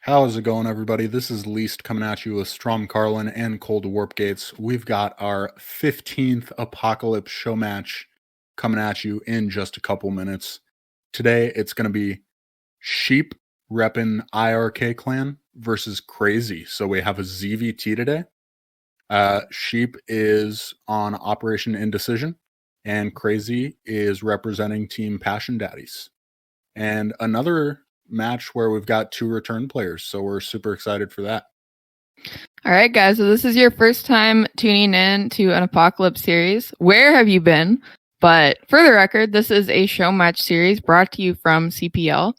How's it going, everybody? This is Least coming at you with Stromkarlen and Cold Warp Gates. We've got our 15th Apocalypse Showmatch coming at you in just a couple minutes. Today, it's going to be Sheep repping iRk clan versus Kraazy. So we have a ZVT today. Sheep is on Operation Indecision, and Kraazy is representing Team Passion Daddies. And another match where we've got two return players, so we're super excited for that. All right, guys, so this is your first time tuning in to an Apocalypse series. Where have you been? But for the record, this is a show match series brought to you from CPL.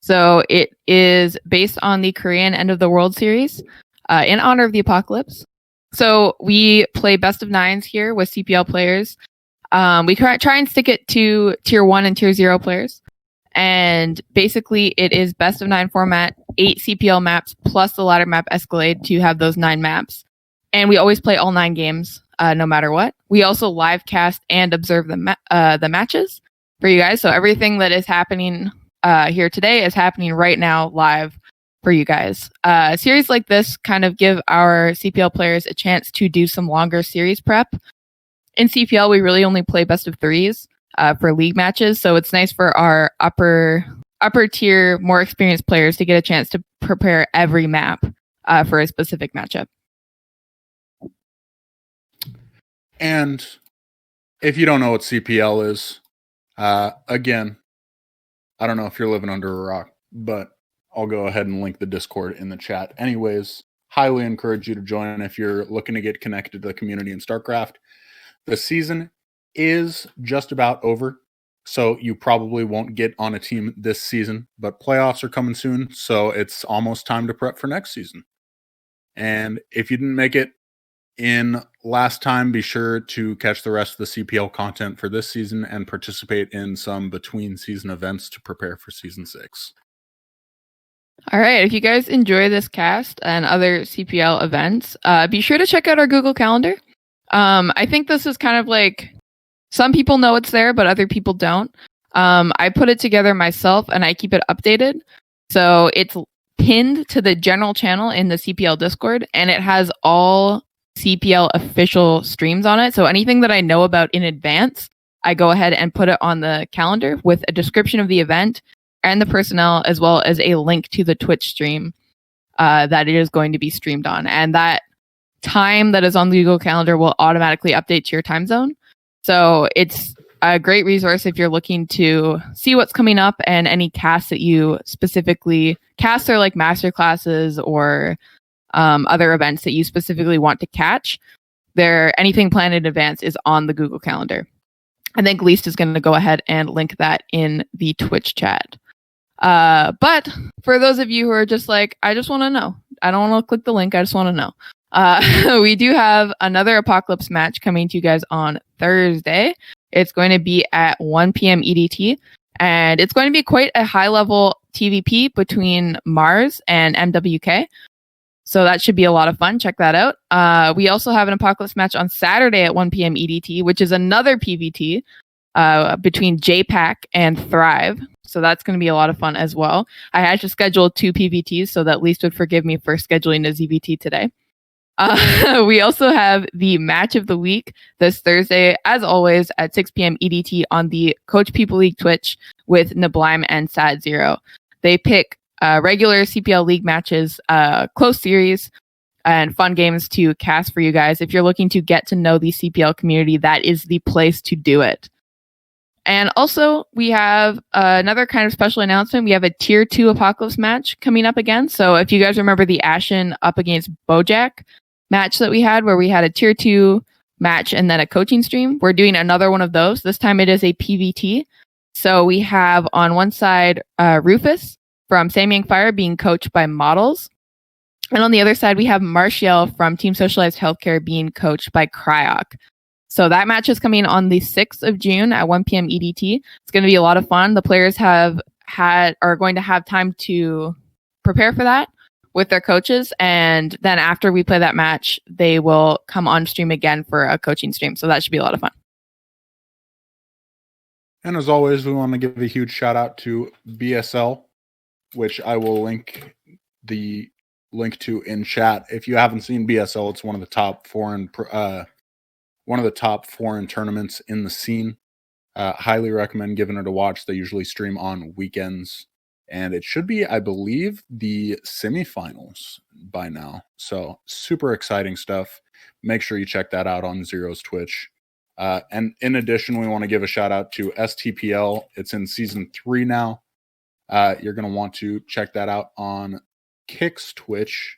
So it is based on the Korean End of the World series in honor of the Apocalypse. So we play best of nines here with CPL players. We try and stick it to tier 1 and tier 0 players. And basically, it is best of 9 format, 8 CPL maps, plus the ladder map Escalade to have those 9 maps. And we always play all 9 games, no matter what. We also live cast and observe the matches for you guys. So everything that is happening here today is happening right now live for you guys. Series like this kind of give our CPL players a chance to do some longer series prep. In CPL, we really only play best of 3s. For league matches, so it's nice for our upper tier, more experienced players to get a chance to prepare every map for a specific matchup. And if you don't know what CPL is, again, I don't know if you're living under a rock, but I'll go ahead and link the Discord in the chat. Anyways, highly encourage you to join if you're looking to get connected to the community in StarCraft. The season is just about over, so you probably won't get on a team this season, but playoffs are coming soon, so it's almost time to prep for next season. And if you didn't make it in last time, be sure to catch the rest of the CPL content for this season and participate in some between season events to prepare for season 6. All right, if you guys enjoy this cast and other CPL events, be sure to check out our Google Calendar. I think this is kind of like, some people know it's there, but other people don't. I put it together myself and I keep it updated. So it's pinned to the general channel in the CPL Discord, and it has all CPL official streams on it. So anything that I know about in advance, I go ahead and put it on the calendar with a description of the event and the personnel, as well as a link to the Twitch stream that it is going to be streamed on. And that time that is on the Google Calendar will automatically update to your time zone. So it's a great resource if you're looking to see what's coming up and any casts that you specifically cast are like master classes or other events that you specifically want to catch. Anything planned in advance is on the Google Calendar. I think Least is going to go ahead and link that in the Twitch chat. But for those of you who are just like, I just want to know, I don't want to click the link, I just want to know. We do have another Apocalypse match coming to you guys on Thursday. It's going to be at 1 p.m. EDT, and it's going to be quite a high-level TVP between Mars and MWK. So that should be a lot of fun. Check that out. We also have an Apocalypse match on Saturday at 1 p.m. EDT, which is another PVT between JPAC and Thrive. So that's going to be a lot of fun as well. I had to schedule 2 PVTs so that Least would forgive me for scheduling a ZVT today. We also have the match of the week this Thursday, as always, at 6 p.m. EDT on the Coach Pupil League Twitch with Nablime and Sad Zero. They pick regular CPL League matches, close series, and fun games to cast for you guys. If you're looking to get to know the CPL community, that is the place to do it. And also, we have another kind of special announcement. We have a Tier 2 Apocalypse match coming up again. So if you guys remember the Ashen up against Bojack match that we had, where we had a Tier 2 match and then a coaching stream, we're doing another one of those. This time it is a PVT. So we have on one side Rufus from Samyang Fire being coached by Models. And on the other side, we have Martial from Team Socialized Healthcare being coached by Cryok. So that match is coming on the 6th of June at 1 p.m. EDT. It's going to be a lot of fun. The players are going to have time to prepare for that with their coaches. And then after we play that match, they will come on stream again for a coaching stream. So that should be a lot of fun. And as always, we want to give a huge shout out to BSL, which I will link the link to in chat. If you haven't seen BSL, it's one of the top foreign tournaments in the scene. Highly recommend giving it a watch. They usually stream on weekends, and it should be, I believe, the semifinals by now. So super exciting stuff. Make sure you check that out on Zero's Twitch. And in addition, we want to give a shout out to STPL. It's in season 3 now. You're going to want to check that out on Kick's Twitch,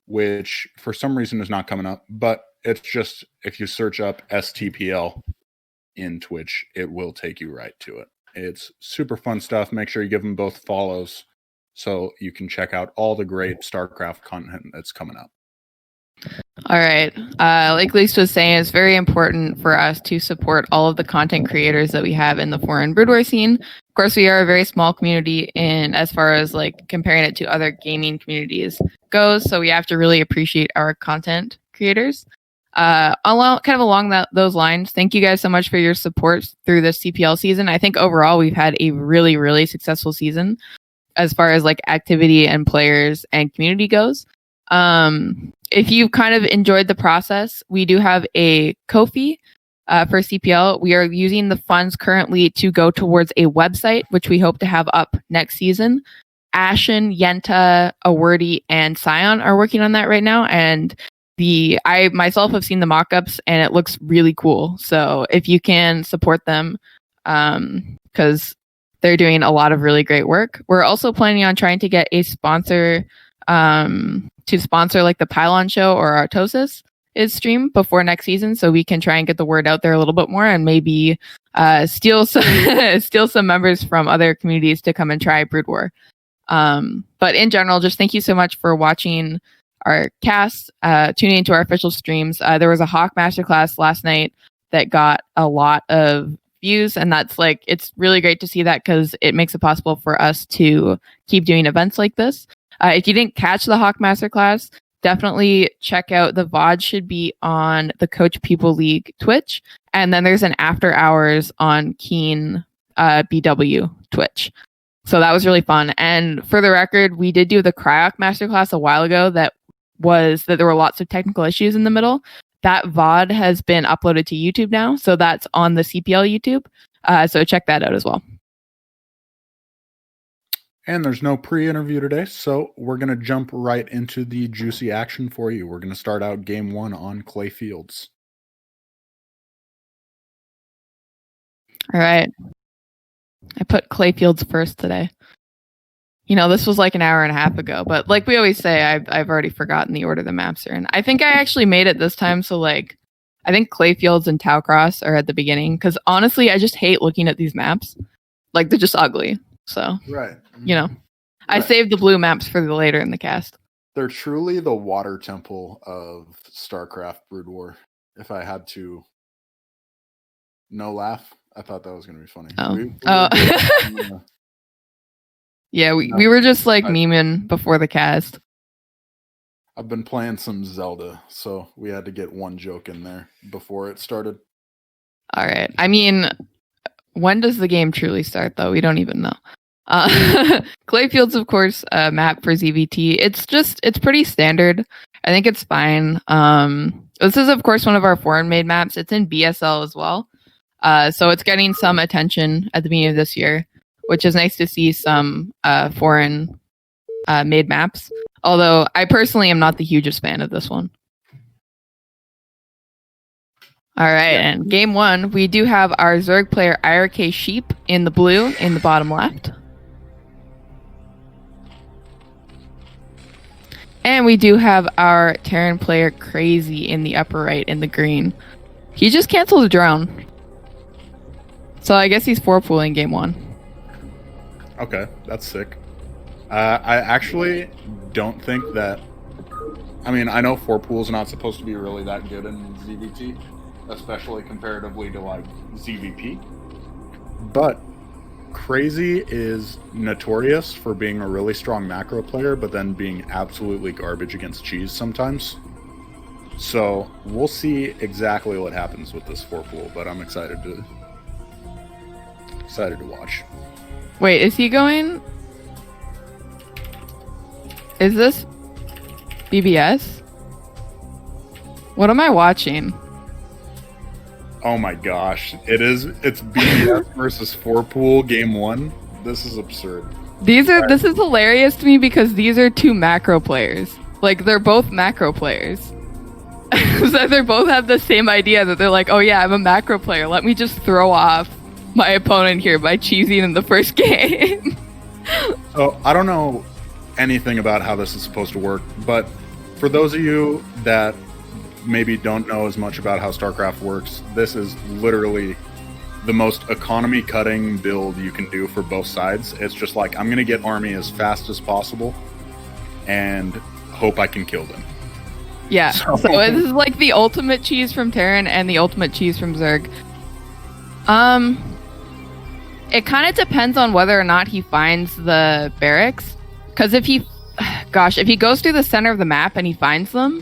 which for some reason is not coming up, but it's just, if you search up STPL in Twitch, it will take you right to it. It's super fun stuff. Make sure you give them both follows so you can check out all the great StarCraft content that's coming up. All right. Like Lisa was saying, it's very important for us to support all of the content creators that we have in the foreign Brood War scene. Of course, we are a very small community in as far as like comparing it to other gaming communities goes. So we have to really appreciate our content creators. Along those lines, thank you guys so much for your support through this CPL season. I think overall we've had a really, really successful season as far as like activity and players and community goes. If you kind of enjoyed the process, we do have a Ko-fi for CPL. We are using the funds currently to go towards a website, which we hope to have up next season. Ashen, Yenta, Awardi, and Scion are working on that right now, and I myself have seen the mock-ups and it looks really cool. So if you can support them, because they're doing a lot of really great work. We're also planning on trying to get a sponsor to sponsor like the Pylon show or Artosis is stream before next season, so we can try and get the word out there a little bit more and maybe steal some members from other communities to come and try Brood War. But in general, just thank you so much for watching our cast, tuning into our official streams. There was a Hawk Masterclass last night that got a lot of views, and that's like, it's really great to see that because it makes it possible for us to keep doing events like this. If you didn't catch the Hawk Masterclass, definitely check out the VOD. Should be on the Coach Pupil League Twitch, and then there's an after hours on Keen BW Twitch. So that was really fun. And for the record, we did do the Kraazy Masterclass a while ago that there were lots of technical issues in the middle. That VOD has been uploaded to YouTube now, so that's on the CPL YouTube. So check that out as well. And there's no pre-interview today, so we're going to jump right into the juicy action for you. We're going to start out game 1 on clay fields. All right. I put clay fields first today. You know, this was like an hour and a half ago, but like we always say, I've already forgotten the order the maps are in. I think I actually made it this time, so like, I think Clayfields and Taucross are at the beginning, because honestly, I just hate looking at these maps. Like, they're just ugly. So, right. You know, I saved the blue maps for the later in the cast. They're truly the water temple of StarCraft Brood War. If I had to no laugh, I thought that was going to be funny. Yeah, we were just like memeing before the cast. I've been playing some Zelda, so we had to get one joke in there before it started. All right. I mean, when does the game truly start, though? We don't even know. Clayfields, of course, map for ZVT. It's pretty standard. I think it's fine. This is, of course, one of our foreign-made maps. It's in BSL as well. So it's getting some attention at the beginning of this year, which is nice to see some foreign made maps. Although I personally am not the hugest fan of this one. All right, and game 1, we do have our Zerg player iRk-Sheep in the blue in the bottom left. And we do have our Terran player Kraazy in the upper right in the green. He just canceled a drone. So I guess he's 4-pooling game 1. Okay, that's sick. I actually don't think that... I mean, I know 4-pool's not supposed to be really that good in ZVT, especially comparatively to, like, ZVP. But Kraazy is notorious for being a really strong macro player, but then being absolutely garbage against cheese sometimes. So we'll see exactly what happens with this 4-pool, but I'm excited to watch. Wait, is he going? Is this BBS? What am I watching? Oh my gosh. It's BBS versus 4-Pool game 1. This is absurd. This is hilarious to me because these are two macro players. Like, they're both macro players. So they both have the same idea that they're like, oh yeah, I'm a macro player. Let me just throw off my opponent here by cheesing in the first game. So I don't know anything about how this is supposed to work, but for those of you that maybe don't know as much about how StarCraft works, this is literally the most economy cutting build you can do for both sides. It's just like, I'm going to get army as fast as possible and hope I can kill them. Yeah, so this is like the ultimate cheese from Terran and the ultimate cheese from Zerg. It kind of depends on whether or not he finds the barracks. Because if he goes through the center of the map and he finds them,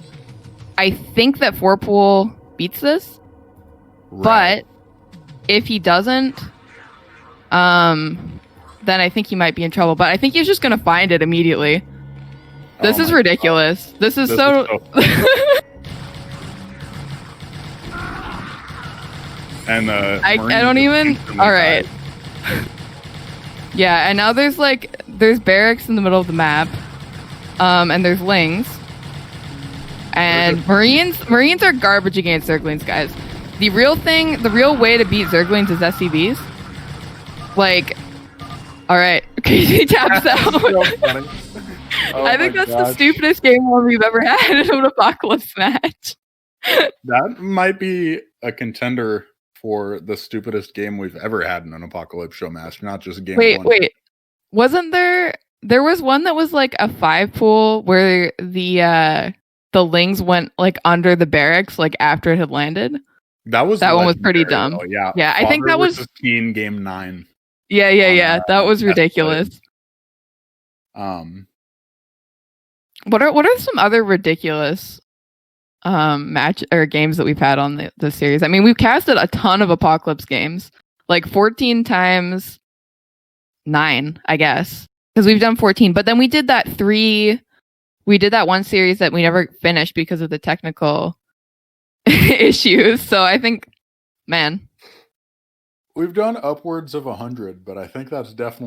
I think that 4-Pool beats this. Right. But if he doesn't, then I think he might be in trouble. But I think he's just going to find it immediately. This is ridiculous. God. This is so and I don't even. All right. Yeah, and now there's barracks in the middle of the map, and there's lings, and Marines are garbage against Zerglings, guys. The real way to beat Zerglings is SCVs. Like, all right, Kraazy taps out. So funny. Oh I think that's the stupidest game one we've ever had in an Apocalypse match. That might be a contender for the stupidest game we've ever had in an Apocalypse show match, not just game one. Wait. Wasn't there was one that was like a 5-pool where the lings went like under the barracks like after it had landed? That one was pretty dumb. Oh, yeah. Yeah, I think that was Teen game 9. Yeah. That was ridiculous. What are some other ridiculous match or games that we've had on the series? I mean, we've casted a ton of Apocalypse games, like 14 times 9, I guess, because we've done 14. But then we did that one series that we never finished because of the technical issues. So I think, man, we've done upwards of 100, but I think that's got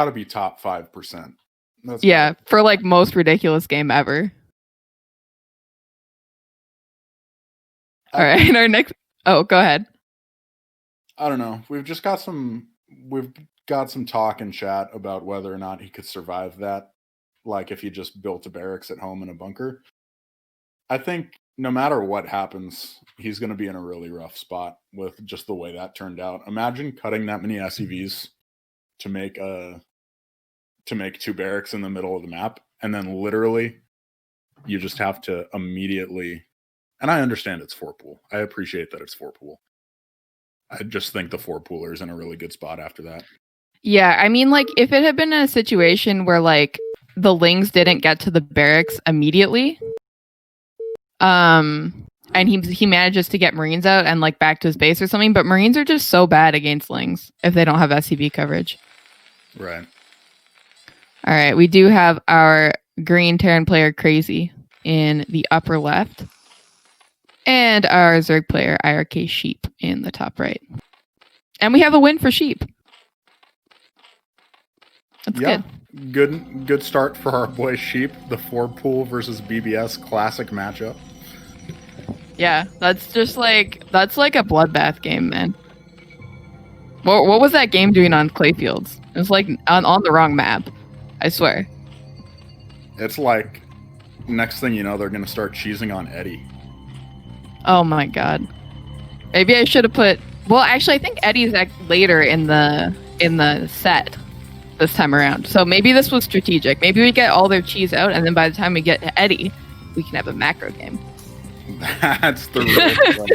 to be top 5%. Yeah, for like most ridiculous game ever. All right, our next. Oh, go ahead. I don't know. We've got some talk and chat about whether or not he could survive that. Like if he just built a barracks at home in a bunker. I think no matter what happens, he's going to be in a really rough spot with just the way that turned out. Imagine cutting that many SCVs to make 2 barracks in the middle of the map, and then literally you just have to immediately. And I understand it's 4-Pool. I appreciate that it's 4-Pool. I just think the 4-Pooler is in a really good spot after that. Yeah, I mean, like, if it had been a situation where, like, the lings didn't get to the barracks immediately, and he manages to get Marines out and, like, back to his base or something, but Marines are just so bad against lings if they don't have SCV coverage. Right. All right, we do have our green Terran player, Kraazy, in the upper left. And our Zerg player, iRk-Sheep, in the top right. And we have a win for Sheep. That's good. Good start for our boy Sheep. The 4-Pool versus BBS classic matchup. Yeah, that's like a bloodbath game, man. What was that game doing on Clayfields? It was like on the wrong map. I swear. It's like, next thing you know, they're going to start cheesing on Eddie. Oh my god. Maybe I should have put. Well, actually, I think Eddie's later in the set this time around. So maybe this was strategic. Maybe we get all their cheese out, and then by the time we get to Eddie, we can have a macro game. That's the real play.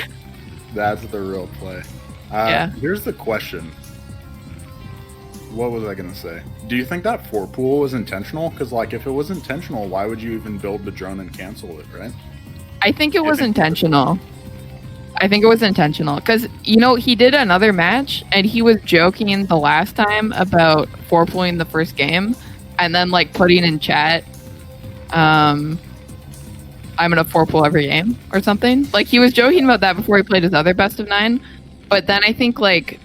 That's the real play. Yeah. Here's the question. What was I going to say? Do you think that 4-Pool was intentional? Because, like, if it was intentional, why would you even build the drone and cancel it, right? I think it was intentional. Because, he did another match, and he was joking the last time about 4-Pooling the first game, and then, like, putting in chat I'm gonna 4-pool every game or something. Like, he was joking about that before he played his other best of 9, but then I think like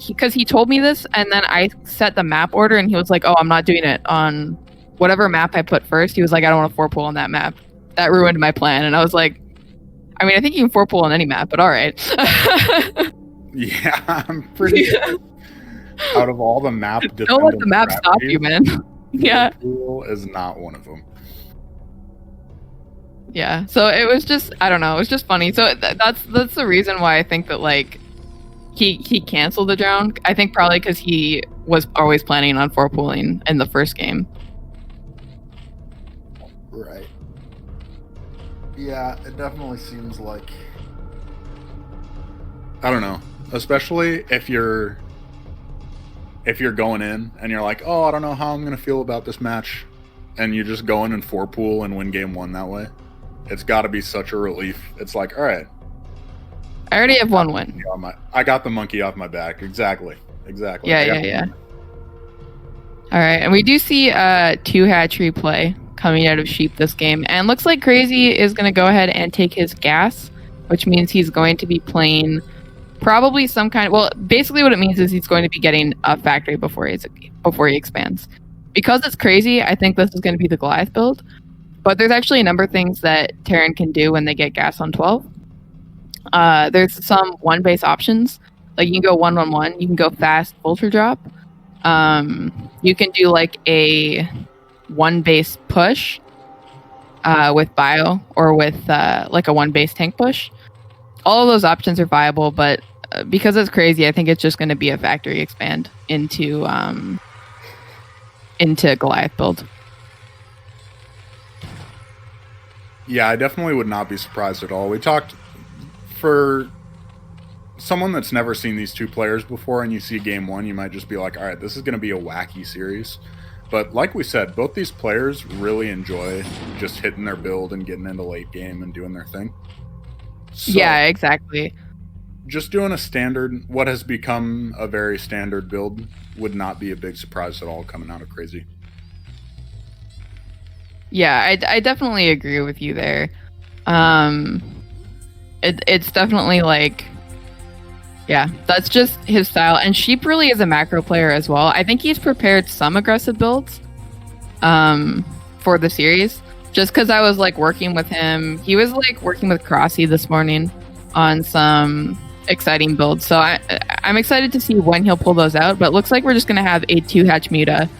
because he told me this, and then I set the map order, and he was like, "Oh, I'm not doing it on whatever map I put first." He was like, "I don't want to 4-pool on that map." That ruined my plan, and I was like, "I mean, I think you can 4-pool on any map, but all right." Yeah, I'm pretty. Out of all the map, don't let the map stop you, man. Yeah, Pupil is not one of them. Yeah, so it was just, I don't know, it was just funny. So that's the reason why I think that like he canceled the drown. I think probably because he was always planning on 4-pooling in the first game. Right. Yeah, it definitely seems like, I don't know, especially if you're going in and you're like, oh, I don't know how I'm gonna feel about this match, and you just go in and 4-pool and win game 1 that way. It's got to be such a relief. It's like, all right, I already have one win. I got the monkey off my back. Exactly. Yeah. All right, and we do see 2 hatchery play coming out of Sheep this game, and looks like Kraazy is going to go ahead and take his gas, which means he's going to be playing probably some kind of, well, basically what it means is he's going to be getting a factory before he expands. Because it's Kraazy, I think this is going to be the Goliath build, but there's actually a number of things that Terran can do when they get gas on 12. There's some 1-base options, like you can go 1-1-1, you can go fast vulture drop, you can do like a 1-base push with bio, or with like a 1-base tank push. All of those options are viable, but because it's Kraazy, I think it's just going to be a factory expand into Goliath build. Yeah, I definitely would not be surprised at all. We talked, for someone that's never seen these two players before and you see game 1, you might just be like, all right, this is going to be a wacky series. But like we said, both these players really enjoy just hitting their build and getting into late game and doing their thing. So, yeah, exactly. Just doing a standard, what has become a very standard build, would not be a big surprise at all coming out of Kraazy. Yeah, I definitely agree with you there. It's definitely like, yeah, that's just his style. And Sheep really is a macro player as well. I think he's prepared some aggressive builds for the series. Just because I was like working with him. He was like working with Kraazy this morning on some exciting builds. So I'm excited to see when he'll pull those out. But it looks like we're just going to have a 2-hatch Muta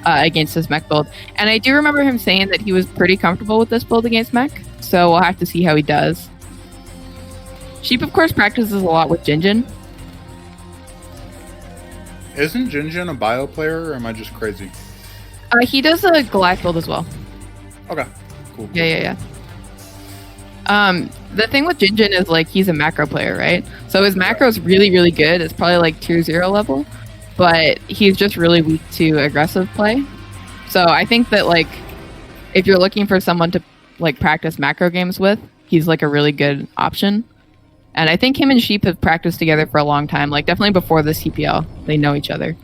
against his mech build. And I do remember him saying that he was pretty comfortable with this build against mech. So we'll have to see how he does. Sheep, of course, practices a lot with Jinjin. Isn't Jinjin a bio player, or am I just crazy? He does a Goliath build as well. Okay, cool. Yeah. The thing with Jinjin is like he's a macro player, right? So his macro is really, really good. It's probably like tier 0 level, but he's just really weak to aggressive play. So I think that like if you're looking for someone to like practice macro games with, he's like a really good option. And I think him and Sheep have practiced together for a long time, like definitely before the CPL. They know each other.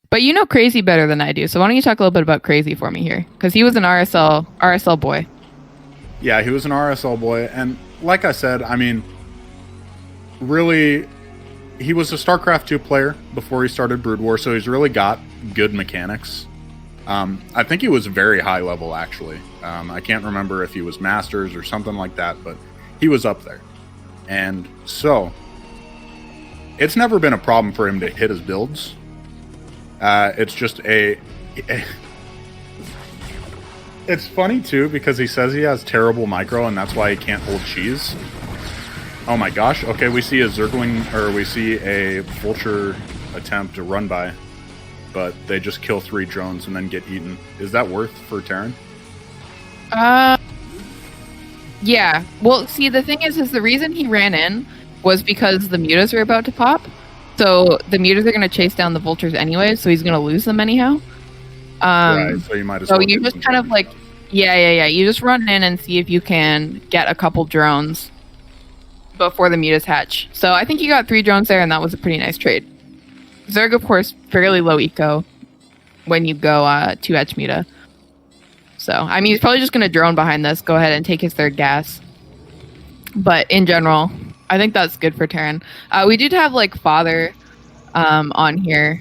But you know Kraazy better than I do, so why don't you talk a little bit about Kraazy for me here? Because he was an RSL boy. Yeah, he was an RSL boy, and like I said, I mean, really, he was a StarCraft 2 player before he started Brood War, so he's really got good mechanics. I think he was very high level, actually. I can't remember if he was Masters or something like that, but he was up there. And so, it's never been a problem for him to hit his builds. It's just it's funny too because he says he has terrible micro and that's why he can't hold cheese. Oh my gosh. Okay, we see a Zergling, or we see a Vulture attempt to run by, but they just kill 3 drones and then get eaten. Is that worth for Terran? Yeah. Well, see, the thing is the reason he ran in was because the mutas are about to pop. So the mutas are going to chase down the vultures anyway, so he's going to lose them anyhow. Right, so you might as well. So you just kind of like, yeah. You just run in and see if you can get a couple drones before the mutas hatch. So I think you got 3 drones there, and that was a pretty nice trade. Zerg, of course, fairly low eco when you go to Etchmeta. So, I mean, he's probably just going to drone behind this, go ahead and take his third gas. But in general, I think that's good for Terran. We did have, like, Father on here.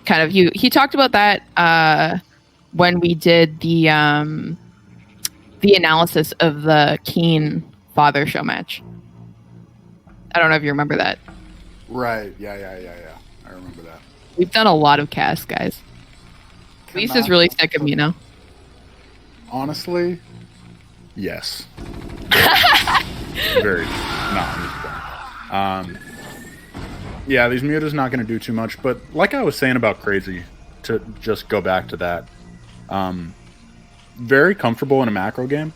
Kind of, he talked about that when we did the analysis of the Keen Father show match. I don't know if you remember that. Right. Yeah. I remember that. We've done a lot of casts, guys. Reese is really sick of me now. Honestly, yes. Very not. Yeah, these Muta's not going to do too much, but like I was saying about Kraazy, to just go back to that, very comfortable in a macro game.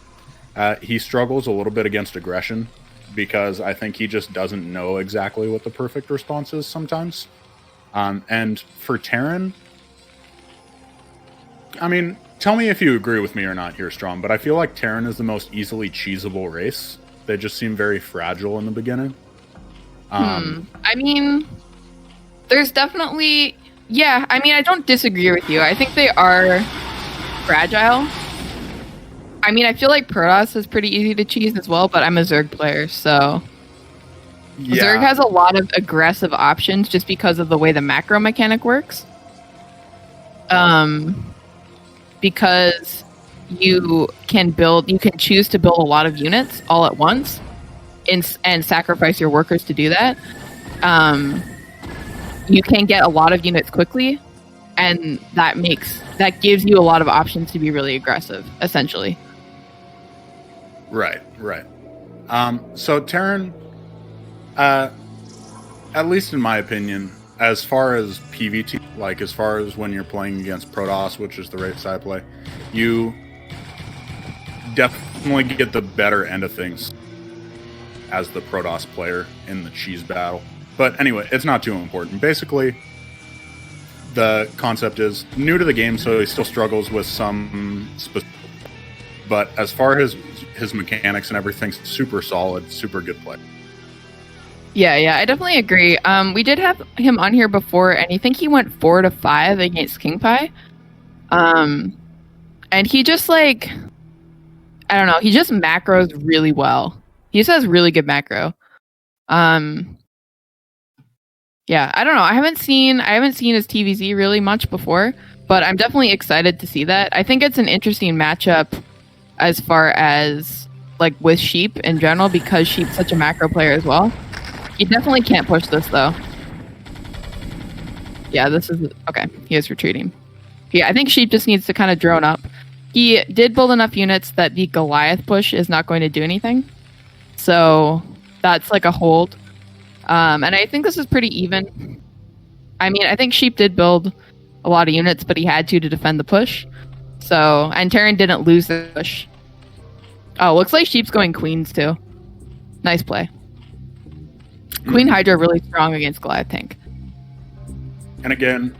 He struggles a little bit against aggression because I think he just doesn't know exactly what the perfect response is sometimes. And for Terran, I mean, tell me if you agree with me or not here, Strom, but I feel like Terran is the most easily cheesable race. They just seem very fragile in the beginning. I mean, there's definitely... Yeah, I mean, I don't disagree with you. I think they are fragile. I mean, I feel like Protoss is pretty easy to cheese as well, but I'm a Zerg player, so... Yeah. Zerg has a lot of aggressive options just because of the way the macro mechanic works. Because you can choose to build a lot of units all at once and sacrifice your workers to do that. You can get a lot of units quickly, and that gives you a lot of options to be really aggressive, essentially. Right. So Terran, at least in my opinion, as far as PvT, like as far as when you're playing against Protoss, which is the race I play, you definitely get the better end of things as the Protoss player in the cheese battle. But anyway, it's not too important. Basically, the concept is new to the game, so he still struggles with some specific. But as far as his mechanics and everything, super solid, super good play. Yeah, I definitely agree. We did have him on here before, and I think he went 4-5 against King Pie. And he just, like, I don't know, he just macros really well. He just has really good macro. Yeah, I don't know. I haven't seen his TVZ really much before, but I'm definitely excited to see that. I think it's an interesting matchup as far as, like, with Sheep in general, because Sheep's such a macro player as well. He definitely can't push this, though. Yeah, this is... Okay, he is retreating. Yeah, I think Sheep just needs to kind of drone up. He did build enough units that the Goliath push is not going to do anything. So, that's like a hold. And I think this is pretty even. I mean, I think Sheep did build a lot of units, but he had to defend the push. So, and Terran didn't lose the push. Oh, looks like Sheep's going Queens, too. Nice play. Queen Hydra really strong against Goliath tank. And again,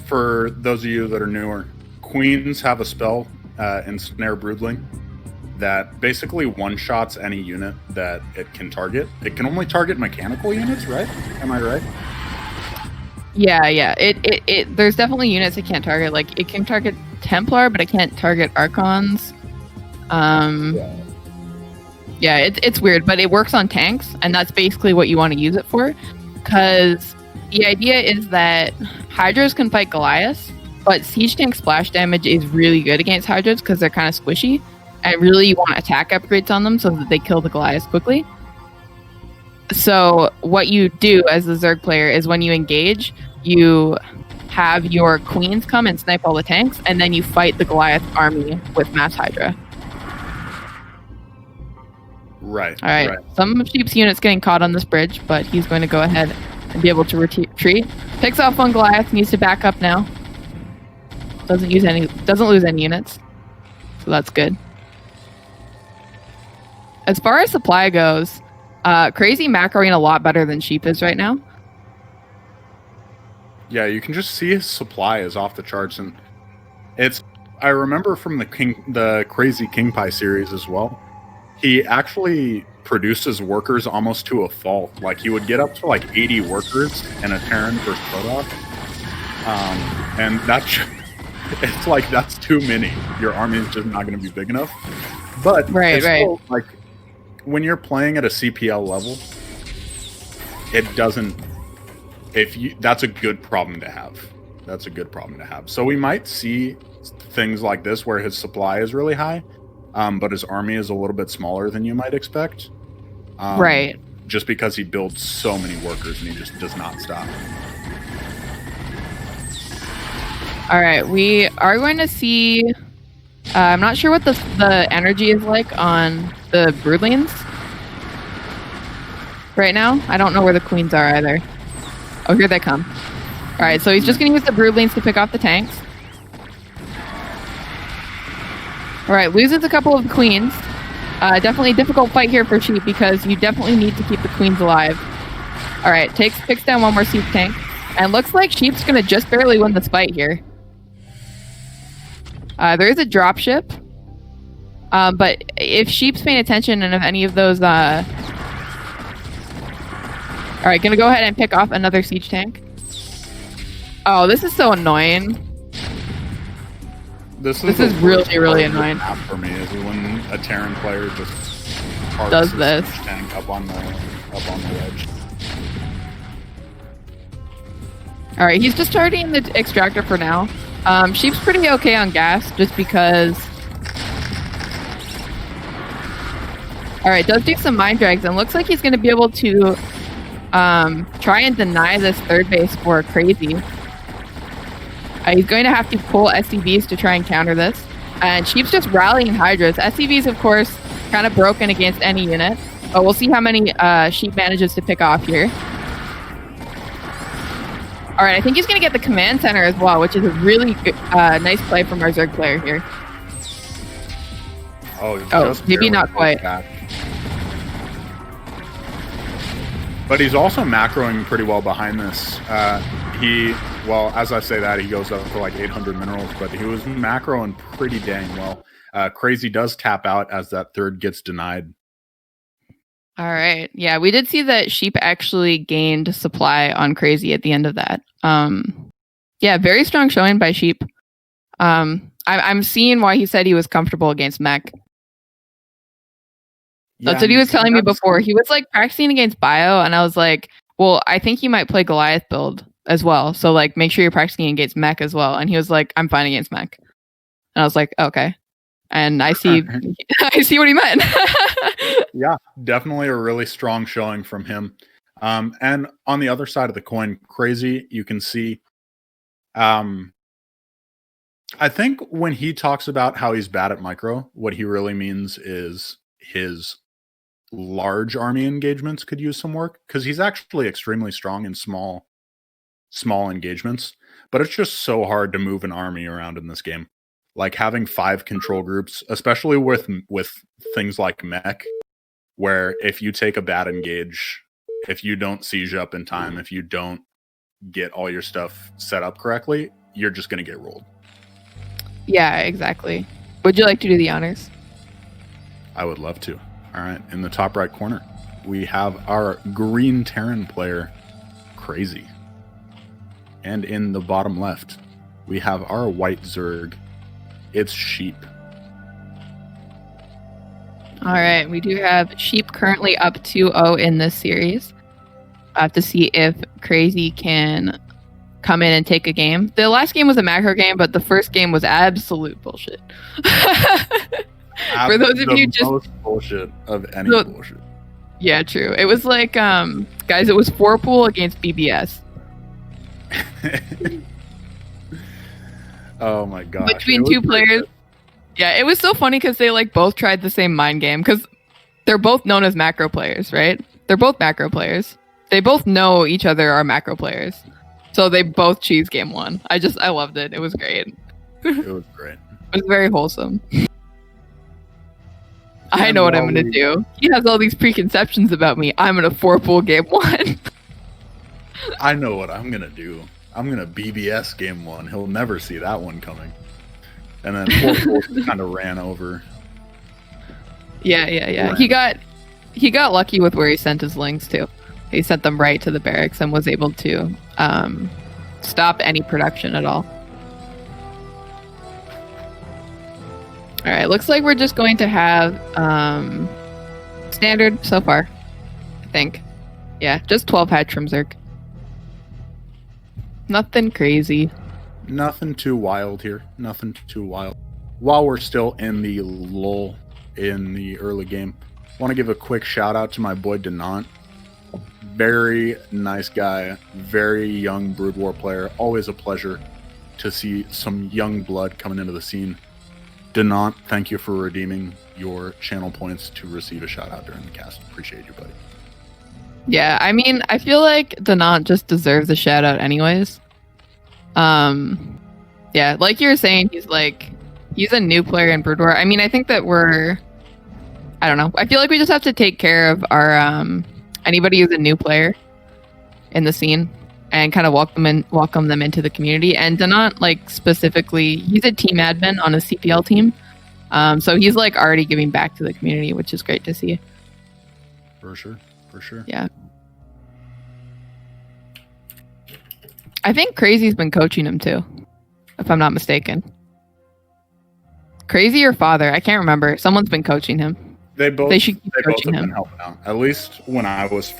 for those of you that are newer, Queens have a spell in Snare Broodling that basically one-shots any unit that it can target. It can only target mechanical units, right? Am I right? Yeah. It there's definitely units it can't target. Like, it can target Templar, but it can't target Archons. Yeah, it's weird, but it works on tanks, and that's basically what you want to use it for. Because the idea is that Hydras can fight Goliaths, but Siege Tank splash damage is really good against Hydras because they're kind of squishy. And really, you want attack upgrades on them so that they kill the Goliaths quickly. So what you do as the Zerg player is when you engage, you have your Queens come and snipe all the tanks, and then you fight the Goliath army with Mass Hydra. Right. All right. Some of Sheep's units getting caught on this bridge, but he's going to go ahead and be able to retreat. Picks off one Goliath, needs to back up now. Doesn't lose any units. So that's good. As far as supply goes, Kraazy macroing a lot better than Sheep is right now. Yeah, you can just see his supply is off the charts, and I remember from the Kraazy King Pie series as well. he actually produces workers almost to a fault. Like, he would get up to like 80 workers in a Terran versus Protoss. And that's it's like, that's too many. Your army is just not going to be big enough. But it's still, like, when you're playing at a CPL level, it doesn't. That's a good problem to have. That's a good problem to have. So we might see things like this where his supply is really high, but his army is a little bit smaller than you might expect. Right. Just because he builds so many workers and he just does not stop. All right, we are going to see. I'm not sure what the energy is like on the broodlings right now. I don't know where the queens are either. Oh, here they come. All right, so he's just going to use the broodlings to pick off the tanks. All right, loses a couple of queens. Definitely a difficult fight here for Sheep because you definitely need to keep the queens alive. All right, picks down one more siege tank. And looks like Sheep's going to just barely win this fight here. There is a dropship. But if Sheep's paying attention and if any of those... Alright, gonna go ahead and pick off another siege tank. Oh, this is so annoying. This is really, really annoying. For me is when a Terran player just does this tank up on the ledge. All right, he's just targeting the extractor for now. Sheep's pretty okay on gas just because. All right, does do some mind drags and looks like he's going to be able to try and deny this third base for Kraazy. He's going to have to pull SCVs to try and counter this. And Sheep's just rallying Hydras. SCVs, of course, kind of broken against any unit. But we'll see how many Sheep manages to pick off here. All right, I think he's going to get the command center as well, which is a really good, nice play from our Zerg player here. Oh, maybe not quite. But he's also macroing pretty well behind this. Well, as I say that, he goes up for like 800 minerals, but he was macroing pretty dang well. Kraazy does tap out as that third gets denied. All right. Yeah, we did see that Sheep actually gained supply on Kraazy at the end of that. Yeah, very strong showing by Sheep. I'm seeing why he said he was comfortable against mech. Yeah, that's what he was telling me before. He was like practicing against bio, and I was like, well, I think you might play Goliath build as well. So like make sure you're practicing against mech as well. And he was like, I'm fine against mech. And I was like, okay. And I see I see what he meant. Yeah, definitely a really strong showing from him. And on the other side of the coin, Kraazy, you can see I think when he talks about how he's bad at micro, what he really means is his large army engagements could use some work, because he's actually extremely strong in small engagements, but it's just so hard to move an army around in this game. Like having 5 control groups, especially with things like mech, where if you take a bad engage, if you don't siege up in time, if you don't get all your stuff set up correctly, you're just going to get rolled. Yeah, exactly. Would you like to do the honors? I would love to. All right, in the top right corner, we have our green Terran player, Kraazy. And in the bottom left, we have our white Zerg. It's Sheep. All right, we do have Sheep currently up 2-0 in this series. I have to see if Kraazy can come in and take a game. The last game was a macro game, but the first game was absolute bullshit. For those of you just most bullshit of any bullshit. Yeah, true. It was like, guys, it was 4 pool against BBS. Oh my gosh. Between 2 players. Yeah, it was so funny because they like both tried the same mind game, because they're both known as macro players, right? They're both macro players. They both know each other are macro players. So they both cheese game 1. I loved it. It was great. It was great. It was very wholesome. I know what I'm going to do. He has all these preconceptions about me. I'm going to 4-pool game 1. I know what I'm going to do. I'm going to BBS game 1. He'll never see that one coming. And then 4-pool kind of ran over. Yeah. Right. He got lucky with where he sent his lings to. He sent them right to the barracks and was able to stop any production at all. All right, looks like we're just going to have standard so far, I think. Yeah, just 12 hatch from Zerg. Nothing crazy. Nothing too wild here. Nothing too wild. While we're still in the lull in the early game, I want to give a quick shout out to my boy Denant. Very nice guy, very young Brood War player. Always a pleasure to see some young blood coming into the scene. Denant, thank you for redeeming your channel points to receive a shout out during the cast. Appreciate you, buddy. Yeah, I mean, I feel like Denant just deserves a shout out anyways. Yeah, like you were saying, he's a new player in Brood War. I mean, I think that I don't know. I feel like we just have to take care of our anybody who's a new player in the scene and kind of welcome them into the community. And Denant, like specifically, he's a team admin on a CPL team. So he's like already giving back to the community, which is great to see. For sure. Yeah. I think Kraazy's been coaching him too, if I'm not mistaken. Kraazy or Father? I can't remember. Someone's been coaching him. They should keep coaching him. Been helping out. At least when I was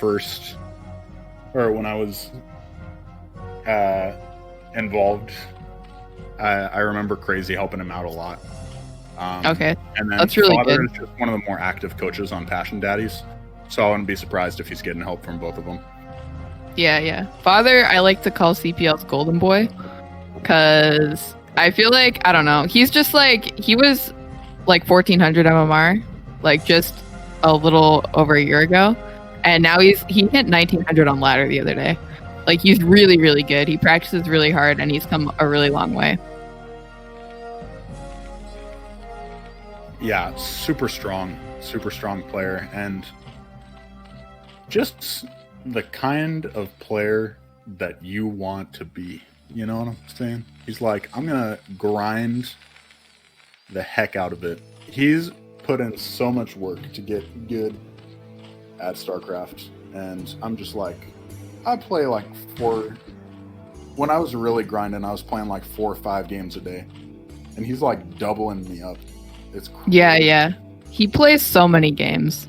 involved, I remember Kraazy helping him out a lot. Okay, and then that's really Father good. is just one of the more active coaches on Passion Daddies, so I wouldn't be surprised if he's getting help from both of them. Yeah. Father, I like to call CPL's golden boy, because I feel like, I don't know, he's just like, he was like 1400 MMR, like just a little over a year ago, and now he hit 1900 on ladder the other day. Like, he's really, really good. He practices really hard, and he's come a really long way. Yeah, super strong player, and just the kind of player that you want to be. You know what I'm saying? He's like, I'm gonna grind the heck out of it. He's put in so much work to get good at StarCraft, and I'm just like, I play like when I was really grinding, I was playing like 4 or 5 games a day, and he's like doubling me up. It's crazy. Yeah. He plays so many games.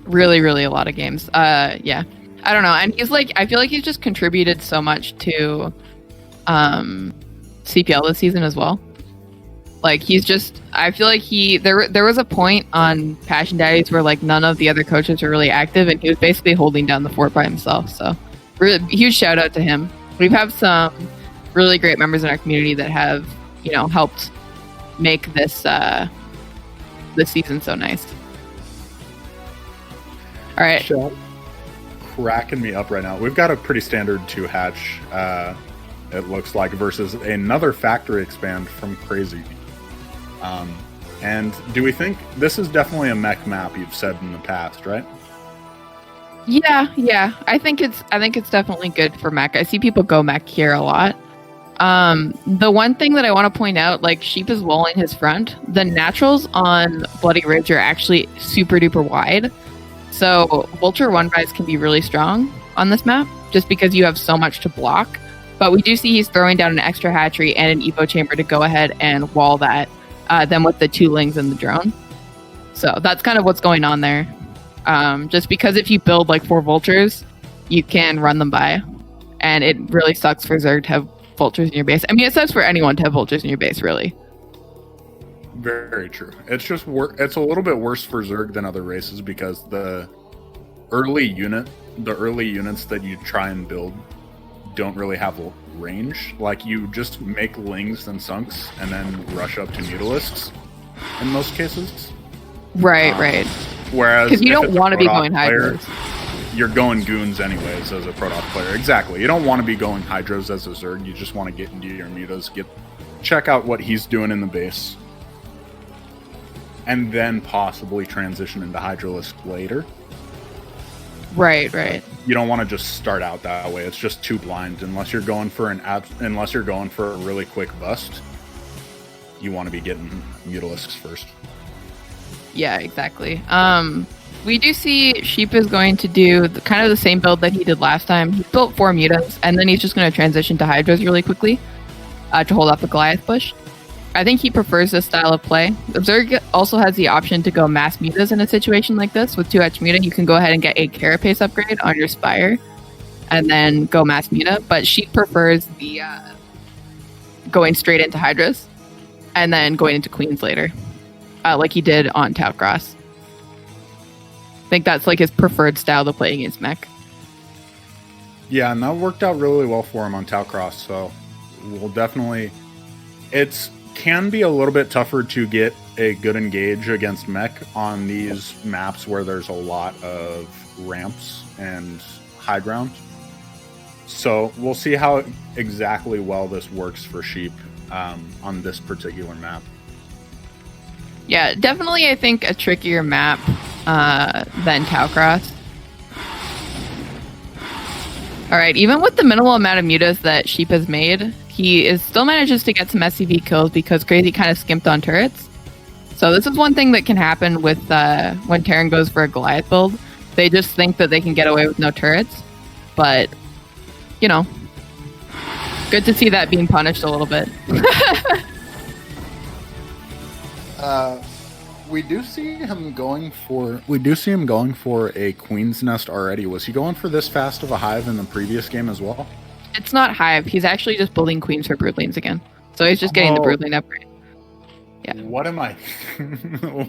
Really, really a lot of games. Yeah. I don't know. And he's like, I feel like he's just contributed so much to CPL this season as well. Like, he's just, I feel like there was a point on Passion Daddies where like none of the other coaches were really active, and he was basically holding down the fort by himself. So really huge shout out to him. We've had some really great members in our community that have, helped make this season so nice. All right. Shut cracking me up right now. We've got a pretty standard 2 hatch, it looks like, versus another factory expand from Kraazy. And do we think this is definitely a mech map, you've said in the past, right? Yeah. I think it's definitely good for mech. I see people go mech here a lot. The one thing that I want to point out, like, Sheep is walling his front. The naturals on Bloody Ridge are actually super duper wide. So Vulture 1-buys can be really strong on this map, just because you have so much to block. But we do see he's throwing down an extra hatchery and an Evo chamber to go ahead and wall that, then with the 2 lings and the drone. So that's kind of what's going on there. Just because if you build like 4 vultures, you can run them by. And it really sucks for Zerg to have vultures in your base. I mean, it sucks for anyone to have vultures in your base, really. Very true. It's just it's a little bit worse for Zerg than other races, because the early units that you try and build don't really have range. Like, you just make lings and sunks and then rush up to mutalisks in most cases. Right. Whereas because you don't want to be going hydros. You're going goons anyways as a Protoss player. Exactly. You don't want to be going hydros as a Zerg. You just want to get into your mutas, check out what he's doing in the base, and then possibly transition into Hydralisk later. Right. You don't want to just start out that way. It's just too blind unless you're going for a really quick bust. you want to be getting Mutalisks first. Yeah, exactly. We do see Sheep is going to do kind of the same build that he did last time. He built 4 Mutas, and then he's just going to transition to Hydras really quickly to hold off the Goliath push. I think he prefers this style of play. Zerg also has the option to go mass Mutas in a situation like this. With 2H Muta, you can go ahead and get a Carapace upgrade on your Spire, and then go mass Muta. But Sheep prefers the going straight into Hydras, and then going into Queens later, like he did on Toutcross. I think that's like his preferred style to play against mech. Yeah, and that worked out really well for him on Toutcross, so we'll definitely... It can be a little bit tougher to get a good engage against mech on these maps where there's a lot of ramps and high ground. So we'll see how exactly well this works for Sheep on this particular map. Yeah, definitely I think a trickier map than Toutcross. Alright, even with the minimal amount of mutas that Sheep has made, he still manages to get some SCV kills because Kraazy kind of skimped on turrets. So this is one thing that can happen with when Terran goes for a Goliath build. They just think that they can get away with no turrets. But, you know, good to see that being punished a little bit. We do see him going for a Queen's Nest already. Was he going for this fast of a hive in the previous game as well? It's not hive. He's actually just building queens for broodlings again. So he's just getting the broodling upgrade. Yeah. What am I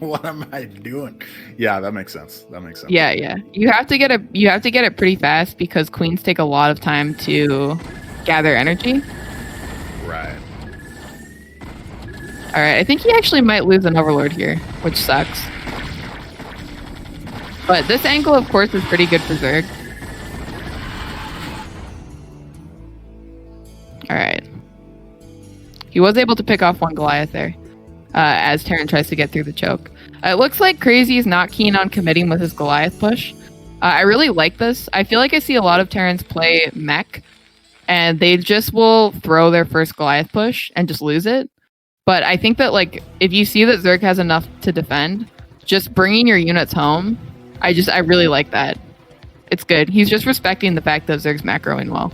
what am I doing? Yeah, that makes sense. Yeah. You have to get it pretty fast because queens take a lot of time to gather energy. Right. Alright, I think he actually might lose an Overlord here, which sucks. But this angle, of course, is pretty good for Zerg. Alright. He was able to pick off one Goliath there, as Terran tries to get through the choke. It looks like Kraazy is not keen on committing with his Goliath push. I really like this. I feel like I see a lot of Terrans play mech, and they just will throw their first Goliath push and just lose it. But I think that, like, if you see that Zerg has enough to defend, just bringing your units home, I really like that. It's good. He's just respecting the fact that Zerg's macroing well.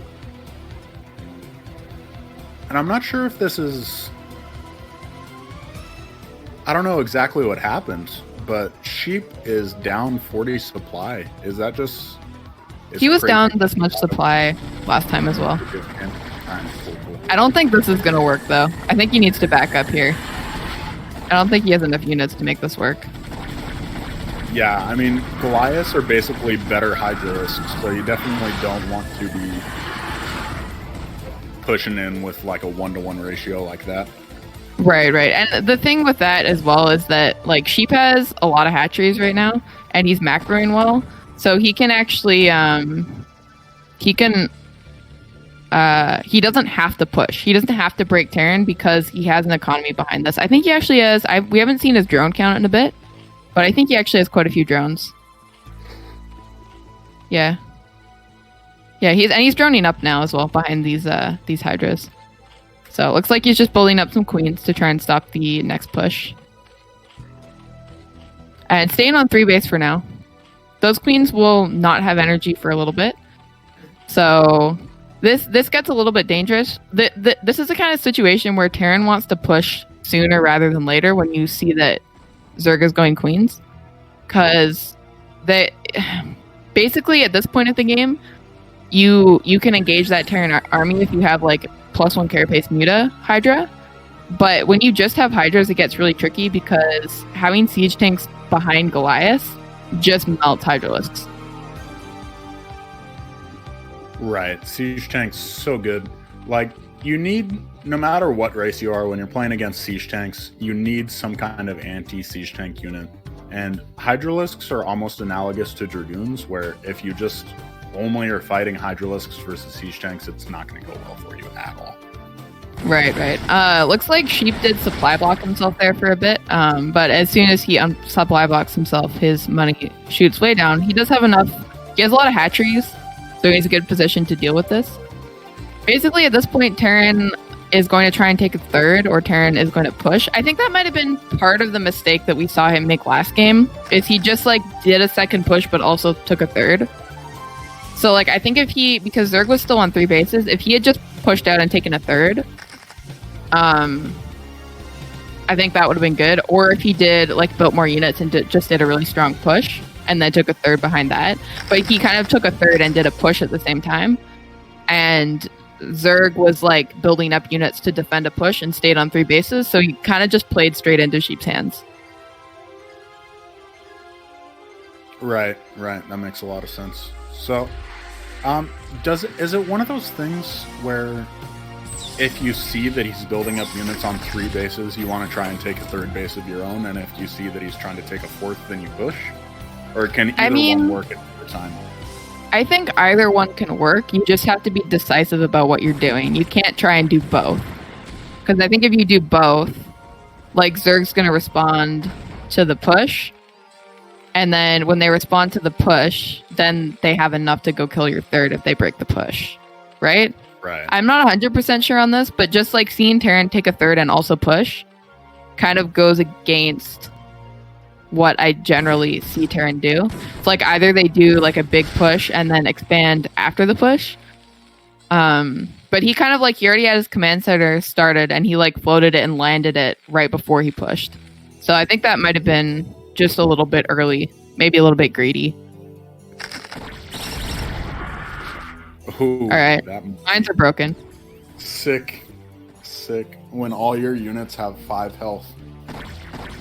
And I'm not sure if this is... I don't know exactly what happened, but Sheep is down 40 supply. Is that just... He was down this much supply last time as well. I don't think this is going to work, though. I think he needs to back up here. I don't think he has enough units to make this work. Yeah, I mean, Goliaths are basically better Hydralisks, so you definitely don't want to be pushing in with like a 1-to-1 ratio like that. Right. And the thing with that as well is that, like, Sheep has a lot of hatcheries right now, and he's macroing well, so he can actually, he doesn't have to push. He doesn't have to break Terran because he has an economy behind this. I think he actually has... we haven't seen his drone count in a bit, but I think he actually has quite a few drones. Yeah. Yeah, he's droning up now as well behind these Hydras. So it looks like he's just building up some queens to try and stop the next push. And staying on 3 base for now. Those queens will not have energy for a little bit. So... This gets a little bit dangerous. This is the kind of situation where Terran wants to push sooner rather than later when you see that Zerg is going queens. Because basically at this point of the game, you can engage that Terran army if you have like +1 Carapace Muta Hydra. But when you just have Hydras, it gets really tricky because having siege tanks behind Goliath just melts Hydralisks. Right, siege tanks so good. Like, you need, no matter what race you are, when you're playing against siege tanks, you need some kind of anti-siege tank unit. And Hydralisks are almost analogous to Dragoons, where if you just only are fighting Hydralisks versus siege tanks, it's not going to go well for you at all. Right. Looks like Sheep did supply block himself there for a bit, but as soon as he supply blocks himself, his money shoots way down. He does have enough. He has a lot of hatcheries, so he's in a good position to deal with this. Basically, at this point, Terran is going to try and take a third, or Terran is going to push. I think that might have been part of the mistake that we saw him make last game, is he just like did a second push but also took a third. So like I think because Zerg was still on 3 bases, if he had just pushed out and taken a third, I think that would have been good. Or if he did like built more units and just did a really strong push and then took a third behind that. But he kind of took a third and did a push at the same time. And Zerg was like building up units to defend a push and stayed on 3 bases. So he kind of just played straight into Sheep's hands. Right. That makes a lot of sense. So, is it one of those things where if you see that he's building up units on 3 bases, you want to try and take a third base of your own, and if you see that he's trying to take a fourth, then you push? Or can either one work at the time? I think either one can work. You just have to be decisive about what you're doing. You can't try and do both. Because I think if you do both, like Zerg's going to respond to the push, and then when they respond to the push, then they have enough to go kill your third if they break the push, right? Right. I'm not 100% sure on this, but just like seeing Terran take a third and also push kind of goes against what I generally see Terran do. It's like either they do like a big push and then expand after the push. But he kind of like, he already had his command center started and he like floated it and landed it right before he pushed. So I think that might have been just a little bit early, maybe a little bit greedy. Ooh, all right, mines are broken. Sick. When all your units have 5 health,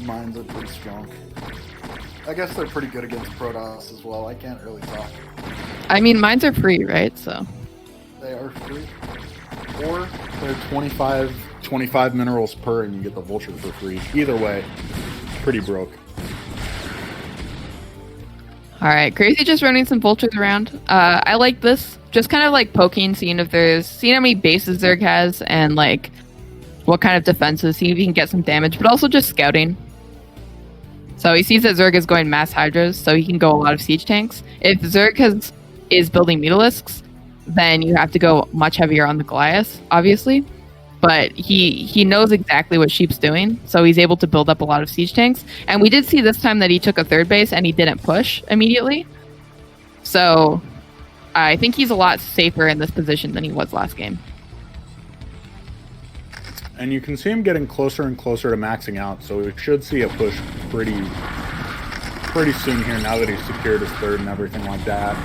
mines are pretty strong. I guess they're pretty good against Protoss as well. I can't really talk. I mean, mines are free, right? So they are free, or they're 25 minerals per, and you get the vulture for free. Either way, pretty broke. All right, Kraazy just running some vultures around. I like this. Just kind of like poking, seeing how many bases Zerg has and like what kind of defenses, see if he can get some damage, but also just scouting. So he sees that Zerg is going mass hydras, so he can go a lot of siege tanks. If Zerg is building Mutalisks, then you have to go much heavier on the Goliath, obviously. But he knows exactly what Sheep's doing, so he's able to build up a lot of siege tanks. And we did see this time that he took a third base and he didn't push immediately. So I think he's a lot safer in this position than he was last game. And you can see him getting closer and closer to maxing out, so we should see a push pretty soon here now that he's secured his third and everything like that.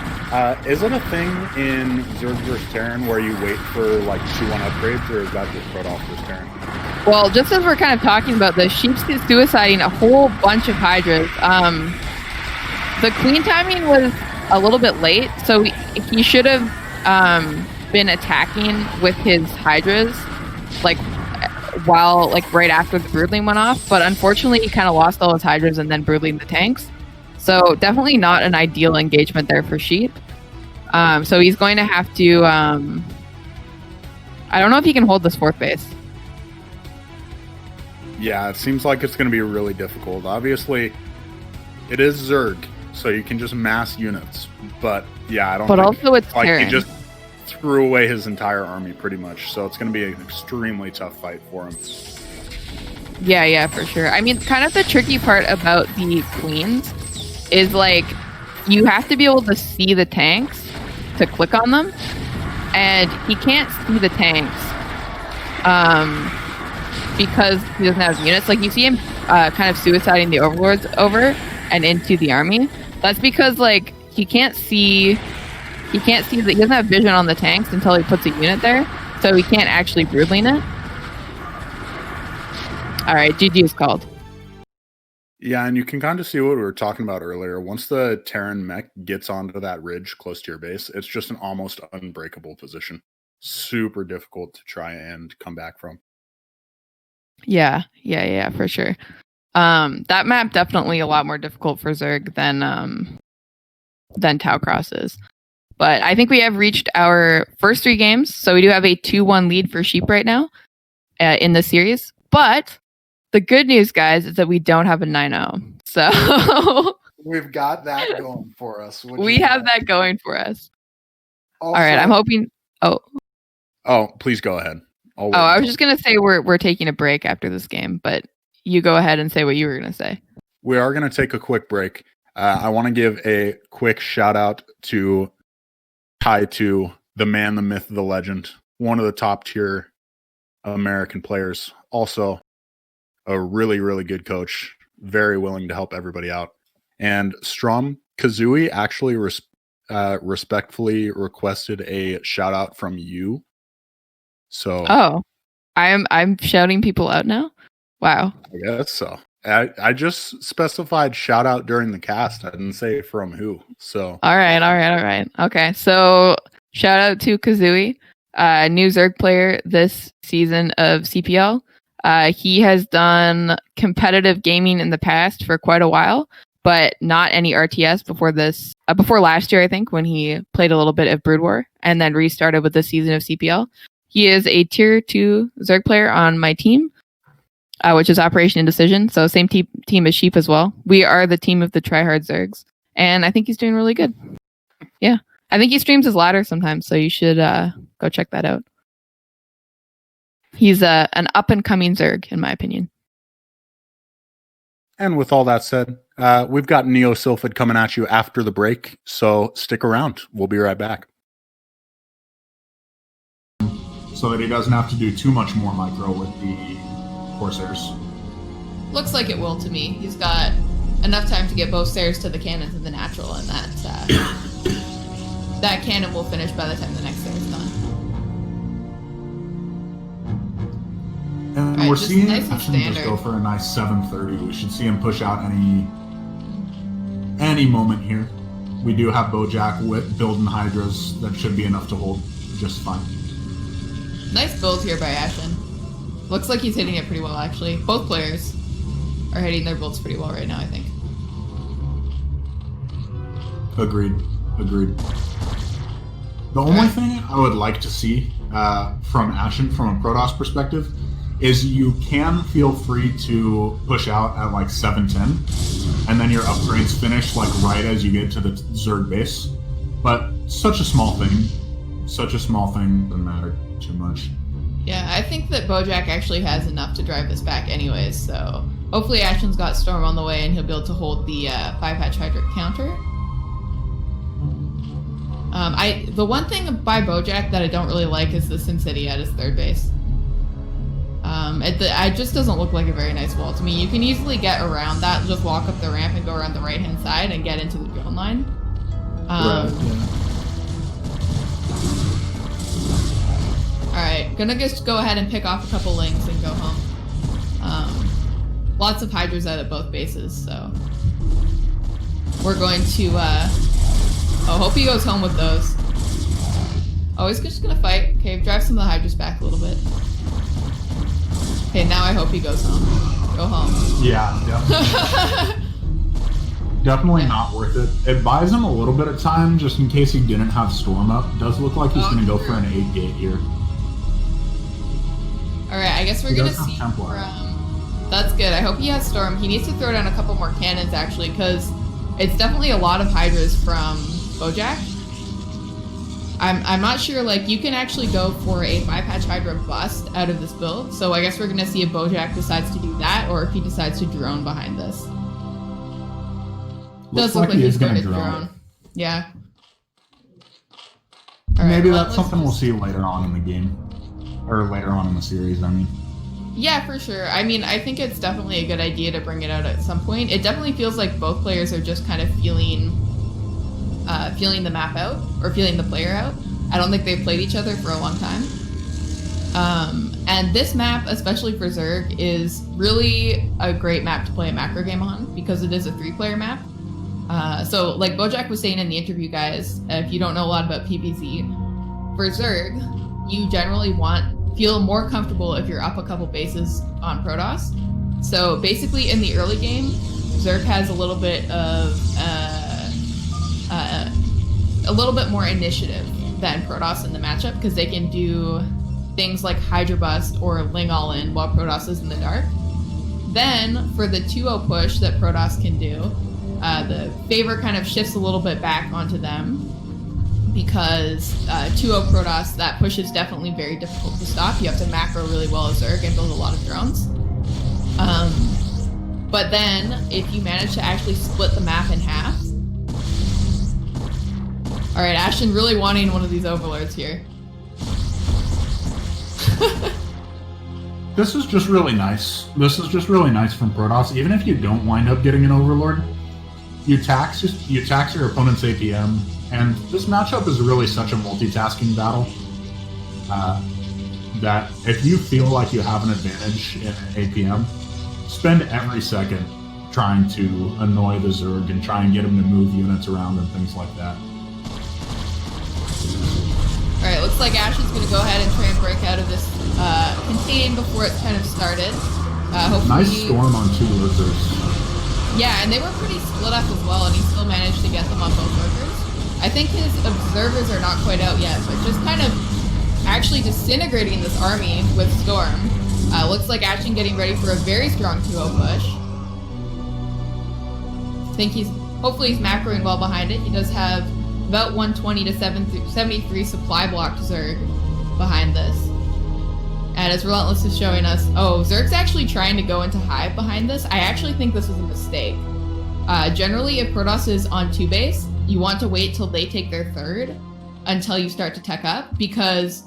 Is it a thing in Zerg vs. Terran where you wait for like 2-1 upgrades, or is that just Protoss vs. Terran? Well, just as we're kind of talking about this, Sheep's suiciding a whole bunch of hydras. The queen timing was a little bit late, so he should have been attacking with his hydras like right after the broodling went off, but unfortunately he kind of lost all his hydras and then broodling the tanks, so definitely not an ideal engagement there for Sheep. So he's going to have to I don't know if he can hold this 4th base. Yeah, it seems like it's going to be really difficult. Obviously it is Zerg, so you can just mass units, but yeah, I don't. But also it's like Terran. He just threw away his entire army pretty much, so it's going to be an extremely tough fight for him. Yeah, for sure. I mean, kind of the tricky part about the queens is like you have to be able to see the tanks to click on them, and he can't see the tanks because he doesn't have units. Like you see him kind of suiciding the overlords over and into the army. That's because like he can't see that he doesn't have vision on the tanks until he puts a unit there, so he can't actually broodling it. All right, GG is called. Yeah, and you can kind of see what we were talking about earlier. Once the Terran mech gets onto that ridge close to your base, it's just an almost unbreakable position. Super difficult to try and come back from. Yeah, for sure. That map definitely a lot more difficult for Zerg than Tau Cross is. But I think we have reached our first 3 games, so we do have a 2-1 lead for Sheep right now in the series. But the good news, guys, is that we don't have a 9-0. So we've got that going for us. We have that going for us. Also, all right, I'm hoping. Oh, please go ahead. I'll Oh, wait I was until- just gonna say we're taking a break after this game, but you go ahead and say what you were gonna say. We are going to take a quick break. I want to give a quick shout out to Tai2, the man, the myth, the legend, one of the top tier American players. Also, a really, really good coach, very willing to help everybody out. And Kazooie actually respectfully requested a shout out from you. So, Oh, I'm shouting people out now. Wow. I guess so. I just specified shout out during the cast. I didn't say from who. So All right. Okay, so shout out to Kazooie, new Zerg player this season of CPL. He has done competitive gaming in the past for quite a while, but not any RTS before this. Before last year, I think, when he played a little bit of Brood War and then restarted with this season of CPL. He is a tier 2 Zerg player on my team, which is Operation Indecision. So same team as Sheep as well. We are the team of the tryhard Zergs, and I think he's doing really good. Yeah, I think he streams his ladder sometimes, so you should go check that out. He's an up and coming Zerg, in my opinion. And with all that said, we've got Neo Sylphid coming at you after the break, so stick around. We'll be right back. So that he doesn't have to do too much more micro with the Corsairs. Looks like it will to me. He's got enough time to get both stairs to the cannons and the natural, and that cannon will finish by the time the next stair is done. And right, we're just seeing nice and Action just go for a nice 730. We should see him push out any moment here. We do have Bojack building Hydras. That should be enough to hold just fine. Nice build here by Ashen. Looks like he's hitting it pretty well, actually. Both players are hitting their builds pretty well right now, I think. Agreed. The only thing I would like to see from Ashen, from a Protoss perspective, is you can feel free to push out at like 710, and then your upgrades finish like right as you get to the Zerg base. But such a small thing doesn't matter too much. Yeah, I think that Bojack actually has enough to drive this back anyways, so hopefully Ashen's got Storm on the way and he'll be able to hold the 5-hatch Hydra counter. The one thing by Bojack that I don't really like is the Sin City at his third base. It just doesn't look like a very nice wall to me. You can easily get around that, just walk up the ramp and go around the right-hand side and get into the drone line. Right, yeah. Alright, gonna just go ahead and pick off a couple links and go home. Lots of Hydras out at both bases, so we're going to, hope he goes home with those. Oh, he's just gonna fight. Okay, drive some of the Hydras back a little bit. Okay, now I hope he goes home. Go home. Yeah, definitely. Definitely not worth it. It buys him a little bit of time just in case he didn't have Storm up. Does look like he's going to go for an 8-gate here. Alright, I guess we're going to see from... That's good. I hope he has Storm. He needs to throw down a couple more cannons, actually, because it's definitely a lot of Hydras from Bojack. I'm not sure, like, you can actually go for a 5-hatch Hydra bust out of this build, so I guess we're going to see if Bojack decides to do that, or if he decides to drone behind this. Does look like he's going to drone. Yeah. Right, maybe that's something we'll see later on in the game. Or later on in the series, I mean. Yeah, for sure. I mean, I think it's definitely a good idea to bring it out at some point. It definitely feels like both players are just kind of feeling the map out, or feeling the player out. I don't think they've played each other for a long time. And this map, especially for Zerg, is really a great map to play a macro game on, because it is a 3-player map. So, like Bojack was saying in the interview, guys, if you don't know a lot about PvZ, for Zerg, you generally feel more comfortable if you're up a couple bases on Protoss. So basically, in the early game, Zerg has a little bit of a little bit more initiative than Protoss in the matchup, because they can do things like Hydra Bust or Ling All In while Protoss is in the dark. Then, for the 2-0 push that Protoss can do, the favor kind of shifts a little bit back onto them. because 2-0 Protoss, that push is definitely very difficult to stop. You have to macro really well as Zerg and build a lot of drones. But then, if you manage to actually split the map in half... Alright, Ashen really wanting one of these overlords here. This is just really nice. This is just really nice from Protoss. Even if you don't wind up getting an overlord, you tax your opponent's APM, and this matchup is really such a multitasking battle that if you feel like you have an advantage in an APM, spend every second trying to annoy the Zerg and try and get him to move units around and things like that. Alright, looks like Ashen's going to go ahead and try and break out of this contain before it kind of started. Hopefully... Nice storm on 2 lurkers. Yeah, and they were pretty split up as well, and he still managed to get them on both lurkers. I think his observers are not quite out yet, but just kind of actually disintegrating this army with Storm. Looks like Ashen getting ready for a very strong 2-0 push. I think hopefully he's macroing well behind it. He does have about 120 to 73 supply blocked Zerg behind this. And as Relentless is showing us, oh, Zerg's actually trying to go into Hive behind this. I actually think this was a mistake. Generally, if Protoss is on 2 base, you want to wait till they take their third until you start to tech up, because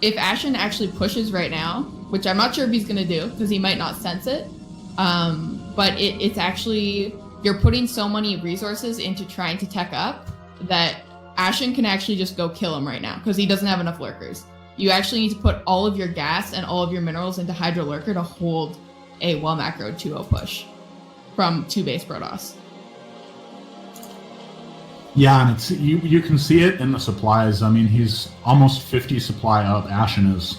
if Ashen actually pushes right now, which I'm not sure if he's going to do, because he might not sense it, but it's actually, you're putting so many resources into trying to tech up that Ashen can actually just go kill him right now, because he doesn't have enough lurkers. You actually need to put all of your gas and all of your minerals into Hydro Lurker to hold a well-macroed 2-0 push from 2-base Protoss. Yeah, and it's you can see it in the supplies. I mean, he's almost 50 supply up, Ashen is.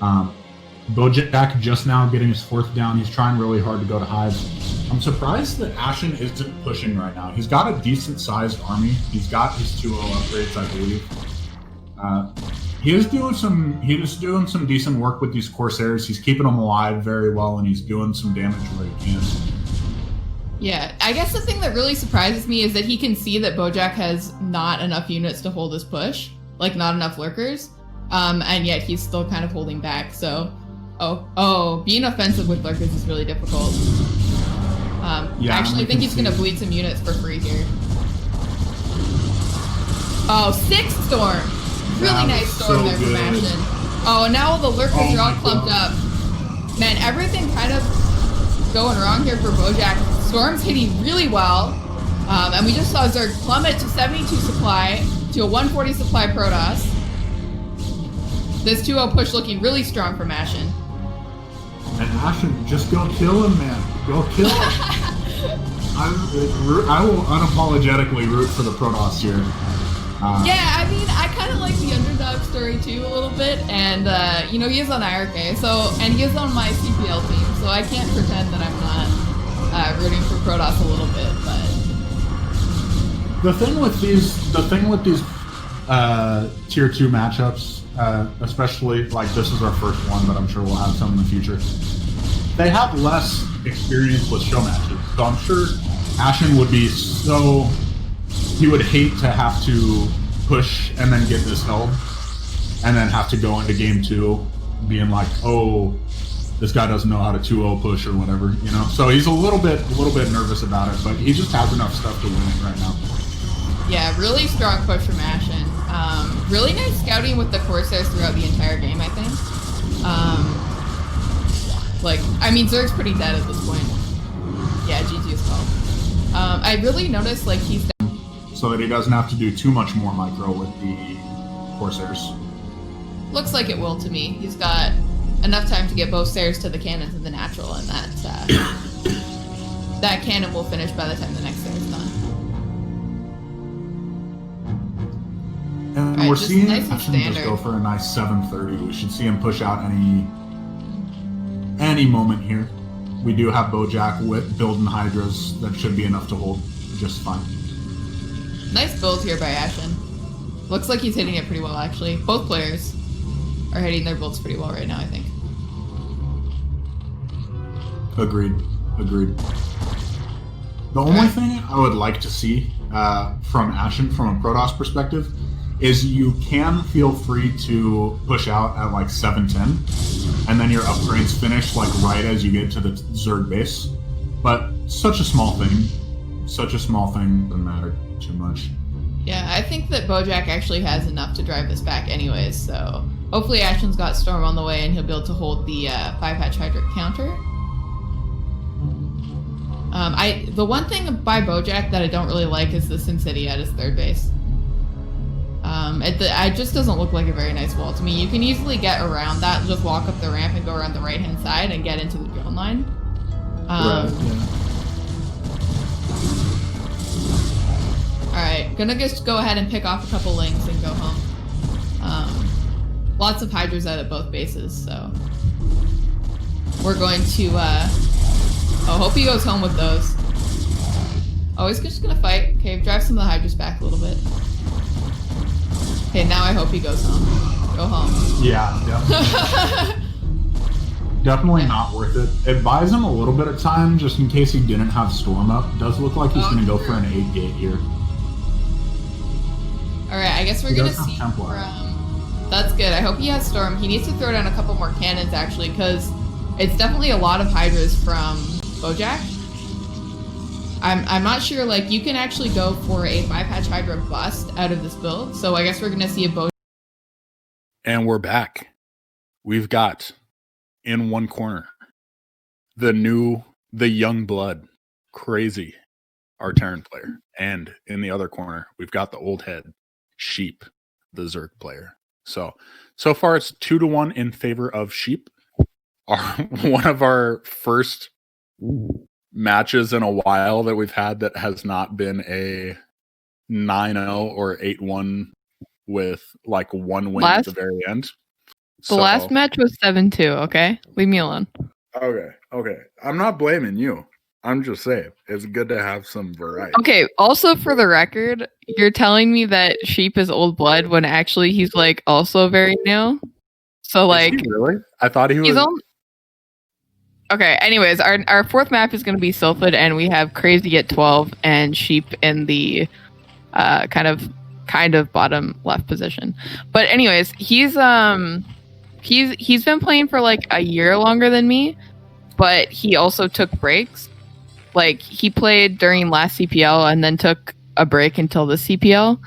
Bojack just now getting his 4th down. He's trying really hard to go to Hives. I'm surprised that Ashen isn't pushing right now. He's got a decent-sized army. He's got his 2-0 upgrades, I believe. He is doing some decent work with these Corsairs. He's keeping them alive very well, and he's doing some damage where he can. Yeah, I guess the thing that really surprises me is that he can see that Bojack has not enough units to hold his push, like not enough lurkers, and yet he's still kind of holding back. So, being offensive with lurkers is really difficult. Yeah, actually, I think he's gonna bleed some units for free here. Oh, 6 storm! Really nice storm there from Ashen. Oh, and now all the lurkers are all clumped up. Man, everything kind of going wrong here for Bojack. Storm's hitting really well. And we just saw Zerg plummet to 72 supply to a 140 supply Protoss. This 2-0 push looking really strong from Ashen. And Ashen, just go kill him, man. Go kill him. I will unapologetically root for the Protoss here. Yeah, I mean, I kind of like the underdog story too a little bit, and you know, he is on iRk, and he is on my CPL team, so I can't pretend that I'm not rooting for Protoss a little bit. But the thing with these tier 2 matchups, especially like this is our first one, but I'm sure we'll have some in the future. They have less experience with show matches, so I'm sure Ashen would be he would hate to have to push and then get this held, and then have to go into game 2 being like, oh, this guy doesn't know how to 2-0 push or whatever, you know? So he's a little bit nervous about it, but he just has enough stuff to win it right now. Yeah, really strong push from Ashen. Really nice scouting with the Corsairs throughout the entire game, I think. I mean, Zerg's pretty dead at this point. Yeah, GG is called. I really noticed, like, he's... So that he doesn't have to do too much more micro with the Corsairs. Looks like it will to me. He's got enough time to get both Sayers to the cannons and the natural, and that cannon will finish by the time the next Sayer's done. And we're seeing Ashen just go for a nice 730. We should see him push out any moment here. We do have Bojack building Hydras that should be enough to hold just fine. Nice build here by Ashen. Looks like he's hitting it pretty well, actually. Both players are hitting their builds pretty well right now, I think. Agreed. The only thing I would like to see from Ashen, from a Protoss perspective, is you can feel free to push out at like 710, and then your upgrades finish like right as you get to the Zerg base. But such a small thing, doesn't matter too much. Yeah, I think that Bojack actually has enough to drive this back anyways, so hopefully Ashen's got Storm on the way and he'll be able to hold the 5-hatch Hydra counter. The one thing by Bojack that I don't really like is the Sin City at his third base. It just doesn't look like a very nice wall to me. You can easily get around that, just walk up the ramp and go around the right-hand side and get into the drone line. Right, yeah. Alright, gonna just go ahead and pick off a couple links and go home. Lots of Hydras out at both bases, so we're going to, hope he goes home with those. Oh, he's just gonna fight. Okay, drive some of the Hydras back a little bit. Okay, now I hope he goes home. Go home. Yeah, definitely. Definitely not worth it. It buys him a little bit of time just in case he didn't have Storm up. Does look like he's going to go for an 8 gate here. Alright, I guess we're going to see from... That's good. I hope he has Storm. He needs to throw down a couple more cannons, actually, because it's definitely a lot of Hydras from Bojack. I'm not sure, like, you can actually go for a 5-hatch Hydra bust out of this build, so I guess we're going to see a Bojack. And we're back. We've got, in one corner, the young blood, Kraazy, our Terran player. And in the other corner, we've got the old head, Sheep, the Zerg player. So far it's 2-1 in favor of Sheep. One of our first matches in a while that we've had that has not been a 9-0 or 8-1 with like one win at the very end. The last match was 7-2, okay? Leave me alone. Okay. I'm not blaming you. I'm just saying, it's good to have some variety. Okay, also for the record, you're telling me that Sheep is old blood when actually he's like also very new? So like... Is he really? I thought he was... Okay, anyways, our fourth map is going to be Sylphid, and we have Kraazy at 12 and Sheep in the kind of bottom left position. But anyways, he's been playing for like a year longer than me, but he also took breaks. Like, he played during last CPL and then took a break until the CPL.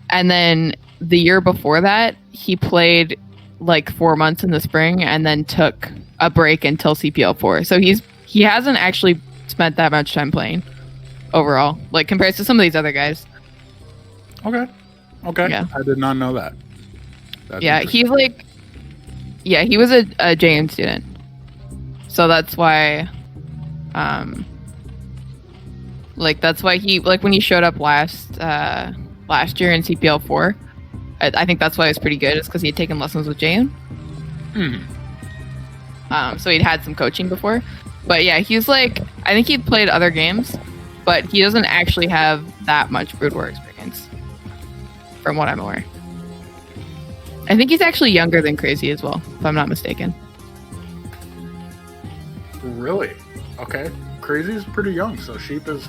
And then the year before that, he played like 4 months in the spring and then took a break until CPL 4. So he hasn't actually spent that much time playing overall, like compared to some of these other guys. Okay. Yeah. I did not know that. He was a JN student. So that's why he, like, when he showed up last year in CPL 4, I think that's why it was pretty good, is because he had taken lessons with Jayon. So he'd had some coaching before. But yeah, he's like, I think he'd played other games, but he doesn't actually have that much Brood War experience, from what I'm aware. I think he's actually younger than Kraazy as well, if I'm not mistaken. Really? Okay. Kraazy's pretty young, so Sheep is...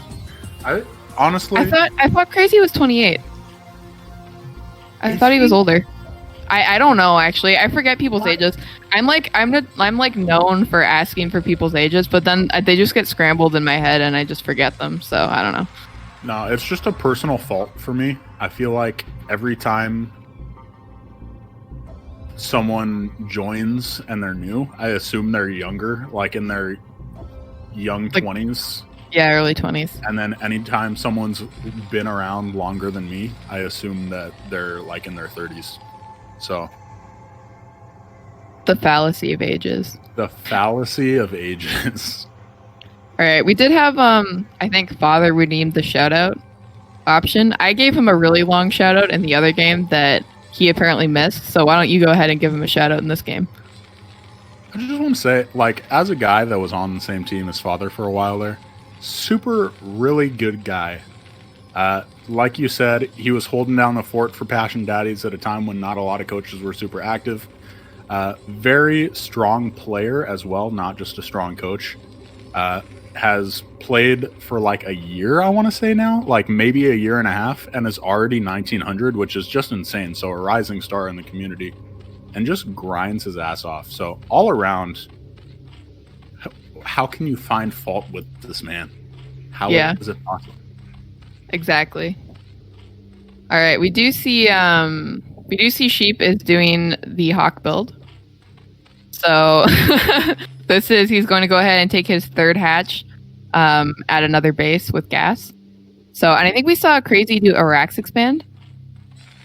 honestly... I thought Kraazy was 28. I thought he was older. I don't know, actually. I forget people's ages. I'm known for asking for people's ages, but then they just get scrambled in my head and I just forget them. So I don't know. No, it's just a personal fault for me. I feel like every time someone joins and they're new, I assume they're younger, like in their young 20s. Yeah, early 20s. And then anytime someone's been around longer than me, I assume that they're like in their 30s. So the fallacy of ages. The fallacy of ages. All right, we did have I think Father redeemed the shout out option. I gave him a really long shout out in the other game that he apparently missed. So why don't you go ahead and give him a shout out in this game? I just want to say, like, as a guy that was on the same team as Father for a while there, super really good guy. Like you said, he was holding down the fort for Passion Daddies at a time when not a lot of coaches were super active. Very strong player as well, not just a strong coach. has played for like a year, I want to say now, like maybe a year and a half, and is already 1900, which is just insane. So a rising star in the community, and just grinds his ass off. So all around, how can you find fault with this man? How is it possible? Exactly. All right, we do see Sheep is doing the Hawk build. So he's going to go ahead and take his third hatch at another base with gas. So, and I think we saw Kraazy do a Rax expand.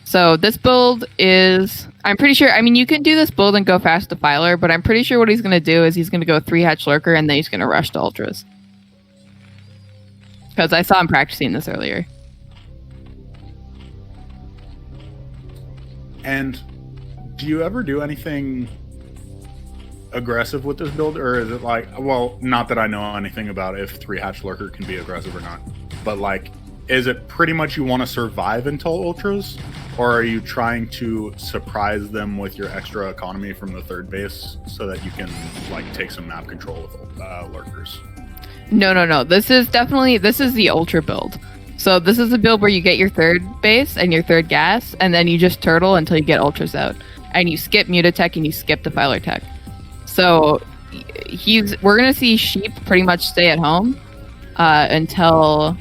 So this build is, I'm pretty sure, I mean, you can do this build and go fast Defiler, but I'm pretty sure what he's going to do is he's going to go 3-hatch Lurker and then he's going to rush to Ultras. Because I saw him practicing this earlier. And do you ever do anything aggressive with this build, or is it like, well, not that I know anything about if 3-hatch Lurker can be aggressive or not, but like, is it pretty much you want to survive until Ultras, or are you trying to surprise them with your extra economy from the third base so that you can like take some map control with Lurkers? No. This is the Ultra build. So this is a build where you get your third base and your third gas, and then you just turtle until you get Ultras out, and you skip Mutatech and you skip Defiler Tech. So we're gonna see Sheep pretty much stay at home until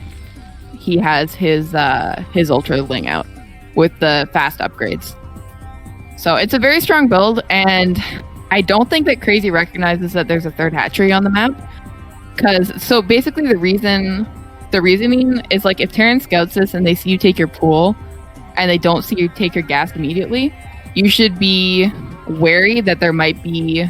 he has his Ultra Ling out with the fast upgrades. So it's a very strong build, and I don't think that Kraazy recognizes that there's a third hatchery on the map. So basically the reasoning is like if Terran scouts this and they see you take your pool and they don't see you take your gas immediately, you should be wary that there might be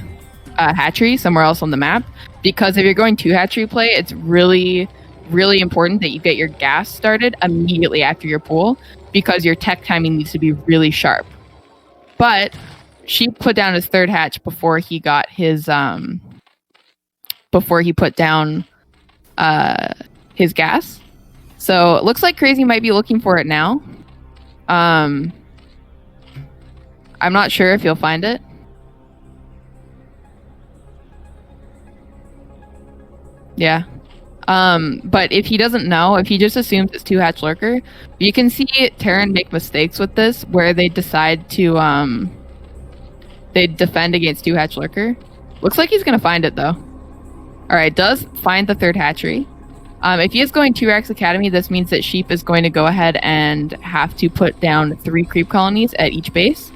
a hatchery somewhere else on the map, because if you're going 2-hatchery play, it's really, really important that you get your gas started immediately after your pool, because your tech timing needs to be really sharp. But Sheep put down his third hatch before he got his before he put down his gas. So it looks like Kraazy might be looking for it now. I'm not sure if he'll find it. Yeah. But if he doesn't know, if he just assumes it's 2-hatch Lurker, you can see Terran make mistakes with this where they decide to they defend against 2-hatch Lurker. Looks like he's gonna find it though. Alright, does find the third hatchery. If he is going 2-Rax Academy, this means that Sheep is going to go ahead and have to put down 3 creep colonies at each base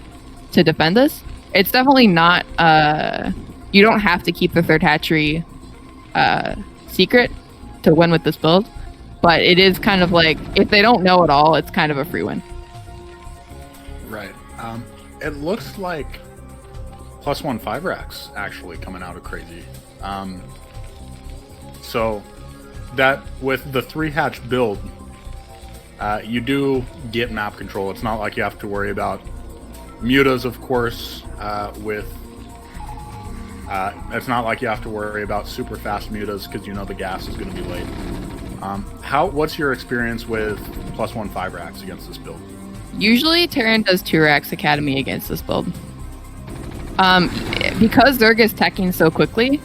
to defend this. It's definitely not you don't have to keep the third hatchery secret to win with this build, but it is kind of like, if they don't know at all, it's kind of a free win. Right. It looks like +1 5-Rax actually coming out of Kraazy. So that with the 3-hatch build, you do get map control. It's not like you have to worry about mutas, of course, it's not like you have to worry about super fast mutas because you know the gas is going to be late. What's your experience with +1 5-Rax against this build? Usually Terran does 2-Rax Academy against this build. Because Zerg is teching so quickly,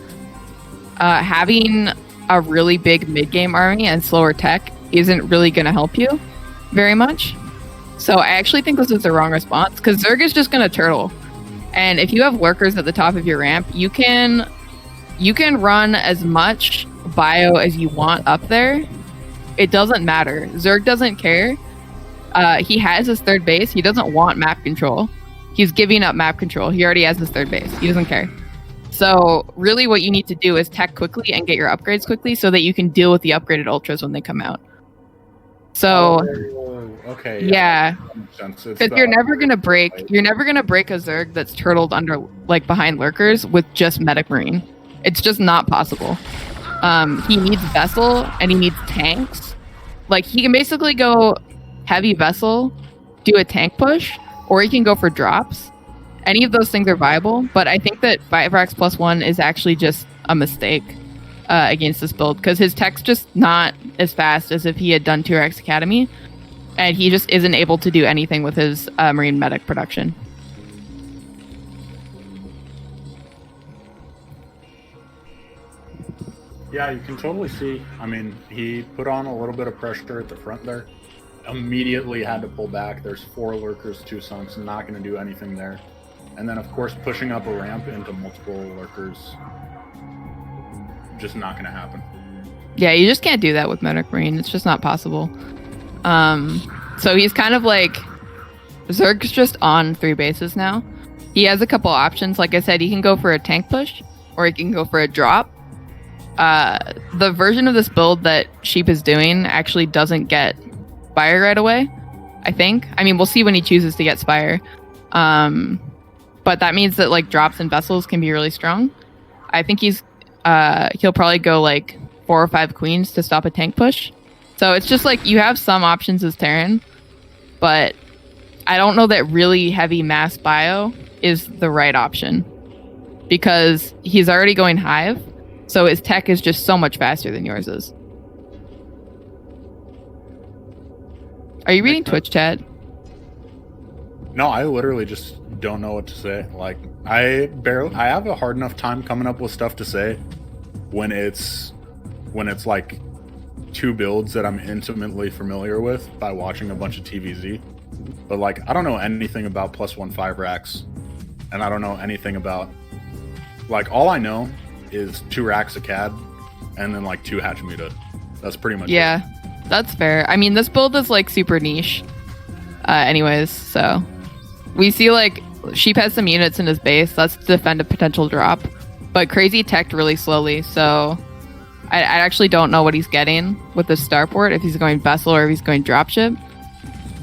having a really big mid-game army and slower tech isn't really going to help you very much. So I actually think this is the wrong response, because Zerg is just going to turtle. And if you have Lurkers at the top of your ramp, you can run as much bio as you want up there. It doesn't matter. Zerg doesn't care. He has his third base. He doesn't want map control. He's giving up map control. He already has his third base. He doesn't care. So really what you need to do is tech quickly and get your upgrades quickly so that you can deal with the upgraded ultras when they come out. So okay, yeah, because you're never gonna break a Zerg that's turtled under, like, behind lurkers with just medic marine. It's just not possible. He needs vessel and he needs tanks. Like, he can basically go heavy vessel, do a tank push, or he can go for drops. Any of those things are viable, but I think that 5-Rax +1 is actually just a mistake against this build, because his tech's just not as fast as if he had done 2-Rax Academy, and he just isn't able to do anything with his Marine Medic production. Yeah, you can totally see. I mean, he put on a little bit of pressure at the front there. Immediately had to pull back. There's 4 lurkers, 2 sunks, not going to do anything there. And then, of course, pushing up a ramp into multiple lurkers, just not going to happen. Yeah, you just can't do that with Medic Marine. It's just not possible. So he's kind of like... Zerg's just on 3 bases now. He has a couple options. Like I said, he can go for a tank push, or he can go for a drop. The version of this build that Sheep is doing actually doesn't get Spire right away, I think. I mean, we'll see when he chooses to get Spire. But that means that like drops and vessels can be really strong. I think he'll probably go like 4 or 5 queens to stop a tank push. So it's just like you have some options as Terran, but I don't know that really heavy mass bio is the right option because he's already going Hive, so his tech is just so much faster than yours is. Are you reading Twitch chat? No, I literally just don't know what to say. Like, I have a hard enough time coming up with stuff to say when it's like 2 builds that I'm intimately familiar with by watching a bunch of TVZ. But like, I don't know anything about +1 5 racks, and I don't know anything about, like, all I know is 2 racks of CAD and then like 2 Hatchmuta. That's pretty much it. That's fair. I mean, this build is like super niche anyways, so we see like Sheep has some units in his base. That's to defend a potential drop, but Kraazy teched really slowly, so I actually don't know what he's getting with the starport, if he's going vessel or if he's going dropship.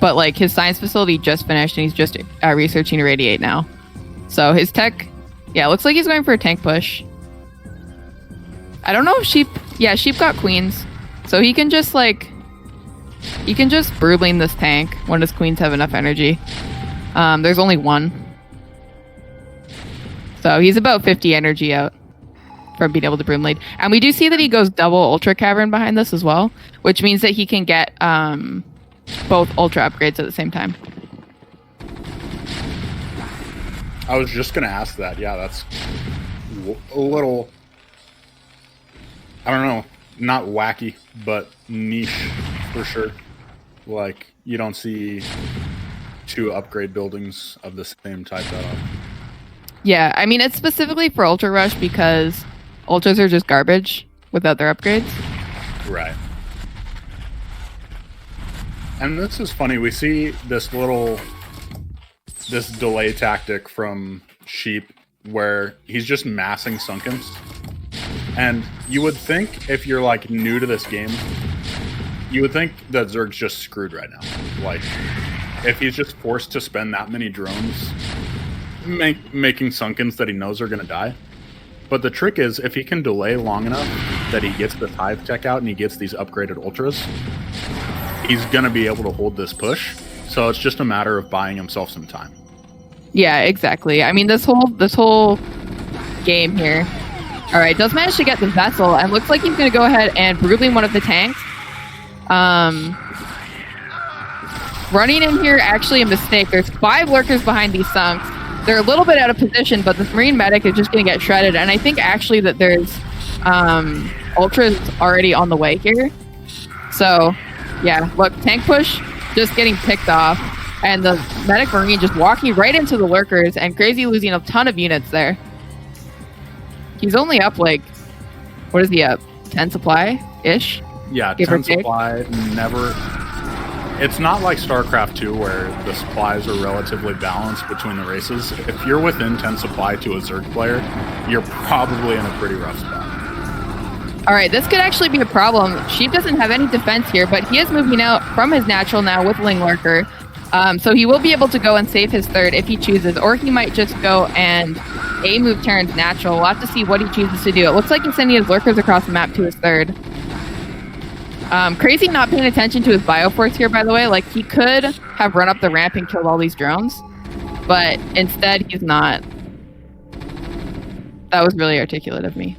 But like his science facility just finished and he's just researching Irradiate now. So his tech, looks like he's going for a tank push. I don't know if Sheep got queens. So he can just broodling this tank when his queens have enough energy. There's only 1. So he's about 50 energy out from being able to broom lead. And we do see that he goes double ultra cavern behind this as well, which means that he can get both ultra upgrades at the same time. I was just going to ask that. Yeah, that's a little, I don't know, not wacky, but niche for sure. Like, you don't see 2 upgrade buildings of the same type that often. Yeah, I mean, it's specifically for Ultra Rush because Ultras are just garbage without their upgrades. Right. And this is funny. We see this delay tactic from Sheep where he's just massing Sunkens. And you would think if you're like new to this game, you would think that Zerg's just screwed right now. Like, if he's just forced to spend that many drones making Sunkens that he knows are going to die. But the trick is, if he can delay long enough that he gets the Hive tech out and he gets these upgraded Ultras, he's going to be able to hold this push. So it's just a matter of buying himself some time. Yeah, exactly. I mean, this whole game here. All right, does manage to get the vessel, and looks like he's going to go ahead and brutally one of the tanks. Running in here, actually a mistake. There's 5 lurkers behind these sunks. They're a little bit out of position, but this Marine medic is just going to get shredded. And I think actually that there's ultras already on the way here. So, yeah, look, tank push just getting picked off. And the medic Marine just walking right into the lurkers, and Kraazy losing a ton of units there. He's only up like, what is he up? 10 supply-ish? Yeah, 10 supply, never... It's not like StarCraft 2 where the supplies are relatively balanced between the races. If you're within 10 supply to a Zerg player, you're probably in a pretty rough spot. All right, this could actually be a problem. Sheep doesn't have any defense here, but he is moving out from his natural now with Ling Lurker. So he will be able to go and save his 3rd if he chooses, or he might just go and move Terran's natural. We'll have to see what he chooses to do. It looks like he's sending his lurkers across the map to his 3rd. Kraazy not paying attention to his bioforce here, by the way. Like, he could have run up the ramp and killed all these drones, but instead he's not. That was really articulate of me.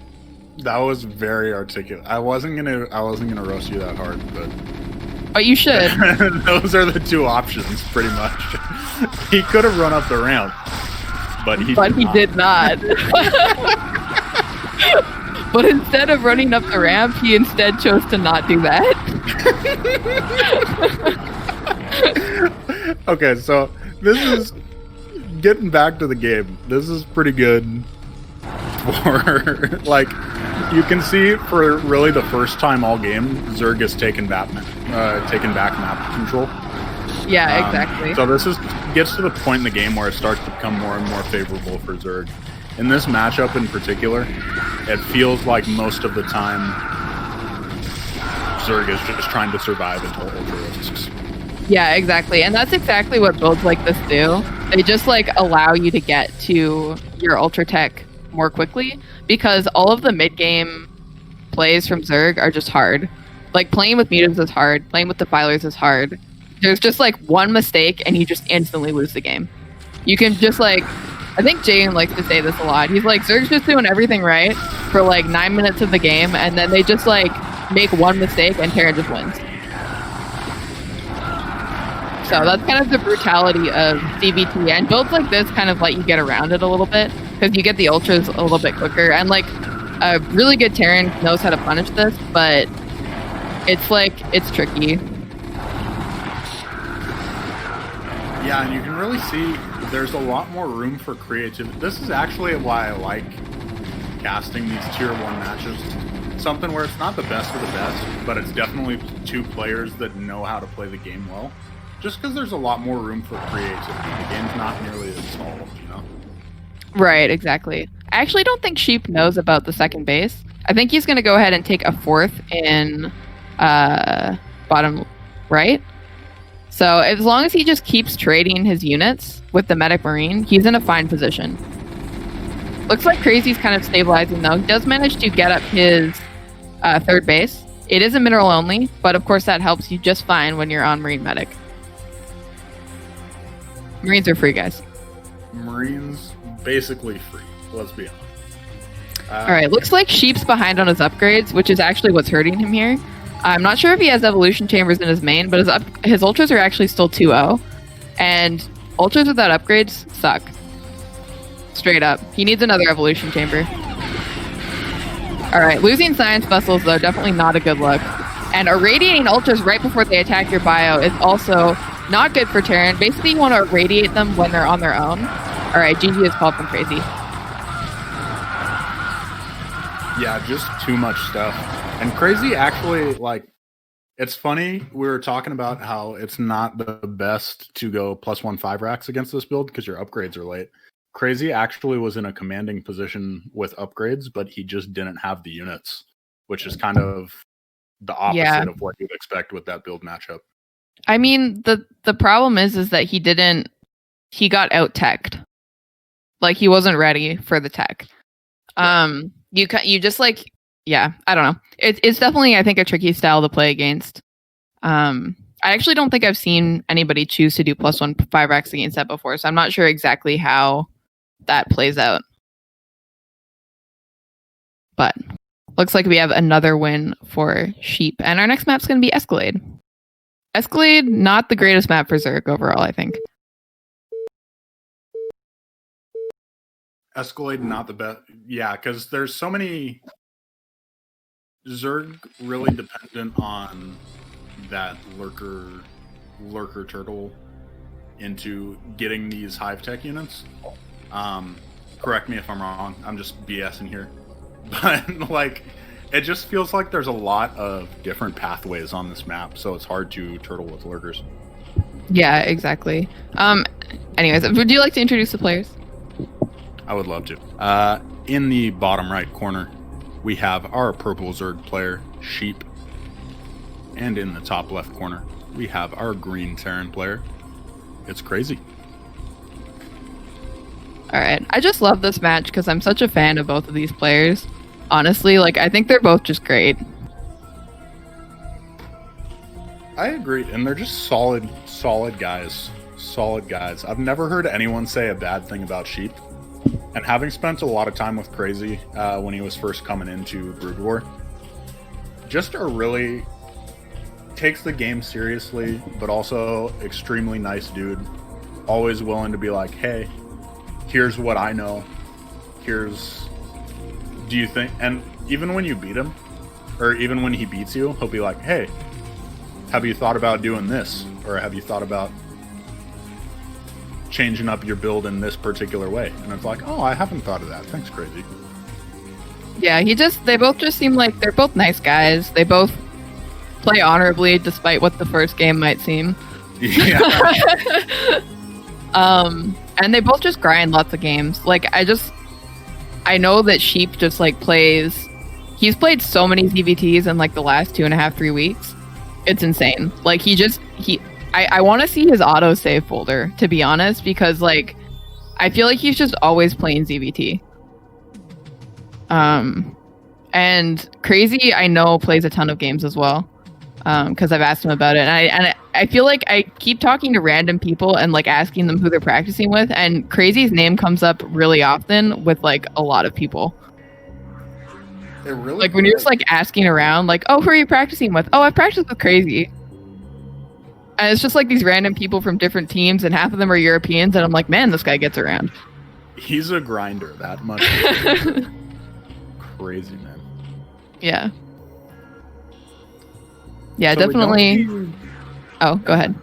That was very articulate. I wasn't gonna roast you that hard, but you should. Those are the 2 options, pretty much. He could have run up the ramp, but he did not. But instead of running up the ramp, he instead chose to not do that. Okay, so this is getting back to the game. This is pretty good for like you can see for really the first time all game, Zerg has taken back map control. Yeah, exactly. So this gets to the point in the game where it starts to become more and more favorable for Zerg. In this matchup in particular, it feels like most of the time Zerg is just trying to survive until ultra risks. Yeah, exactly. And that's exactly what builds like this do. They just like allow you to get to your ultra tech more quickly because all of the mid-game plays from Zerg are just hard. Like playing with mutants is hard, playing with defilers is hard. There's just like one mistake and you just instantly lose the game. You can just like, I think Jaden likes to say this a lot. He's like, Zerg's just doing everything right for like 9 minutes of the game and then they just like make one mistake and Terran just wins. So that's kind of the brutality of CBT, and builds like this kind of let you get around it a little bit because you get the ultras a little bit quicker, and like a really good Terran knows how to punish this, but it's tricky. Yeah, and you can really see there's a lot more room for creativity. This is actually why I like casting these tier 1 matches. Something where it's not the best of the best, but it's definitely two players that know how to play the game well. Just because there's a lot more room for creativity. The game's not nearly as solved, you know? Right, exactly. I actually don't think Sheep knows about the second base. I think he's going to go ahead and take a 4th in bottom right. So as long as he just keeps trading his units with the medic marine, he's in a fine position. Looks like Kraazy's kind of stabilizing though. He does manage to get up his 3rd base. It is a mineral only, but of course that helps you just fine when you're on marine medic. Marines are free, guys. Marines basically free. Let's be honest. All right, looks like Sheep's behind on his upgrades, which is actually what's hurting him here. I'm not sure if he has evolution chambers in his main, but his ultras are actually still 2-0, and ultras without upgrades suck. Straight up. He needs another evolution chamber. All right, losing science vessels, though, definitely not a good look. And irradiating ultras right before they attack your bio is also not good for Terran. Basically, you want to irradiate them when they're on their own. All right, GG is called from Kraazy. Yeah, just too much stuff. And Kraazy actually, like, it's funny, we were talking about how it's not the best to go +1 5 racks against this build because your upgrades are late. Kraazy actually was in a commanding position with upgrades, but he just didn't have the units, which is kind of the opposite of what you'd expect with that build matchup. I mean, the problem is that he got out-teched. Like, he wasn't ready for the tech. You just like, yeah, I don't know. It's definitely, I think, a tricky style to play against. I actually don't think I've seen anybody choose to do +1 5 racks against that before, so I'm not sure exactly how that plays out. But looks like we have another win for Sheep, and our next map's going to be Escalade. Escalade, not the greatest map for Zerg overall, I think. Escalade, not the best. Yeah, because there's so many... Zerg really dependent on that lurker turtle into getting these hive tech units. Correct me if I'm wrong. I'm just BSing here. But, like, it just feels like there's a lot of different pathways on this map, so it's hard to turtle with lurkers. Yeah, exactly. Anyways, would you like to introduce the players? I would love to. In the bottom right corner, we have our purple Zerg player, Sheep. And in the top left corner, we have our green Terran player. It's Kraazy. All right. I just love this match because I'm such a fan of both of these players. Honestly, like, I think they're both just great. I agree, and they're just solid guys. Solid guys. I've never heard anyone say a bad thing about Sheep. And having spent a lot of time with Kraazy when he was first coming into Brood War, just a really takes the game seriously, but also extremely nice dude. Always willing to be like, hey, here's what I know. Do you think, and even when you beat him, or even when he beats you, he'll be like, "Hey, have you thought about doing this? Or have you thought about changing up your build in this particular way?" And it's like, "Oh, I haven't thought of that. Thanks, Kraazy." Yeah, they both just seem like they're both nice guys. They both play honorably despite what the first game might seem. Yeah. And they both just grind lots of games. Like, I know that Sheep just like he's played so many ZVTs in like the last 2.5-3 weeks. It's insane. Like I want to see his autosave folder, to be honest, because like I feel like he's just always playing ZVT. And Kraazy, I know, plays a ton of games as well, because I've asked him about it, and I feel like I keep talking to random people and like asking them who they're practicing with, and Kraazy's name comes up really often with like a lot of people. It really Like when you're just like asking around, like, "Oh, who are you practicing with?" "Oh, I've practiced with Kraazy." And it's just like these random people from different teams, and half of them are Europeans, and I'm like, man, this guy gets around. He's a grinder that much. Crazy, man. Yeah. Yeah, So definitely. Oh, go ahead.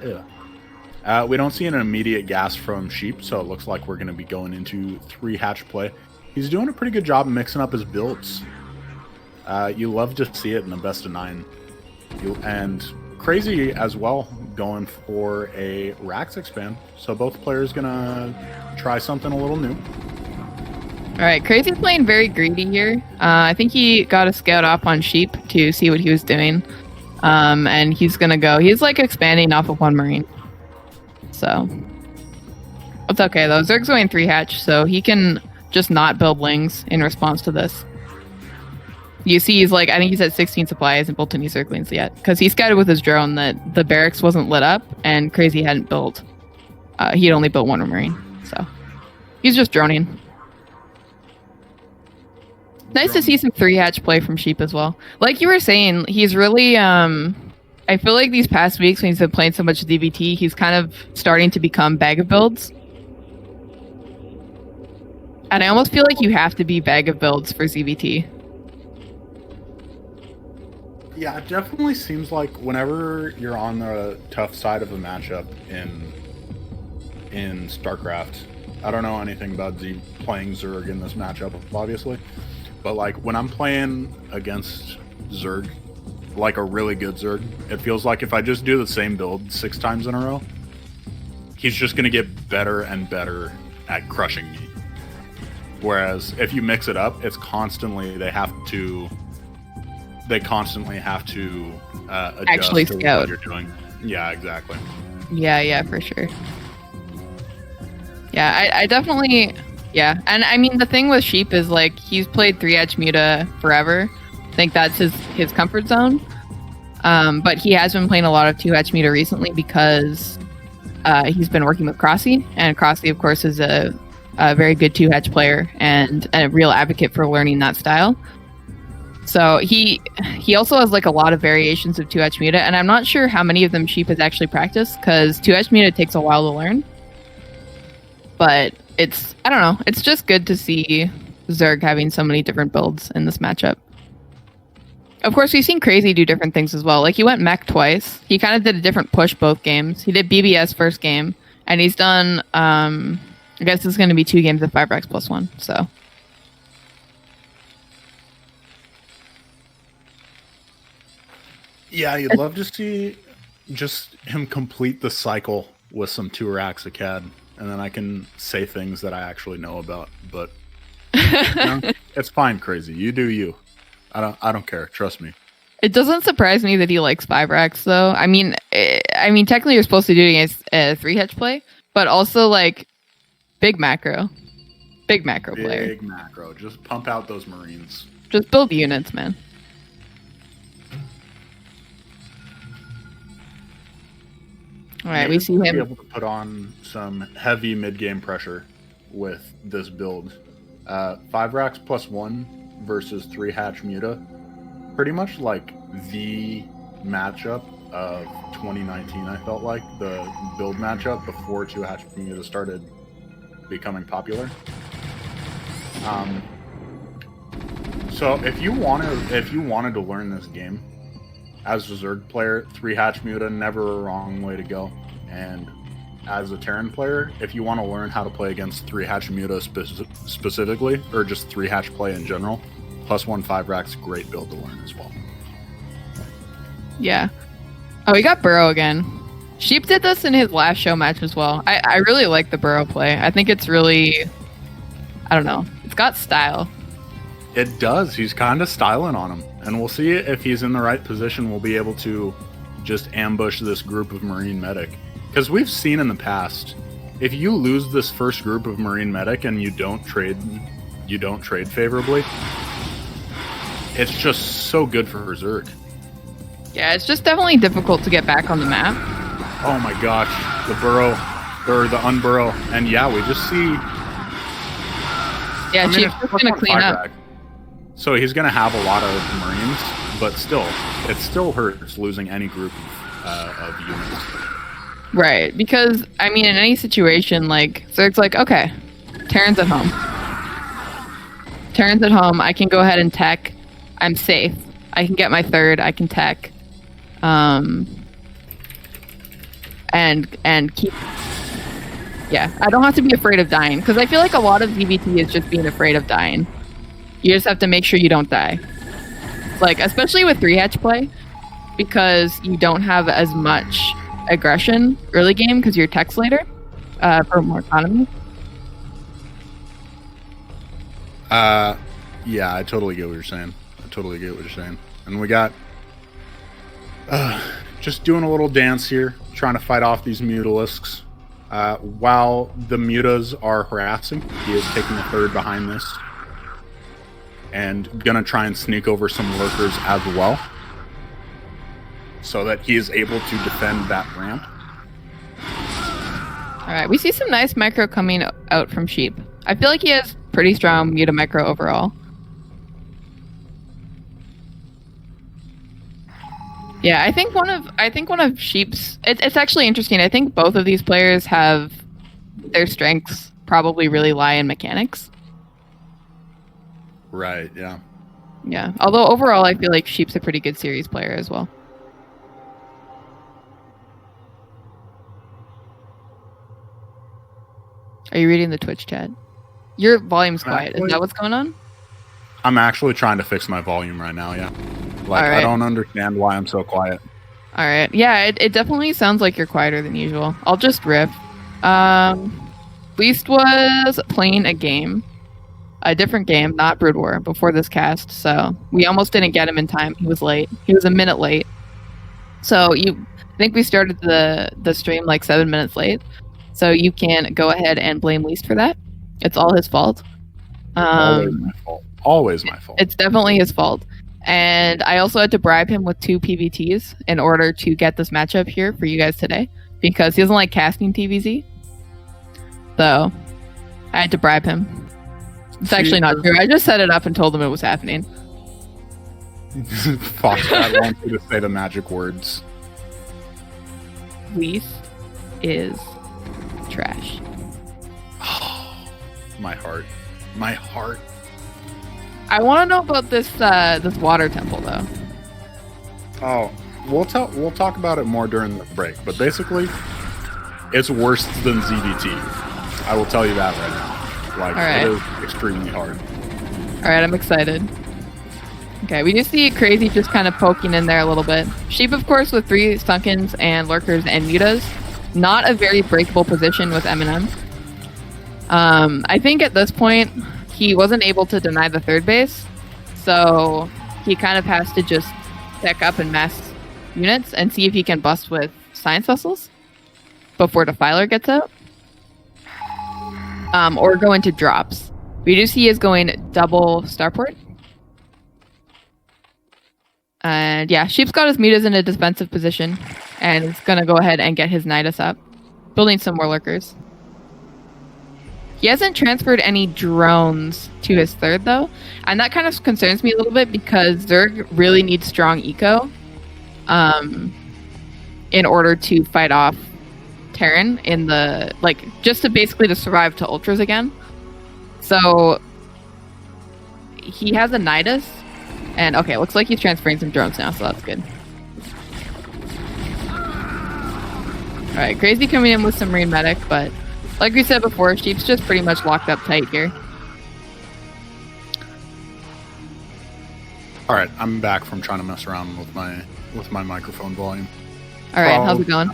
Yeah. We don't see an immediate gas from Sheep, so it looks like we're going to be going into 3 hatch play. He's doing a pretty good job mixing up his builds. You love to see it in a best of 9. And Kraazy as well, going for a Rax expand. So both players going to try something a little new. All right, Kraazy's playing very greedy here. I think he got a scout off on Sheep to see what he was doing. And he's going to go. He's like expanding off of 1 Marine. So it's okay though. Zerg's going 3 hatch, so he can just not build Lings in response to this. You see, he's like, I think he's at 16 supply, hasn't built any Zerglings yet, because he scouted with his drone that the barracks wasn't lit up, and Kraazy hadn't built. He had only built 1 Marine, so he's just droning. Nice to see some 3 hatch play from Sheep as well. Like you were saying, he's really, I feel like these past weeks when he's been playing so much DBT, he's kind of starting to become bag of builds. And I almost feel like you have to be bag of builds for ZVT. Yeah, it definitely seems like whenever you're on the tough side of a matchup in StarCraft, I don't know anything about playing Zerg in this matchup, obviously, but like when I'm playing against Zerg, like a really good Zerg, it feels like if I just do the same build 6 times in a row, he's just going to get better and better at crushing me. Whereas if you mix it up, it's constantly they constantly have to adjust actually to scout what you're doing. Yeah, exactly. Yeah, for sure. Yeah, I definitely, yeah. And I mean, the thing with Sheep is like he's played 3 hatch Muta forever. I think that's his comfort zone. But he has been playing a lot of 2 hatch Muta recently because he's been working with Kraazy, and Kraazy, of course, is a very good 2 hatch player and a real advocate for learning that style. So he also has like a lot of variations of 2 hatch Muta, and I'm not sure how many of them Sheep has actually practiced because 2 hatch Muta takes a while to learn. But I don't know, it's just good to see Zerg having so many different builds in this matchup. Of course, we've seen Kraazy do different things as well. Like he went mech twice. He kind of did a different push both games. He did BBS first game, and he's done, I guess it's going to be 2 games of 5 Rax plus 1, so. Yeah, you'd love to see just him complete the cycle with some 2 racks a CAD, and then I can say things that I actually know about. But no, it's fine, Kraazy. You do you. I don't care. Trust me. It doesn't surprise me that he likes 5 racks, though. I mean, technically you're supposed to do it against a 3 hatch play, but also like big macro player. Big macro. Just pump out those Marines. Just build units, man. All right, we see him. Be able to put on some heavy mid-game pressure with this build. 5 racks plus 1 versus 3 hatch Muta. Pretty much like the matchup of 2019, I felt like. The build matchup before 2 hatch Muta started becoming popular. So if you wanted to learn this game as a Zerg player, 3-hatch Muta, never a wrong way to go. And as a Terran player, if you want to learn how to play against 3-hatch Muta specifically, or just 3-hatch play in general, +1 5-rack's a great build to learn as well. Yeah. Oh, we got Burrow again. Sheep did this in his last show match as well. I really like the Burrow play. I think it's really, I don't know, it's got style. It does. He's kind of styling on him. And we'll see if he's in the right position. We'll be able to just ambush this group of Marine Medic. Because we've seen in the past, if you lose this first group of Marine Medic and you don't trade favorably, it's just so good for Zerg. Yeah, it's just definitely difficult to get back on the map. Oh my gosh, the burrow, or the unburrow, and yeah, we just see... Yeah, Chief's just going to clean up. Rack. So he's going to have a lot of Marines, but still, it still hurts losing any group of units. Right, because, I mean, in any situation, like, Zerg's like, okay, Terran's at home. Terran's at home, I can go ahead and tech. I'm safe. I can get my third, I can tech. And keep... Yeah, I don't have to be afraid of dying, because I feel like a lot of ZVT is just being afraid of dying. You just have to make sure you don't die. Like, especially with 3-hatch play, because you don't have as much aggression early game, because you're techs later, for more economy. Yeah, I totally get what you're saying. And we got... just doing a little dance here, trying to fight off these Mutalisks. While the Mutas are harassing, he is taking the third behind this. And gonna try and sneak over some lurkers as well. So that he is able to defend that ramp. Alright, we see some nice micro coming out from Sheep. I feel like he has pretty strong Muta micro overall. Yeah, I think one of Sheep's... It's actually interesting. I think both of these players have... Their strengths probably really lie in mechanics. Right, yeah. Yeah, although overall I feel like Sheep's a pretty good series player as well. Are you reading the Twitch chat? Your volume's quiet. Is that what's going on? I'm actually trying to fix my volume right now, yeah. Like, right. I don't understand why I'm so quiet. Alright, yeah, it definitely sounds like you're quieter than usual. I'll just riff. Beast was playing a different game, not Brood War, before this cast, so we almost didn't get him in time. He was late. He was a minute late. So I think we started the stream like 7 minutes late. So you can go ahead and blame Least for that. It's all his fault. Always my fault. Always my fault. It's definitely his fault. And I also had to bribe him with 2 PVTs in order to get this matchup here for you guys today, because he doesn't like casting TVZ. So I had to bribe him. It's actually not true. I just set it up and told him it was happening. Fox, I want you to say the magic words. Least is trash. My heart. My heart. I want to know about this water temple though. Oh, we'll talk about it more during the break. But basically, it's worse than ZVT. I will tell you that right now. Like, right. It is extremely hard. Alright, I'm excited. Okay, we do see Kraazy just kind of poking in there a little bit. Sheep, of course, with 3 Stunkins and Lurkers and Mutas. Not a very breakable position with M&M. I think at this point, he wasn't able to deny the third base. So he kind of has to just deck up and mass units and see if he can bust with science vessels before Defiler gets out. Or go into drops. We do see he is going double starport. And yeah, Sheep's got his Mutas in a defensive position. And he's going to go ahead and get his Nidus up. Building some more lurkers. He hasn't transferred any drones to his third, though. And that kind of concerns me a little bit, because Zerg really needs strong eco in order to fight off Terran in the, like, just to basically to survive to ultras again. So he has a Nidus. And okay, looks like he's transferring some drones now, so that's good. Alright, Kraazy coming in with some Marine Medic, but like we said before, Sheep's just pretty much locked up tight here. Alright, I'm back from trying to mess around with my microphone volume. Alright, how's it going?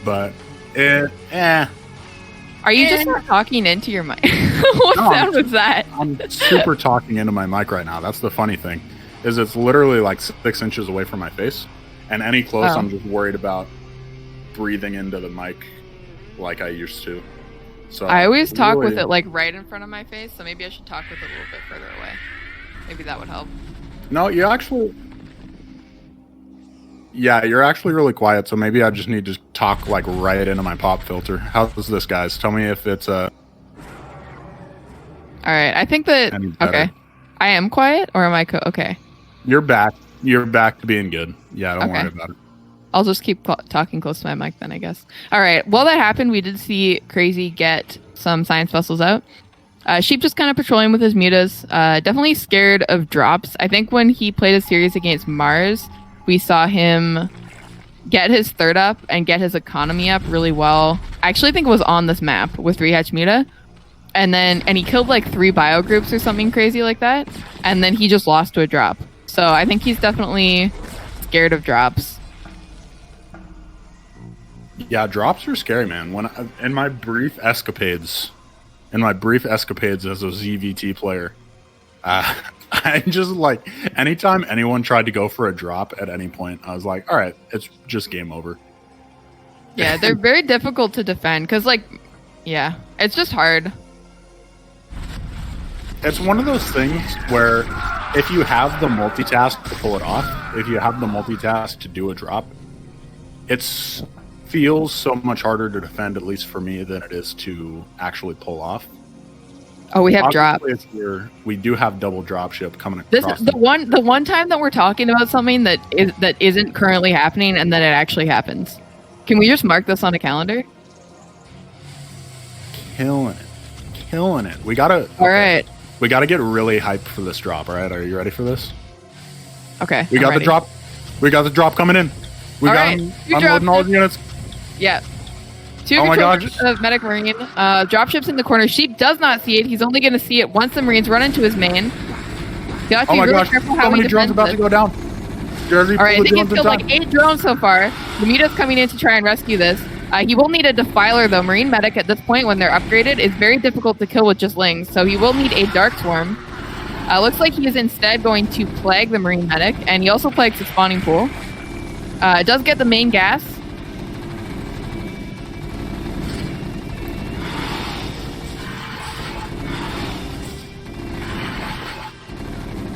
But Are you just not talking into your mic? What sound was that? I'm super talking into my mic right now. That's the funny thing, is it's literally like 6 inches away from my face, and any close, I'm just worried about breathing into the mic like I used to. So I always talk with it like right in front of my face, so maybe I should talk with it a little bit further away. Maybe that would help. No, you're actually really quiet, so maybe I just need to talk like right into my pop filter. How's this, guys? Tell me if it's Alright, I think that okay. I am quiet, or am I okay? You're back. You're back to being good. Yeah, don't worry about it. I'll just keep talking close to my mic then, I guess. Alright, while that happened, we did see Kraazy get some science vessels out. Sheep just kind of patrolling with his mutas. Definitely scared of drops. I think when he played a series against Mars, we saw him get his third up and get his economy up really well. I actually think it was on this map with 3-hatch muta. And he killed like 3 bio groups or something crazy like that. And then he just lost to a drop. So I think he's definitely scared of drops. Yeah, drops are scary, man. In my brief escapades as a ZVT player, I just like, anytime anyone tried to go for a drop at any point, I was like, all right, it's just game over. Yeah, they're very difficult to defend because, like, yeah, it's just hard. It's one of those things where if you have the multitask to pull it off, if you have the multitask to do a drop, it feels so much harder to defend, at least for me, than it is to actually pull off. Oh, we have drop. We do have double drop ship coming across. The one time that we're talking about something that isn't currently happening and then it actually happens. Can we just mark this on a calendar? Killing it. We gotta. All right. We gotta get really hyped for this drop. All right, are you ready for this? Okay. We got the drop. We got the drop coming in. We got him unloading all the units. Yeah. 2 oh my God. of Medic Marine. Dropship's in the corner. Sheep does not see it. He's only going to see it once the Marines run into his main. You have to be really careful how so many drones about to go down. Jersey, all right, I think he's killed like 8 drones so far. The muta's coming in to try and rescue this. He will need a defiler though. Marine Medic at this point, when they're upgraded, is very difficult to kill with just lings. So he will need a Dark Swarm. Looks like he is instead going to plague the Marine Medic, and he also plagues the spawning pool. It does get the main gas.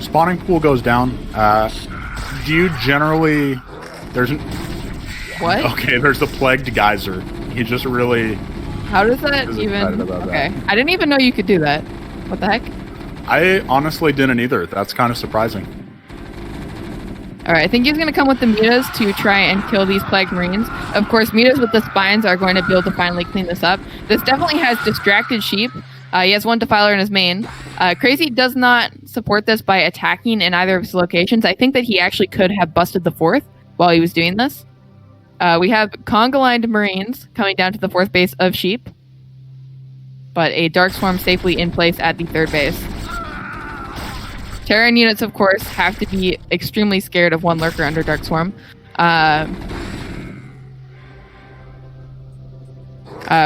Spawning pool goes down. Do you generally... What? Okay, there's the plagued geyser. He just really... How does that even... Okay. That. I didn't even know you could do that. What the heck? I honestly didn't either. That's kind of surprising. Alright, I think he's going to come with the mutas to try and kill these plagued marines. Of course, mutas with the spines are going to be able to finally clean this up. This definitely has distracted Sheep. He has 1 defiler in his main. Kraazy does not support this by attacking in either of his locations. I think that he actually could have busted the 4th while he was doing this. We have Conga-lined Marines coming down to the 4th base of Sheep, but a Dark Swarm safely in place at the 3rd base. Terran units, of course, have to be extremely scared of 1 lurker under Dark Swarm.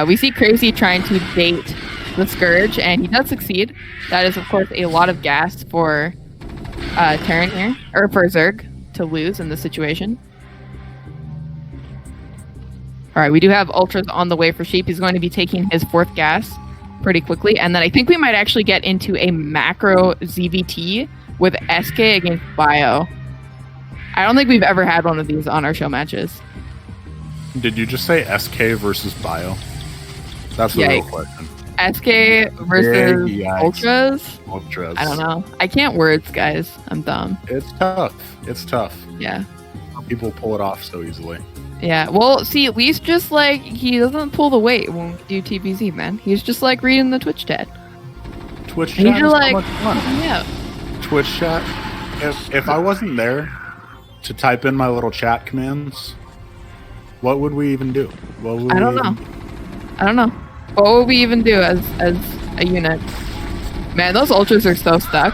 We see Kraazy trying to bait the Scourge, and he does succeed. That is, of course, a lot of gas for Terran here, or for Zerg to lose in this situation. Alright, we do have Ultras on the way for Sheep. He's going to be taking his 4th gas pretty quickly, and then I think we might actually get into a macro ZVT with SK against Bio. I don't think we've ever had one of these on our show matches. Did you just say SK versus Bio? That's the real question. SK versus Ultras? Ultras. I don't know. I can't words, guys. I'm dumb. It's tough. It's tough. Yeah. People pull it off so easily. Yeah. Well, see, at least just like he doesn't pull the weight when we do TBZ, man. He's just like reading the Twitch chat. Twitch chat is like, so much fun. Yeah. Twitch chat, if I wasn't there to type in my little chat commands, what would we even do? What would I don't know. I don't know. What would we even do as a unit? Man, those ultras are so stuck.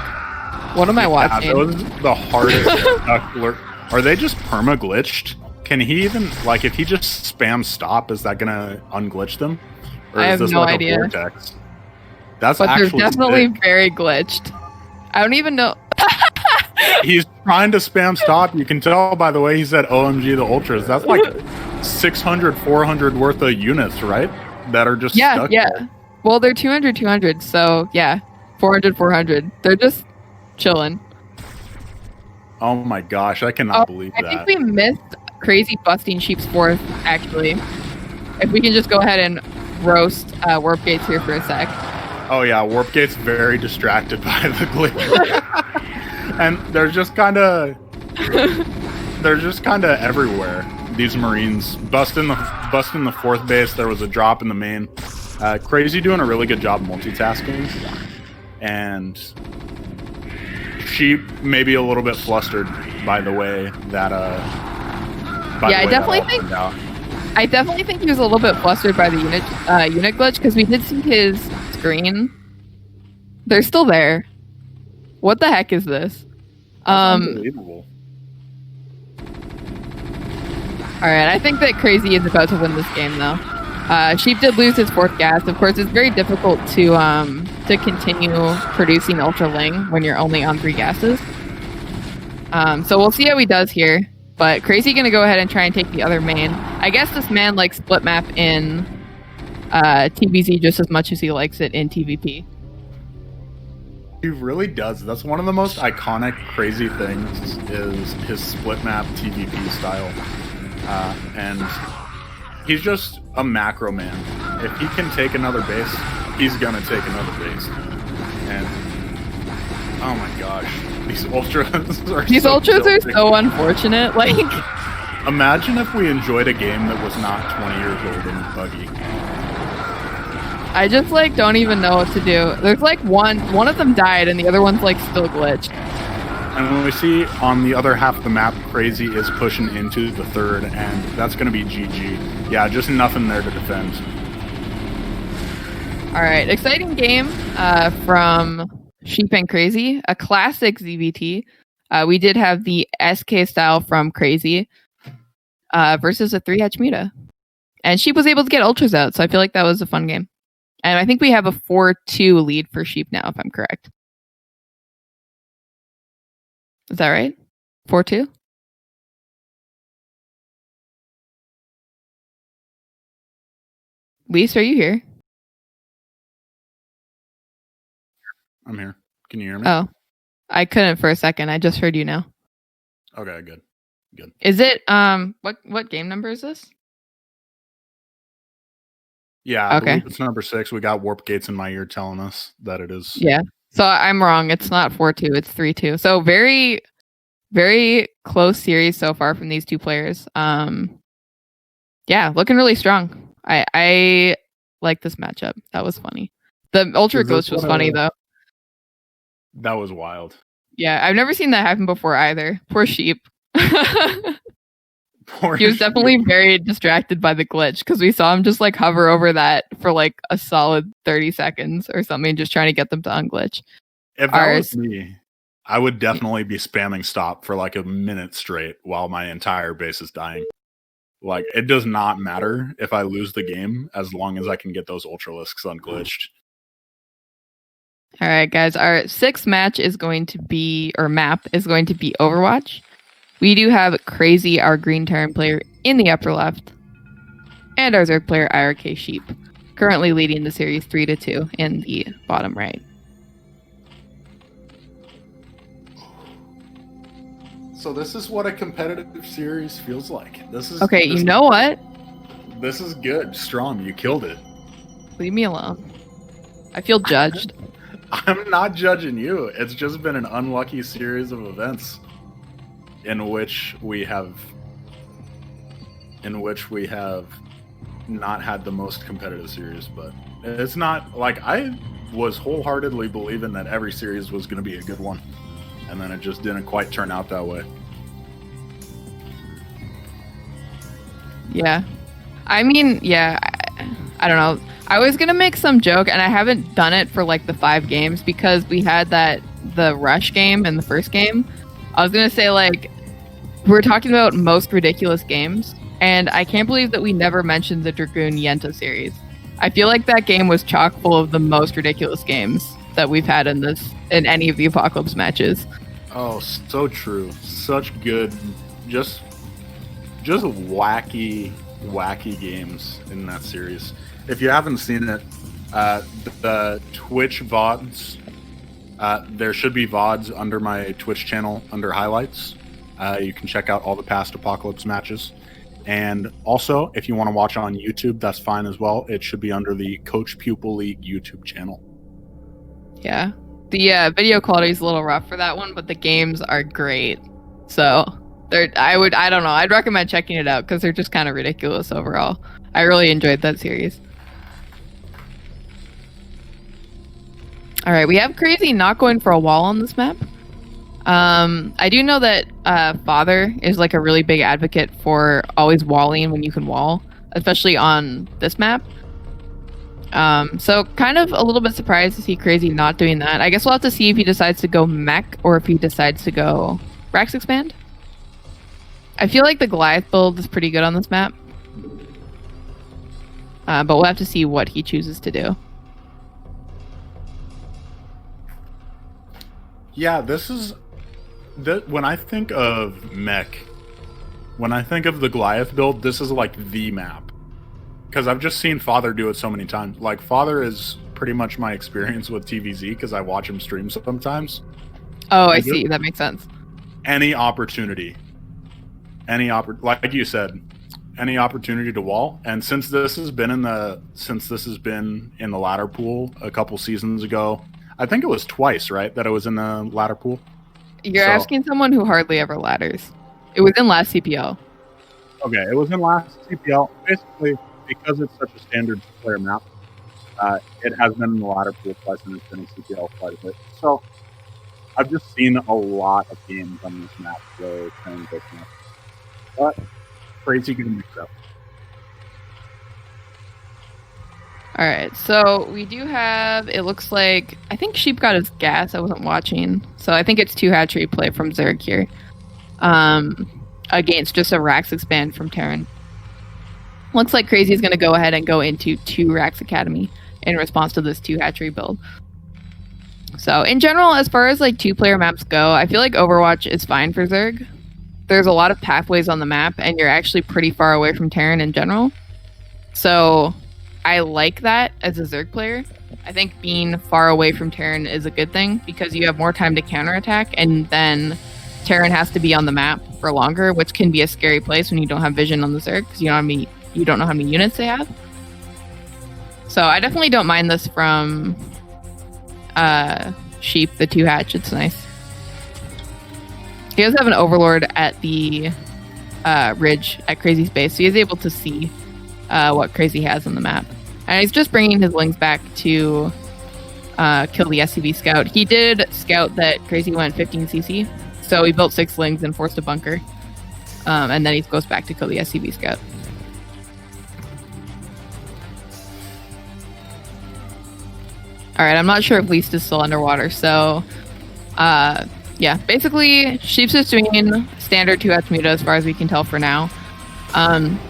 What am I watching? Those are the hardest stuck lurk. Are they just perma glitched? Can he even, like, if he just spams stop, is that gonna unglitch them? Or I have no like idea. A vortex? That's But they're actually definitely sick. very glitched. I don't even know. He's trying to spam stop. You can tell by the way he said OMG the ultras. That's like 600, 400 worth of units, right? That are just stuck there. Well, they're 200, 200. So yeah, 400, 400. They're just chilling. Oh my gosh, I cannot believe that. I think we missed Kraazy busting Sheep's fourth, actually. If we can just go ahead and roast Warp Gates here for a sec. Oh yeah, Warp Gate's very distracted by the glitch. And they're just kind of everywhere. These Marines busting the fourth base. There was a drop in the main. Kraazy doing a really good job multitasking, and Sheep maybe a little bit flustered by the way that. I definitely think he was a little bit flustered by the unit glitch because we did see his screen. They're still there. What the heck is this? Unbelievable. All right, I think that Kraazy is about to win this game, though. Sheep did lose his fourth gas. Of course, it's very difficult to continue producing Ultra Ling when you're only on 3 gases. So we'll see how he does here. But Kraazy gonna go ahead and try and take the other main. I guess this man likes split map in TVZ just as much as he likes it in TVP. He really does. That's one of the most iconic Kraazy things is his split map TVP style. And he's just a macro man. If he can take another base, he's gonna take another base. And oh my gosh, these ultras are so unfortunate. Like, imagine if we enjoyed a game that was not 20 years old and buggy. I just like don't even know what to do. There's like one of them died and the other one's like still glitched. And when we see on the other half of the map, Kraazy is pushing into the third, and that's going to be GG. Yeah, just nothing there to defend. All right, exciting game from Sheep and Kraazy, a classic ZVT. We did have the SK style from Kraazy versus a 3-hatch Muta. And Sheep was able to get ultras out, so I feel like that was a fun game. And I think we have a 4-2 lead for Sheep now, if I'm correct. Is that right? 4-2? Lise, are you here? I'm here. Can you hear me? Oh, I couldn't for a second. I just heard you now. Okay, good. Is it what game number is this? Yeah, I okay. believe it's number 6. We got Warp Gates in my ear telling us that it is. Yeah. So I'm wrong. It's not 4-2. It's 3-2. So very, very close series so far from these two players. Yeah, looking really strong. I like this matchup. That was funny. The Ultra Ghost was funny though. That was wild. Yeah, I've never seen that happen before either. Poor Sheep. He was definitely very distracted by the glitch because we saw him just like hover over that for like a solid 30 seconds or something, just trying to get them to unglitch. If that was me, I would definitely be spamming stop for like a minute straight while my entire base is dying. Like, it does not matter if I lose the game as long as I can get those Ultralisks unglitched. All right, guys. Our 6th match is going to be, or map is going to be Overwatch. We do have Kraazy, our green Terran player, in the upper left, and our Zerg player, iRk-Sheep, currently leading the series 3-2 in the bottom right. So this is what a competitive series feels like. This is okay. You know what? This is good. Strom, you killed it. Leave me alone. I feel judged. I'm not judging you. It's just been an unlucky series of events in which we have not had the most competitive series, but it's not like I was wholeheartedly believing that every series was going to be a good one. and then it just didn't quite turn out that way. Yeah. I mean, yeah, I don't know. I was going to make some joke, and I haven't done it for like the 5 games because we had the Rush game in the first game. I was going to say, like, we're talking about most ridiculous games, and I can't believe that we never mentioned the Dragoon Yenta series. I feel like that game was chock full of the most ridiculous games that we've had in any of the Apocalypse matches. Oh, so true. Such good, just wacky games in that series. If you haven't seen it, the Twitch VODs, there should be VODs under my Twitch channel under highlights. You can check out all the past Apocalypse matches. And also, if you want to watch on YouTube, that's fine as well. It should be under the Coach Pupil League YouTube channel. Yeah. The video quality is a little rough for that one, but the games are great. So I don't know. I'd recommend checking it out because they're just kind of ridiculous overall. I really enjoyed that series. All right, we have Kraazy not going for a wall on this map. I do know that Father is like a really big advocate for always walling when you can wall, especially on this map. So kind of a little bit surprised to see Kraazy not doing that. I guess we'll have to see if he decides to go mech or if he decides to go Rax Expand. I feel like the Goliath build is pretty good on this map. But we'll have to see what he chooses to do. Yeah, when I think of mech, when I think of the Goliath build, this is like the map. Because I've just seen Father do it so many times. Like, Father is pretty much my experience with TVZ because I watch him stream sometimes. Oh, I see. That makes sense. Any opportunity, like you said, any opportunity to wall. And since this has been in the ladder pool a couple seasons ago, I think it was twice, right, that it was in the ladder pool. You're asking someone who hardly ever ladders. It was in last CPL. Okay, it was in last CPL. Basically, because it's such a standard player map, it has been in the ladder pool twice, and it's been in CPL quite a bit. So I've just seen a lot of games on this map where it's playing this map. But Kraazy can mix up. All right, so we do have, it looks like, I think Sheep got his gas. I wasn't watching. So I think it's 2 hatchery play from Zerg here. Against just a Rax Expand from Terran. Looks like Kraazy is going to go ahead and go into 2 Rax Academy in response to this 2 hatchery build. So in general, as far as like 2-player maps go, I feel like Overwatch is fine for Zerg. There's a lot of pathways on the map, and you're actually pretty far away from Terran in general. So I like that as a Zerg player. I think being far away from Terran is a good thing because you have more time to counterattack, and then Terran has to be on the map for longer, which can be a scary place when you don't have vision on the Zerg because you don't know how many units they have. So I definitely don't mind this from Sheep, the 2 hatch. It's nice. He does have an Overlord at the ridge at Kraazy's base, so he's able to see what Kraazy has on the map. And he's just bringing his lings back to kill the SCV scout. He did scout that Kraazy went 15 CC, so he built 6 lings and forced a bunker. And then he goes back to kill the SCV scout. Alright, I'm not sure if Least is still underwater, so yeah, basically Sheep's just doing standard 2-hatch muta as far as we can tell for now.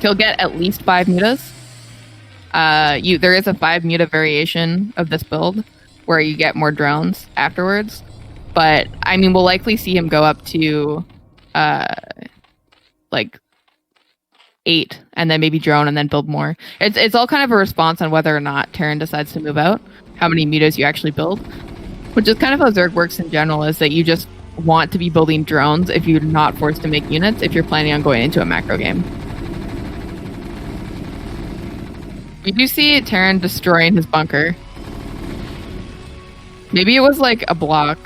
He'll get at least 5 mutas. There is a 5 muta variation of this build where you get more drones afterwards. But I mean, we'll likely see him go up to like 8 and then maybe drone and then build more. It's all kind of a response on whether or not Terran decides to move out, how many mutas you actually build, which is kind of how Zerg works in general, is that you just want to be building drones if you're not forced to make units if you're planning on going into a macro game. We do see Terran destroying his bunker. Maybe it was like a block,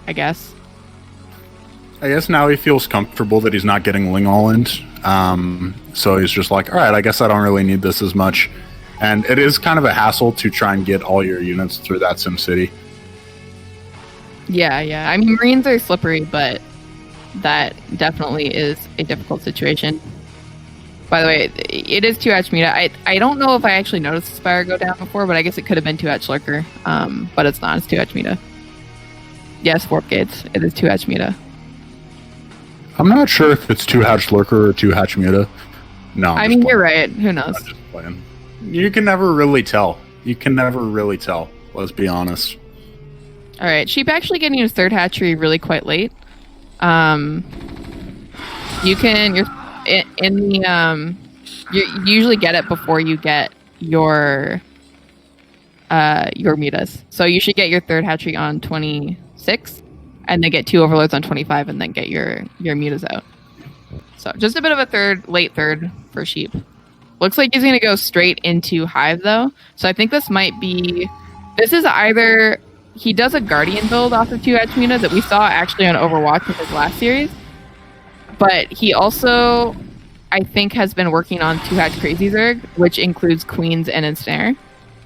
I guess. I guess now he feels comfortable that he's not getting ling all in. So he's just like, all right, I guess I don't really need this as much. And it is kind of a hassle to try and get all your units through that SimCity. Yeah. I mean, Marines are slippery, but that definitely is a difficult situation. By the way, it is 2-hatch Meta. I don't know if I actually noticed the Spire go down before, but I guess it could have been 2-hatch Lurker. But it's not. It's 2-hatch Meta. Yes, Warp Gates. It is 2-hatch Meta. I'm not sure if it's 2-hatch Lurker or 2-hatch Meta. No, I mean, you're right. Who knows? I'm just playing. You can never really tell. Let's be honest. All right, Sheep actually getting his 3rd hatchery really quite late. You usually get it before you get your metas. So you should get your 3rd hatchery on 26, and then get 2 overloads on 25, and then get your metas out. So just a bit of a late third for Sheep. Looks like he's gonna go straight into Hive though. So I think this is either he does a Guardian build off of 2-hatch Meta that we saw actually on Overwatch with his last series. But he also, I think, has been working on 2-hatch Kraazy Zerg, which includes Queens and Ensnare.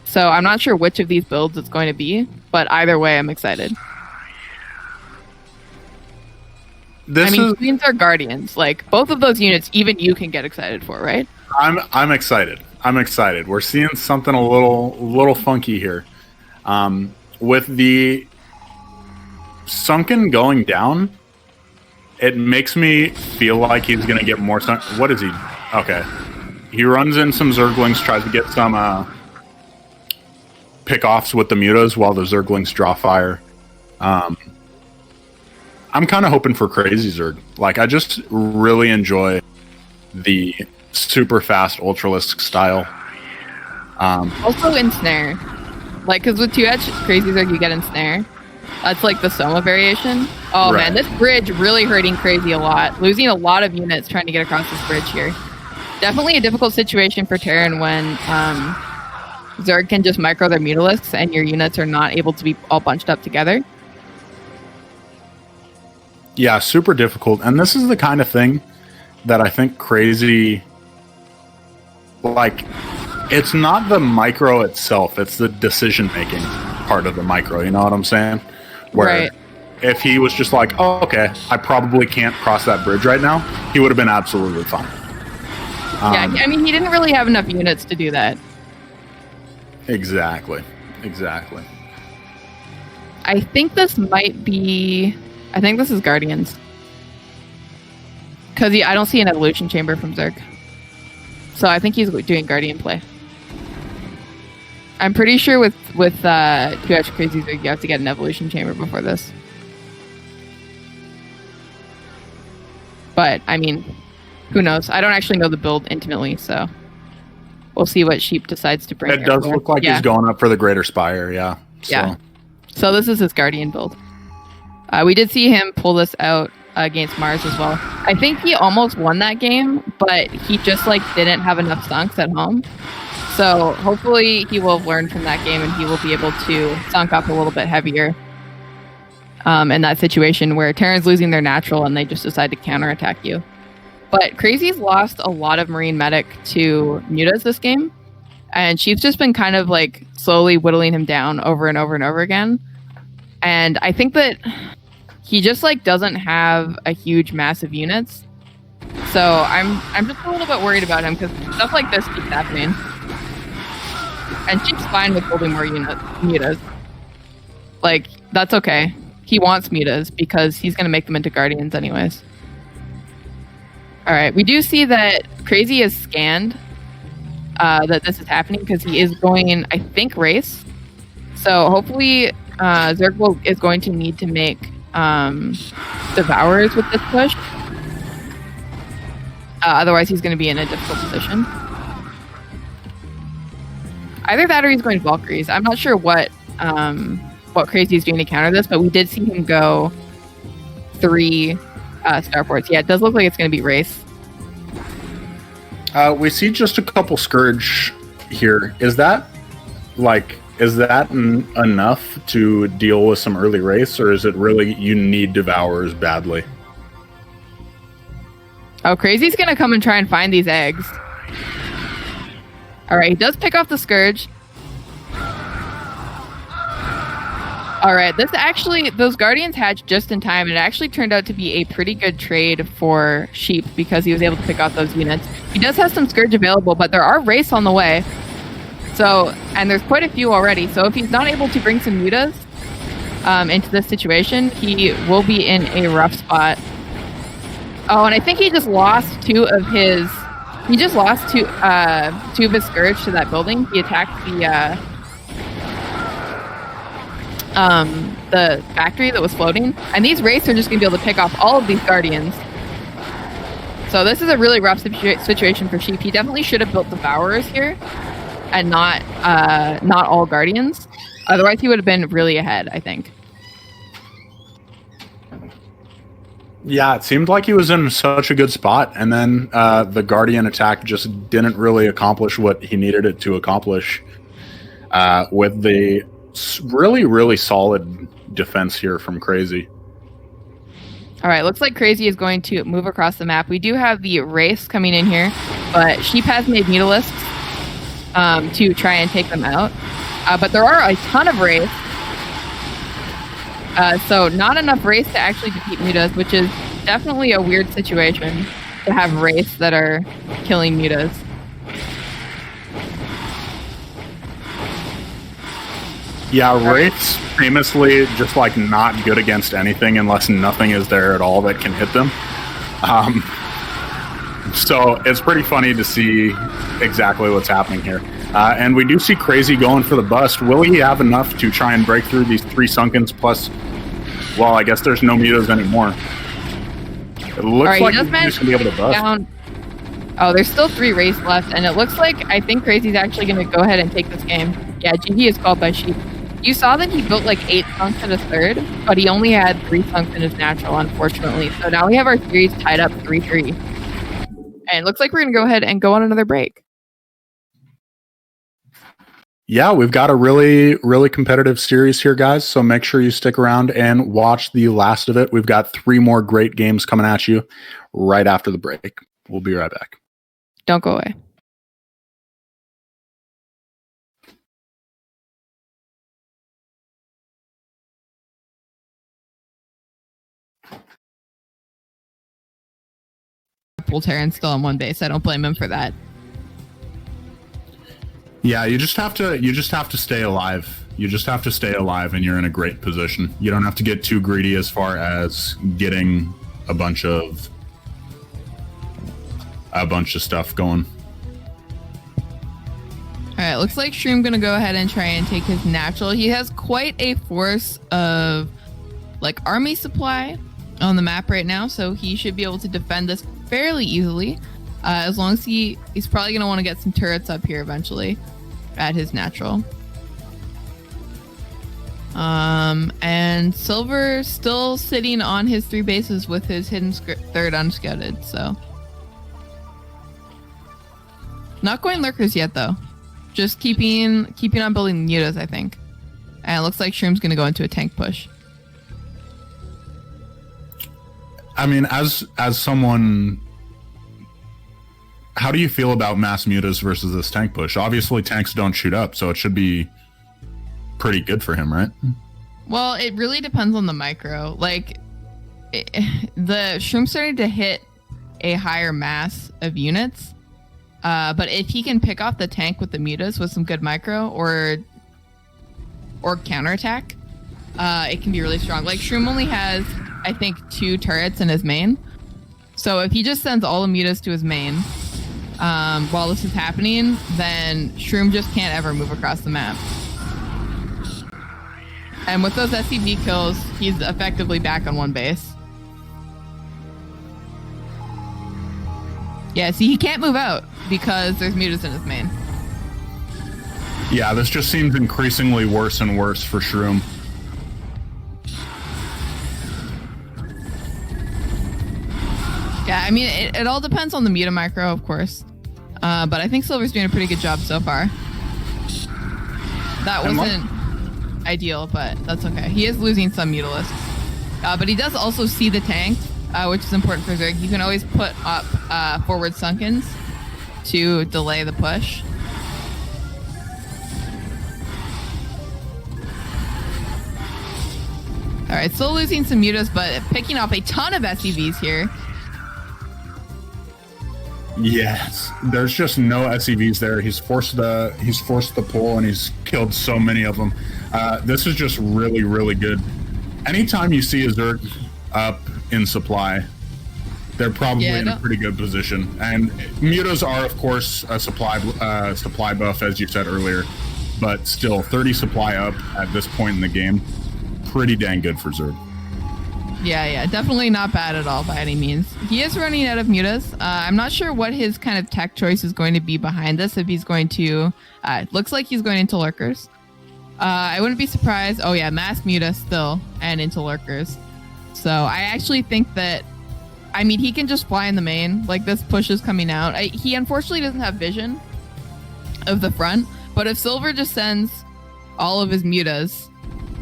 So I'm not sure which of these builds it's going to be, but either way, I'm excited. Queens are Guardians. Like, both of those units, even you can get excited for, right? I'm excited. We're seeing something a little funky here. With the Sunken going down, it makes me feel like he's going to get more... What is he? Okay. He runs in some Zerglings, tries to get some pick-offs with the mutas while the Zerglings draw fire. I'm kind of hoping for Kraazy Zerg. Like, I just really enjoy the super fast Ultralisk style. Also Ensnare. Like, because with 2-hatch Kraazy Zerg, you get Ensnare. That's like the Soma variation. Oh, right. Man, this bridge really hurting Kraazy a lot. Losing a lot of units trying to get across this bridge here. Definitely a difficult situation for Terran when Zerg can just micro their Mutalisks and your units are not able to be all bunched up together. Yeah, super difficult. And this is the kind of thing that I think Kraazy... Like, it's not the micro itself, it's the decision-making part of the micro, you know what I'm saying? Where right. If he was just like, oh, okay, I probably can't cross that bridge right now, he would have been absolutely fine. Yeah, I mean, he didn't really have enough units to do that. Exactly. I think this might be... I think this is Guardians. Because I don't see an Evolution Chamber from Zerg. So I think he's doing Guardian play. I'm pretty sure with 2-hatch Kraazy Zerg, you have to get an Evolution Chamber before this. But, I mean, who knows? I don't actually know the build intimately, so we'll see what Sheep decides to bring. It does look like he's going up for the Greater Spire, yeah. Yeah. So this is his Guardian build. We did see him pull this out against Mars as well. I think he almost won that game, but he just didn't have enough sunks at home. So hopefully he will have learned from that game and he will be able to sunk up a little bit heavier in that situation where Terran's losing their natural and they just decide to counterattack you. But Kraazy's lost a lot of Marine Medic to Mutas this game, and Sheep's just been kind of slowly whittling him down over and over and over again. And I think that he just doesn't have a huge mass of units. So I'm just a little bit worried about him because stuff like this keeps happening. And Sheep's fine with holding more mutas. That's okay. He wants mutas because he's going to make them into Guardians anyways. Alright, we do see that Kraazy is scanned that this is happening because he is going, I think, race. So hopefully Zerg is going to need to make Devourers with this push. Otherwise he's going to be in a difficult position. Either that or he's going Valkyries. I'm not sure what Kraazy is doing to counter this, but we did see him go 3 starports. Yeah, it does look like it's going to be race. We see just a couple Scourge here. Is that enough to deal with some early race, or is it really you need Devourers badly? Oh, Kraazy's going to come and try and find these eggs. Alright, he does pick off the Scourge. All right, those Guardians hatched just in time, and it actually turned out to be a pretty good trade for Sheep because he was able to pick out those units. He does have some Scourge available, but there are Wraiths on the way. So, and there's quite a few already. So if he's not able to bring some mutas into this situation, he will be in a rough spot. Oh, and I think he just lost two of his Scourge to that building. He attacked the factory that was floating, and these Wraiths are just gonna be able to pick off all of these Guardians. So this is a really rough situation for Sheep. He definitely should have built Devourers here, and not all Guardians. Otherwise, he would have been really ahead, I think. Yeah, it seemed like he was in such a good spot, and then the Guardian attack just didn't really accomplish what he needed it to accomplish with the really, really solid defense here from Kraazy. All right, looks like Kraazy is going to move across the map. We do have the Wraiths coming in here, but Sheep has made Mutalisks to try and take them out. But there are a ton of Wraiths. So not enough Wraiths to actually defeat Mutas, which is definitely a weird situation to have Wraiths that are killing Mutas. Yeah, Wraiths famously just like not good against anything unless nothing is there at all that can hit them. So it's pretty funny to see exactly what's happening here. And we do see Kraazy going for the bust. Will he have enough to try and break through these 3 Sunkens plus, well, I guess there's no Mutas anymore. It looks like he's just going to be able to bust. Oh, there's still 3 Wraiths left, and it looks like I think Kraazy's actually going to go ahead and take this game. Yeah, GG is called by Sheep. You saw that he built like 8 Sunks in his third, but he only had 3 Sunks in his natural, unfortunately. So now we have our series tied up 3-3. And it looks like we're going to go ahead and go on another break. Yeah, we've got a really, really competitive series here, guys. So make sure you stick around and watch the last of it. We've got 3 more great games coming at you right after the break. We'll be right back. Don't go away. Terran's still on 1 base. I don't blame him for that. Yeah, you just have to stay alive. You just have to stay alive, and you're in a great position. You don't have to get too greedy as far as getting a bunch of stuff going. All right, looks like Shroom gonna go ahead and try and take his natural. He has quite a force of like army supply on the map right now, so he should be able to defend this fairly easily. As long as he's probably gonna want to get some turrets up here eventually at his natural. And Silver still sitting on his 3 bases with his hidden third unscouted, so not going lurkers yet though. Just keeping on building mutas, I think. And it looks like Shroom's gonna go into a tank push. I mean, as someone, how do you feel about mass mutas versus this tank push? Obviously, tanks don't shoot up, so it should be pretty good for him, right? Well, it really depends on the micro. Like, the Shroom's starting to hit a higher mass of units, but if he can pick off the tank with the mutas with some good micro or counterattack, it can be really strong. Like, Shroom only has, I think, 2 turrets in his main. So if he just sends all the mutas to his main while this is happening, then Shroom just can't ever move across the map. And with those SCB kills, he's effectively back on 1 base. Yeah, see, he can't move out because there's mutas in his main. Yeah, this just seems increasingly worse and worse for Shroom. Yeah, I mean, it all depends on the muta micro, of course. But I think Silver's doing a pretty good job so far. That wasn't ideal, but that's okay. He is losing some mutalisks. But he does also see the tank, which is important for Zerg. You can always put up forward Sunkens to delay the push. right, still losing some mutas, but picking up a ton of SCVs here. Yes, there's just no SCVs there. He's forced the pull, and he's killed so many of them. This is just really, really good. Anytime you see a Zerg up in supply, they're probably in a pretty good position. And mutas are, of course, a supply buff, as you said earlier, but still 30 supply up at this point in the game, pretty dang good for Zerg. Yeah, definitely not bad at all by any means. He is running out of mutas. I'm not sure what his kind of tech choice is going to be behind this. If he's going to, looks like he's going into lurkers. I wouldn't be surprised. Oh yeah, mass muta still and into lurkers. So I actually think that, I mean, he can just fly in the main. Like, this push is coming out. He unfortunately doesn't have vision of the front, but if Silver just sends all of his mutas,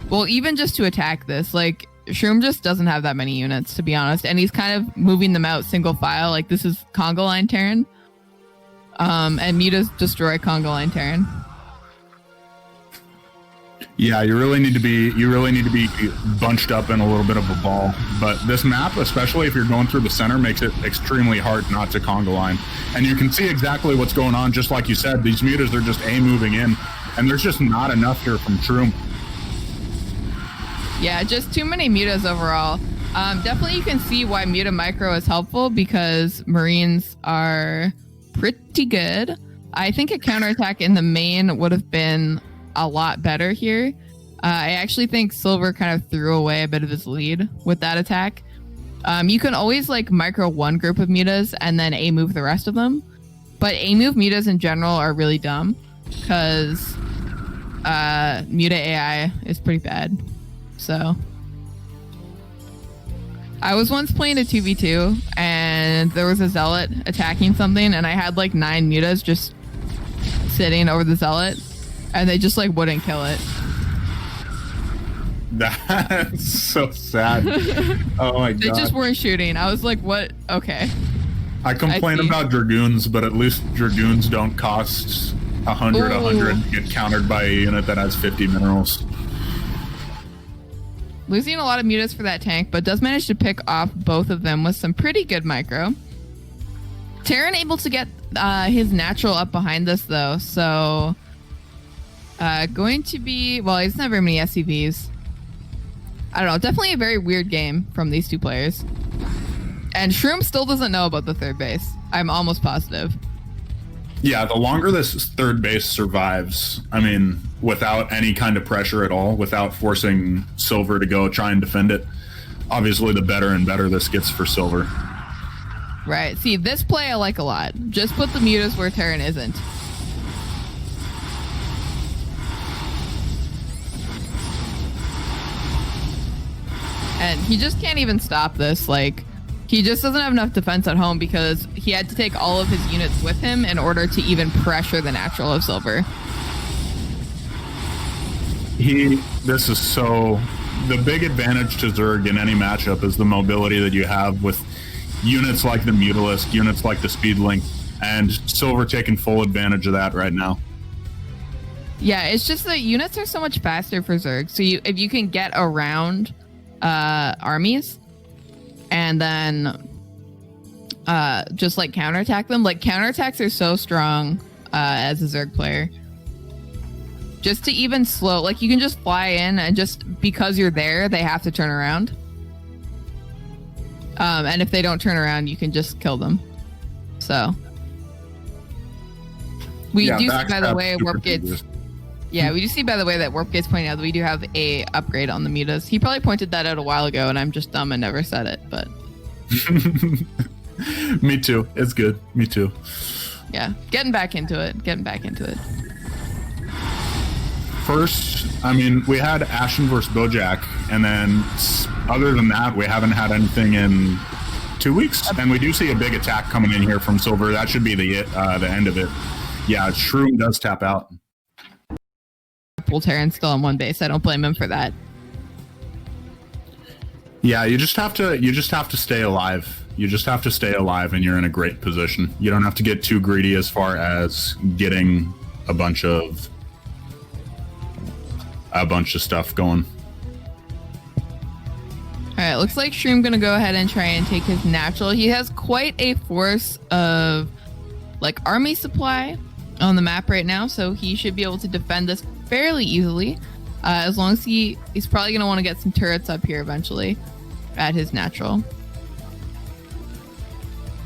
well, even just to attack this, like, Shroom just doesn't have that many units, to be honest, and he's kind of moving them out single file. Like, this is Conga Line Terran, and mutas destroy Conga Line Terran. Yeah, you really need to be bunched up in a little bit of a ball. But this map, especially if you're going through the center, makes it extremely hard not to Conga Line. And you can see exactly what's going on, just like you said. These mutas are just moving in, and there's just not enough here from Shroom. Yeah, just too many mutas overall. Definitely you can see why muta micro is helpful, because Marines are pretty good. I think a counterattack in the main would have been a lot better here. I actually think Silver kind of threw away a bit of his lead with that attack. You can always like micro one group of mutas and then A-move the rest of them. But A-move mutas in general are really dumb, because muta AI is pretty bad. So I was once playing a 2v2 and there was a zealot attacking something, and I had like 9 mutas just sitting over the zealot, and they just like wouldn't kill it. That's so sad. Oh my god. They just weren't shooting. I was like, what? Okay. I complain about Dragoons, but at least Dragoons don't cost 100 to get countered by a unit that has 50 minerals. Losing a lot of mutas for that tank, but does manage to pick off both of them with some pretty good micro. Terran able to get his natural up behind this though, so going to be, well, he doesn't have very many SCVs. I don't know, definitely a very weird game from these two players. And Shroom still doesn't know about the third base. I'm almost positive. Yeah, the longer this third base survives, I mean, without any kind of pressure at all, without forcing Silver to go try and defend it, obviously the better and better this gets for Silver. Right. See, this play I like a lot. Just put the mutas where Terran isn't. And he just can't even stop this. Like, he just doesn't have enough defense at home because he had to take all of his units with him in order to even pressure the natural of Silver. This is so... The big advantage to Zerg in any matchup is the mobility that you have with units like the Mutalisk, units like the Speedlink, and Silver taking full advantage of that right now. Yeah, it's just that units are so much faster for Zerg. So if you can get around armies and then just like counterattack them, like counterattacks are so strong as a Zerg player. Just to even slow, like you can just fly in and just because you're there, they have to turn around. And if they don't turn around, you can just kill them. So we do see, by the way, Warp Gates. Yeah, we do see, by the way, that Warp Gates pointing out that we do have a upgrade on the mutas. He probably pointed that out a while ago, and I'm just dumb and never said it. But me too. It's good. Me too. Yeah, getting back into it. Getting back into it. First, I mean, we had Ashen versus Bojack, and then other than that, we haven't had anything in 2 weeks. And we do see a big attack coming in here from Silver. That should be the end of it. Yeah, Shroom does tap out. Terran's still on one base. I don't blame him for that. Yeah, you just have to stay alive. You just have to stay alive, and you're in a great position. You don't have to get too greedy as far as getting a bunch of stuff going. looks like Shroom gonna go ahead and try and take his natural. He has quite a force of like army supply on the map right now, so he should be able to defend this fairly easily. As long as he's probably gonna want to get some turrets up here eventually at his natural.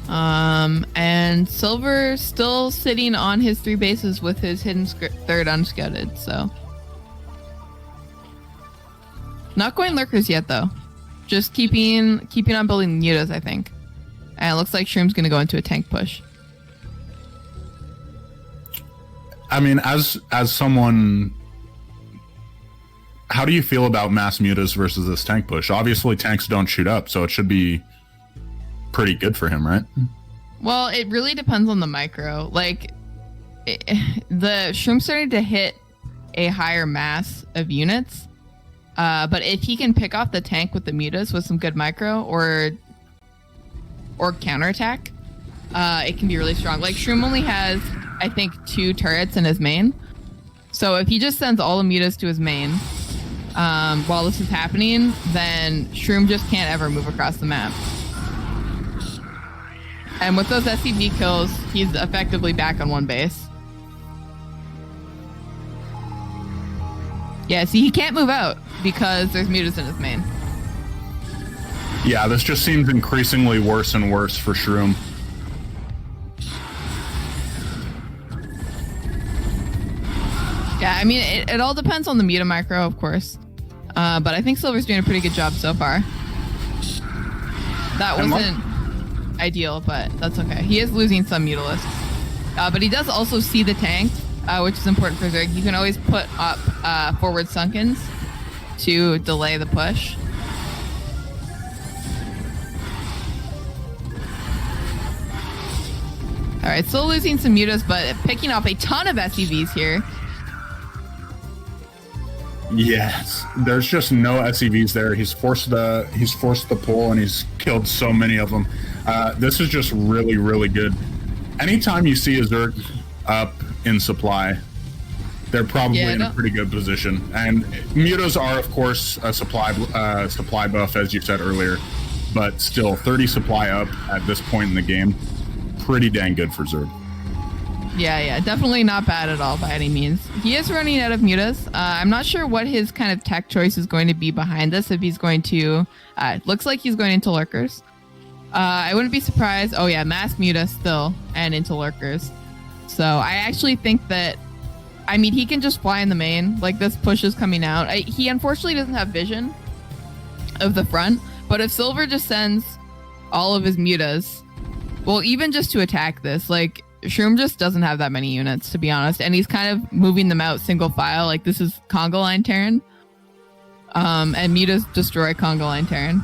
And Silver still sitting on his 3 bases with his hidden third unscouted, so not going lurkers yet though. Just keeping on building mutas, I think. And it looks like Shroom's gonna go into a tank push. I mean, as someone, how do you feel about mass mutas versus this tank push? Obviously, tanks don't shoot up, so it should be pretty good for him, right? Well, it really depends on the micro. Like, the Shroom's starting to hit a higher mass of units, but if he can pick off the tank with the mutas with some good micro or counterattack, it can be really strong. Like, Shroom only has, I think, 2 turrets in his main. So if he just sends all the mutas to his main while this is happening, then Shroom just can't ever move across the map. And with those SCV kills, he's effectively back on 1 base. Yeah, see, he can't move out because there's mutas in his main. Yeah, this just seems increasingly worse and worse for Shroom. Yeah, I mean, it all depends on the muta micro, of course. But I think Silver's doing a pretty good job so far. That wasn't ideal, but that's okay. He is losing some mutalisks. But he does also see the tank, which is important for Zerg. You can always put up forward sunkens to delay the push. Alright, still losing some mutas, but picking off a ton of SCVs here. Yes, there's just no SCVs there. He's forced the pull, and he's killed so many of them. This is just really, really good. Anytime you see a Zerg up in supply, they're probably in a pretty good position. And mutas are, of course, a supply buff, as you said earlier, but still, 30 supply up at this point in the game, pretty dang good for Zerg. Yeah, definitely not bad at all by any means. He is running out of mutas. I'm not sure what his kind of tech choice is going to be behind this. If he's going to, looks like he's going into lurkers. I wouldn't be surprised. Oh yeah, mass muta still and into lurkers. So I actually think that, I mean, he can just fly in the main. Like, this push is coming out. He unfortunately doesn't have vision of the front, but if Silver just sends all of his mutas, well, even just to attack this, like, Shroom just doesn't have that many units, to be honest, and he's kind of moving them out single file. Like, this is Conga Line Terran, and mutas destroy Conga Line Terran.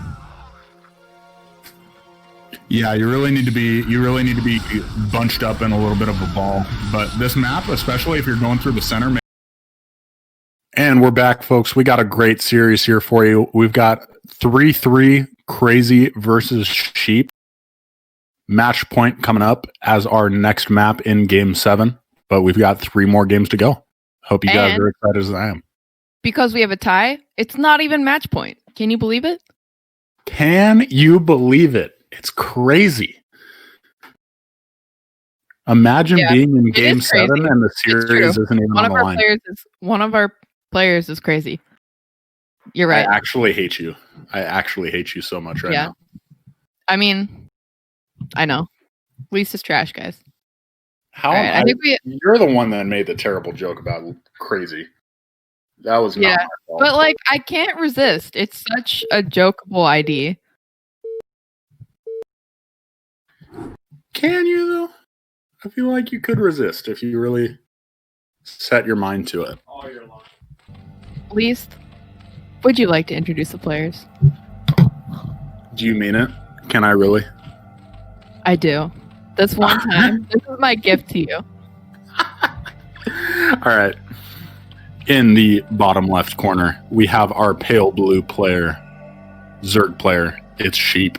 Yeah, you really need to be bunched up in a little bit of a ball. But this map, especially if you're going through the center. And we're back, folks. We got a great series here for you. We've got 3-3 Kraazy versus Sheep. Match point coming up as our next map in Game 7. But we've got 3 more games to go. Hope you guys are excited as I am. Because we have a tie, it's not even match point. Can you believe it? Can you believe it? It's crazy. Imagine being in Game 7 and the series isn't even on the line. One of our players is crazy. You're right. I actually hate you. I actually hate you so much right now. I mean, I know. Lisa's trash, guys. I think you're the one that made the terrible joke about Kraazy. That was not my fault. But like, I can't resist. It's such a jokeable ID. Can you though? I feel like you could resist if you really set your mind to it. Least, would you like to introduce the players? Do you mean it? Can I really? I do. This one time. This is my gift to you. All right. In the bottom left corner, we have our pale blue player, Zerg player. It's Sheep.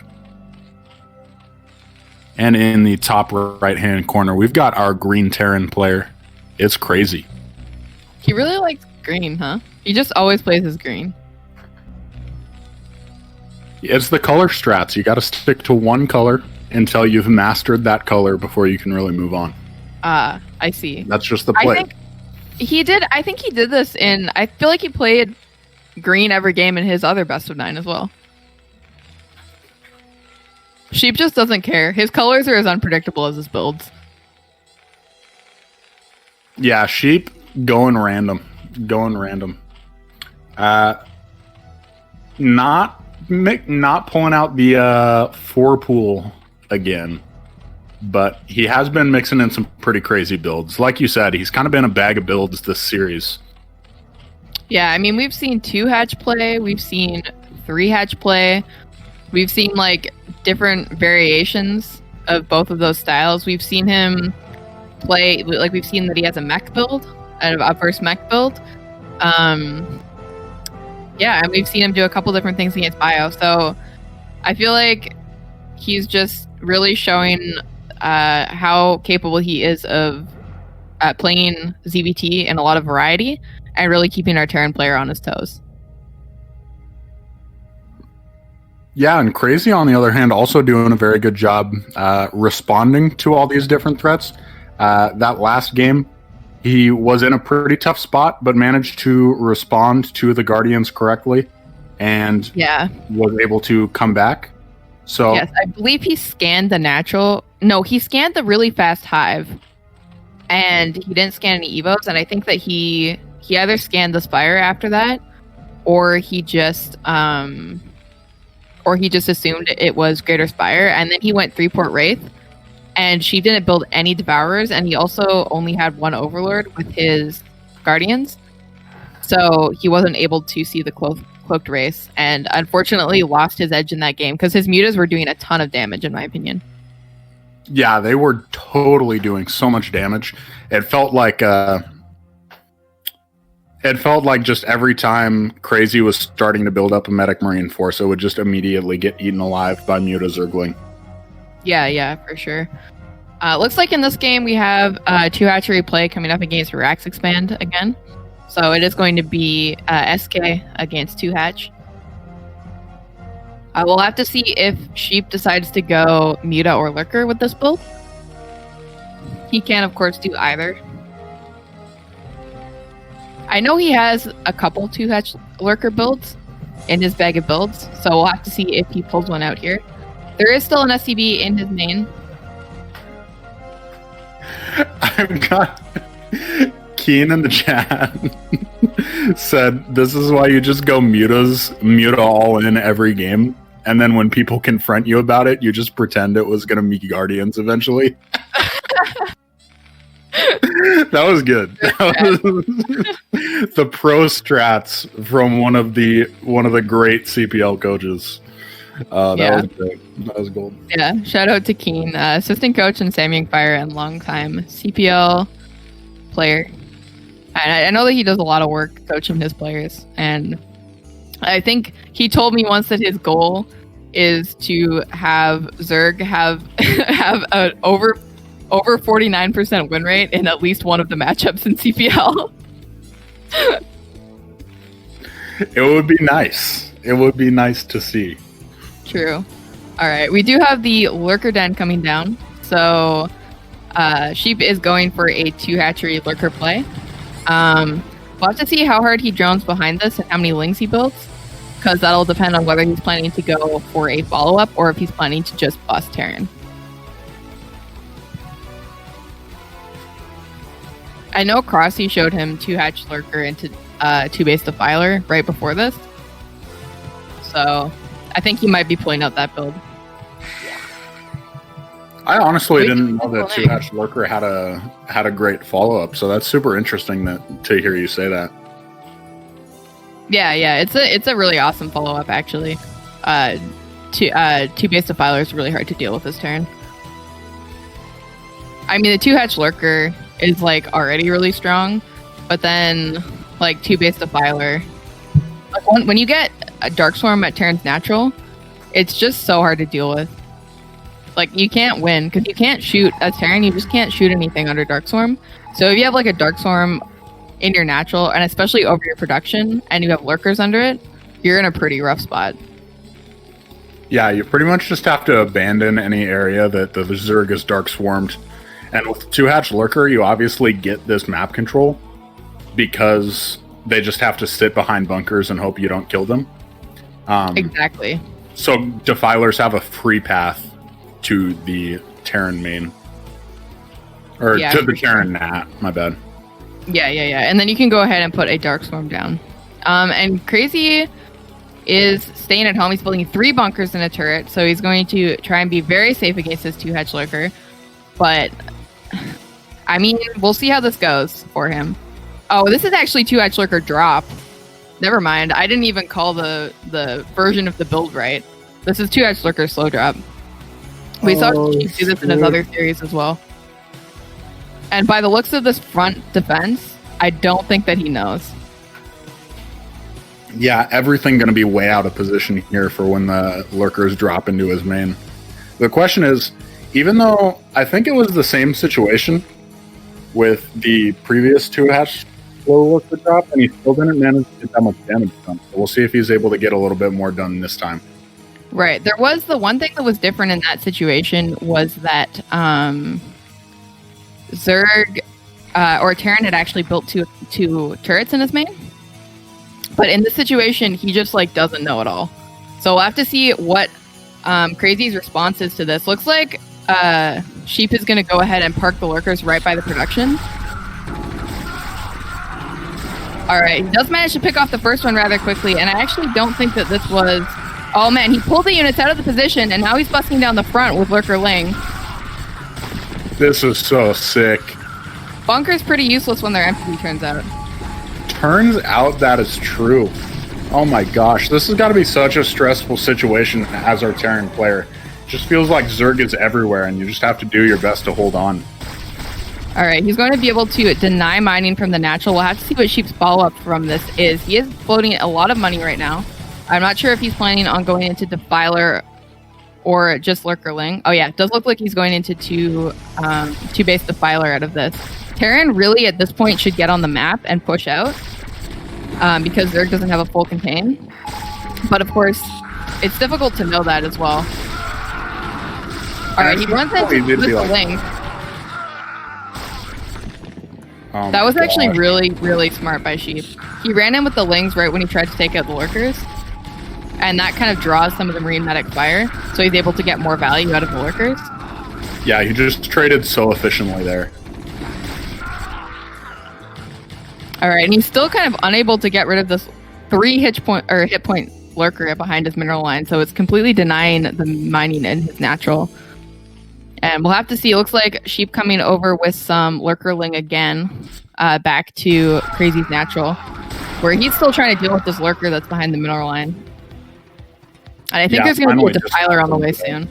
And in the top right-hand corner, we've got our green Terran player. It's Kraazy. He really likes green, huh? He just always plays as green. It's the color strats. You got to stick to one color until you've mastered that color before you can really move on. I see. That's just the play. I think he did this in. I feel like he played green every game in his other best of 9 as well. Sheep just doesn't care. His colors are as unpredictable as his builds. Yeah, Sheep going random. Not pulling out the 4 pool again, but he has been mixing in some pretty crazy builds. Like you said, he's kind of been a bag of builds this series. Yeah, I mean, we've seen 2 hatch play, we've seen 3 hatch play, we've seen like different variations of both of those styles. We've seen him play, like we've seen that he has a mech build, a first mech build. Yeah, and we've seen him do a couple different things against Bio. So I feel like he's just really showing how capable he is of playing ZVT in a lot of variety and really keeping our Terran player on his toes. Yeah, and Kraazy, on the other hand, also doing a very good job responding to all these different threats. That last game, he was in a pretty tough spot, but managed to respond to the Guardians correctly and was able to come back. So yes, I believe he scanned the natural. No, he scanned the really fast hive, and he didn't scan any evos. And I think that he either scanned the Spire after that, or he just assumed it was Greater Spire, and then he went 3-port Wraith. And she didn't build any Devourers, and he also only had 1 Overlord with his Guardians. So he wasn't able to see the cloaked race, and unfortunately lost his edge in that game because his mutas were doing a ton of damage, in my opinion. Yeah, they were totally doing so much damage. It felt like just every time Kraazy was starting to build up a Medic Marine force, it would just immediately get eaten alive by muta Zergling. Yeah, for sure. Looks like in this game we have 2 hatchery play coming up against Rax Expand again. So it is going to be SK against 2 hatch. We'll have to see if Sheep decides to go Muta or Lurker with this build. He can, of course, do either. I know he has a couple 2 hatch Lurker builds in his bag of builds, so we'll have to see if he pulls one out here. There is still an SCB in his main. I've got Keen in the chat said, this is why you just go muta all in every game. And then when people confront you about it, you just pretend it was going to be Guardians eventually. That was good. The pro strats from one of the great CPL coaches. That was great. That was gold. Yeah, shout out to Keen, assistant coach in Samyang Fire and longtime CPL player. And I know that he does a lot of work coaching his players. And I think he told me once that his goal is to have Zerg have an over 49% win rate in at least one of the matchups in CPL. It would be nice. It would be nice to see. True. All right, we do have the Lurker Den coming down. So Sheep is going for a 2 hatchery Lurker play. We'll have to see how hard he drones behind this and how many lings he builds, because that'll depend on whether he's planning to go for a follow-up or if he's planning to just bust Terran. I know Kraazy showed him 2 hatch Lurker into 2 base Defiler right before this. So I think he might be pulling out that build. I honestly didn't know that 2 hatch Lurker had a great follow-up, so that's super interesting to hear you say that. Yeah, it's a really awesome follow-up actually. 2 base Defiler is really hard to deal with this turn. I mean, the 2 hatch Lurker is like already really strong, but then like 2 base Defiler, like when you get a Dark Swarm at Terran's natural, it's just so hard to deal with. Like, you can't win because you can't shoot as Terran. You just can't shoot anything under Dark Swarm. So if you have like a Dark Swarm in your natural, and especially over your production, and you have Lurkers under it, you're in a pretty rough spot. Yeah, you pretty much just have to abandon any area that the Zerg is dark swarmed. And with 2-hatch Lurker, you obviously get this map control because they just have to sit behind bunkers and hope you don't kill them. Exactly. So Defilers have a free path to the Terran main. Or to the Terran Nat, my bad. Yeah. And then you can go ahead and put a Dark Swarm down. And Kraazy is staying at home. He's building 3 bunkers and a turret, so he's going to try and be very safe against this 2-hatch Lurker. But, I mean, we'll see how this goes for him. Oh, this is actually 2-hatch Lurker drop. Never mind. I didn't even call the version of the build right. This is 2-hatch Lurker slow drop. We saw Sheep do this in his other series as well. And by the looks of this front defense, I don't think that he knows. Yeah, everything going to be way out of position here for when the Lurkers drop into his main. The question is, even though I think it was the same situation with the previous 2-hatch slow Lurker drop, and he still didn't manage to get that much damage done. So we'll see if he's able to get a little bit more done this time. Right. There was the one thing that was different in that situation was that Zerg or Terran had actually built two turrets in his main. But in this situation, he just doesn't know at all. So we'll have to see what Kraazy's response is to this. Looks like Sheep is going to go ahead and park the Lurkers right by the production. All right, he does manage to pick off the first one rather quickly, and I actually don't think that this was... Oh man, he pulled the units out of the position, and now he's busting down the front with Lurker Ling. This is so sick. Bunker's pretty useless when they're empty, turns out. Turns out that is true. Oh my gosh, this has got to be such a stressful situation as our Terran player. It just feels like Zerg is everywhere, and you just have to do your best to hold on. All right, he's going to be able to deny mining from the natural. We'll have to see what Sheep's follow-up from this is. He is floating a lot of money right now. I'm not sure if he's planning on going into Defiler or just Lurkerling. Oh yeah, it does look like he's going into two base Defiler out of this. Terran really at this point should get on the map and push out because Zerg doesn't have a full contain. But of course, it's difficult to know that as well. All right, he runs into the Ling. That was actually really, really smart by Sheep. He ran in with the Lings right when he tried to take out the Lurkers. And that kind of draws some of the Marine Medic fire, so he's able to get more value out of the Lurkers. Yeah, he just traded so efficiently there. Alright, and he's still kind of unable to get rid of this 3 hit point Lurker behind his mineral line, so it's completely denying the mining in his natural. And we'll have to see. It looks like Sheep coming over with some Lurkerling again, back to Kraazy's natural, where he's still trying to deal with this Lurker that's behind the mineral line. And I think there's going to be a Defiler on the way soon.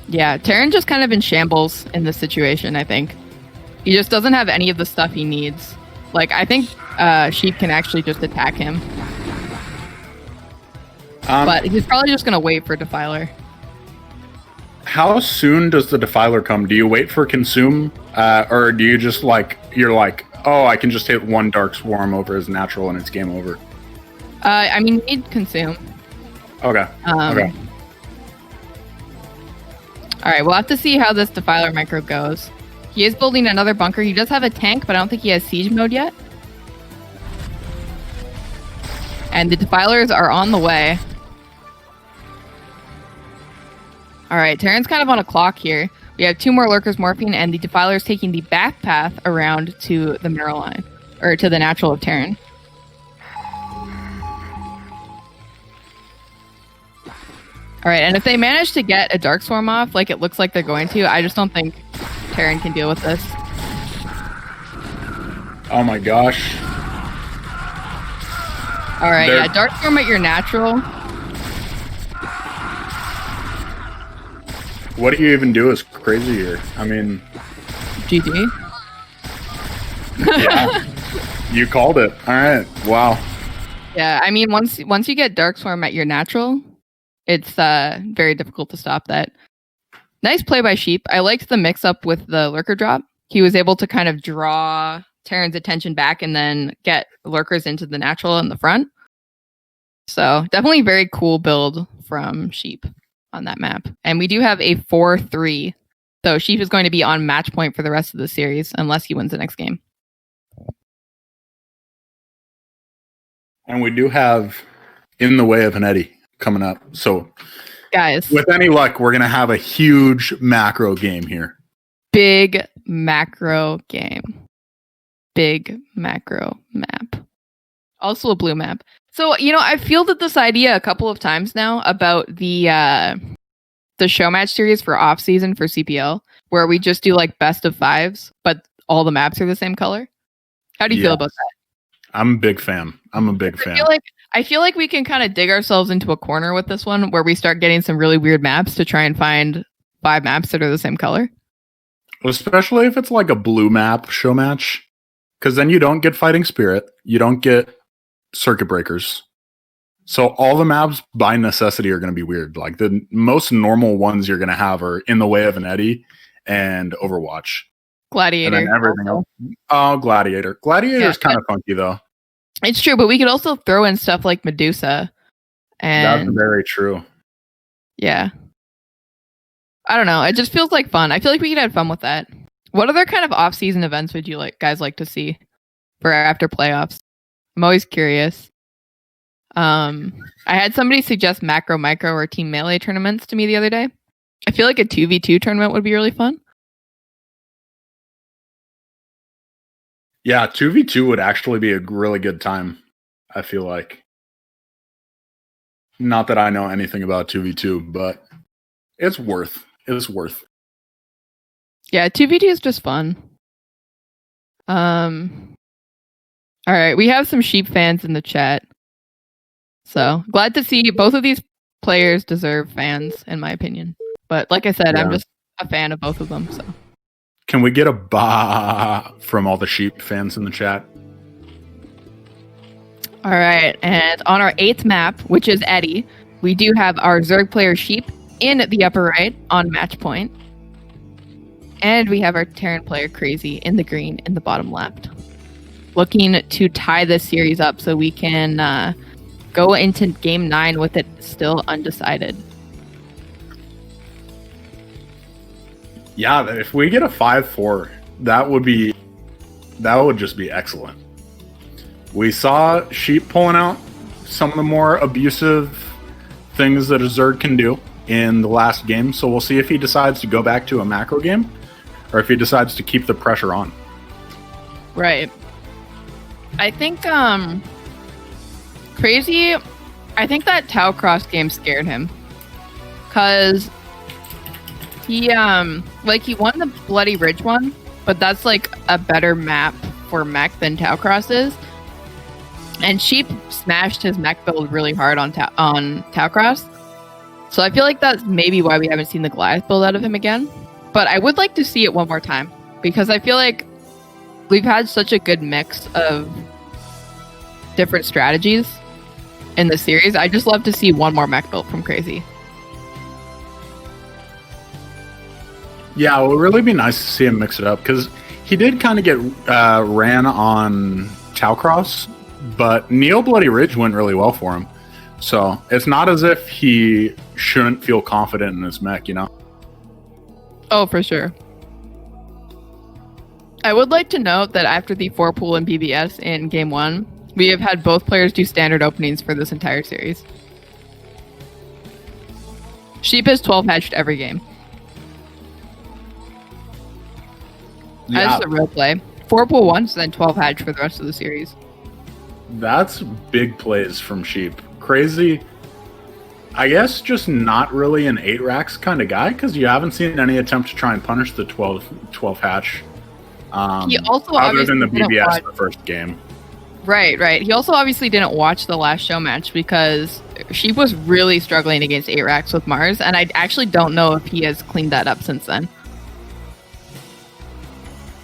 Yeah, Terran just kind of in shambles in this situation, I think. He just doesn't have any of the stuff he needs. I think Sheep can actually just attack him. But he's probably just going to wait for Defiler. How soon does the Defiler come? Do you wait for consume? Or do you just you're like, oh, I can just hit one Dark Swarm over his natural and it's game over? I mean, you need consume. Okay. Okay. Alright, we'll have to see how this Defiler micro goes. He is building another bunker. He does have a tank, but I don't think he has siege mode yet. And the Defilers are on the way. Alright, Terran's kind of on a clock here. We have 2 more Lurkers morphing, and the Defiler's taking the back path around to the mineral line. Or to the natural of Terran. Alright, and if they manage to get a Dark Swarm off, like it looks like they're going to, I just don't think Terran can deal with this. Oh my gosh. Alright, yeah, Dark Swarm at your natural. What do you even do as Kraazy here? I mean... GG. Yeah. You called it. Alright, wow. Yeah, I mean, once you get Dark Swarm at your natural, it's very difficult to stop that. Nice play by Sheep. I liked the mix-up with the Lurker drop. He was able to kind of draw Terran's attention back and then get Lurkers into the natural in the front. So definitely very cool build from Sheep on that map. And we do have a 4-3. So Sheep is going to be on match point for the rest of the series unless he wins the next game. And we do have In the Way of an Eddy coming up. So guys, with any luck, we're going to have a huge macro game here. Big macro game. Big macro map. Also a blue map. So, I've fielded this idea a couple of times now about the Showmatch series for off-season for CPL, where we just do like best of fives, but all the maps are the same color. How do you feel about that? I'm a big fan. I feel like we can kind of dig ourselves into a corner with this one where we start getting some really weird maps to try and find 5 maps that are the same color. Especially if it's like a blue map show match. Because then you don't get Fighting Spirit. You don't get Circuit Breakers. So all the maps by necessity are going to be weird. Like the most normal ones you're going to have are In the Way of an Eddy and Overwatch. Gladiator. And then everything else. Oh, Gladiator. Gladiator's kind of funky though. It's true, but we could also throw in stuff like Medusa. And that's very true. Yeah. I don't know. It just feels like fun. I feel like we could have fun with that. What other kind of off-season events would you guys like to see for after playoffs? I'm always curious. I had somebody suggest macro, micro, or team melee tournaments to me the other day. I feel like a 2v2 tournament would be really fun. Yeah, 2v2 would actually be a really good time, I feel like. Not that I know anything about 2v2, but it's worth. Yeah, 2v2 is just fun. All right, we have some Sheep fans in the chat. So, glad to see both of these players deserve fans, in my opinion. But like I said, I'm just a fan of both of them, so. Can we get a bah from all the Sheep fans in the chat? All right, and on our 8th map, which is Eddy, we do have our Zerg player Sheep in the upper right on match point. And we have our Terran player Kraazy in the green in the bottom left. Looking to tie this series up so we can go into game 9 with it still undecided. Yeah, if we get a 5-4, that would just be excellent. We saw Sheep pulling out some of the more abusive things that a Zerg can do in the last game, so we'll see if he decides to go back to a macro game or if he decides to keep the pressure on. Right. I think Kraazy, I think that Tau Cross game scared him. Cause he won the Bloody Ridge one, but that's like a better map for mech than Tau Cross is. And Sheep smashed his mech build really hard on Tau Cross. So I feel like that's maybe why we haven't seen the Goliath build out of him again. But I would like to see it one more time because I feel like we've had such a good mix of different strategies in the series. I just love to see one more mech build from Kraazy. Yeah, it would really be nice to see him mix it up because he did kind of get ran on Tau Cross, but Neo Bloody Ridge went really well for him. So it's not as if he shouldn't feel confident in his mech, you know? Oh, for sure. I would like to note that after the 4 pool and BBS in game 1, we have had both players do standard openings for this entire series. Sheep has 12 hatched every game. Yeah. That's a real play. 4 pool once, then 12 hatch for the rest of the series. That's big plays from Sheep. Kraazy, I guess, just not really an 8 racks kind of guy because you haven't seen any attempt to try and punish the 12 hatch. He also other than the BBS watch the first game. Right. He also obviously didn't watch the last show match because Sheep was really struggling against 8 racks with Mars, and I actually don't know if he has cleaned that up since then.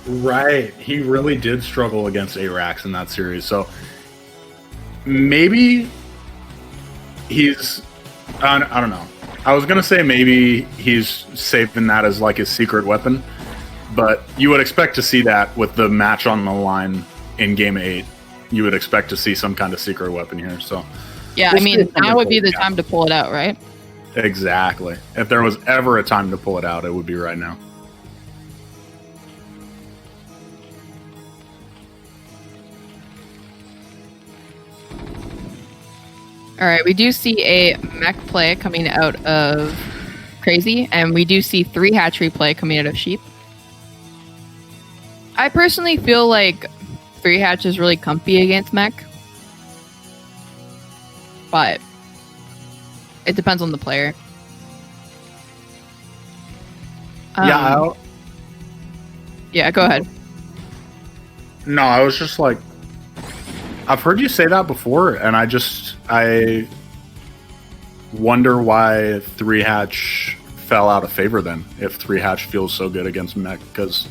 Right. He really did struggle against 8 racks in that series. So maybe he's... I don't know. I was going to say maybe he's saving that as like his secret weapon, but you would expect to see that with the match on the line in Game 8. You would expect to see some kind of secret weapon here. So Yeah, We'll I see mean, if something now would be pulls the out. time to pull it out, right? Exactly. If there was ever a time to pull it out, it would be right now. All right, we do see a mech play coming out of Kraazy, and we do see 3 hatchery play coming out of Sheep. I personally feel like 3 hatch is really comfy against mech, but it depends on the player. Yeah, go ahead. No, I was just like, I've heard you say that before, and I wonder why 3 hatch fell out of favor then, if 3 hatch feels so good against mech, because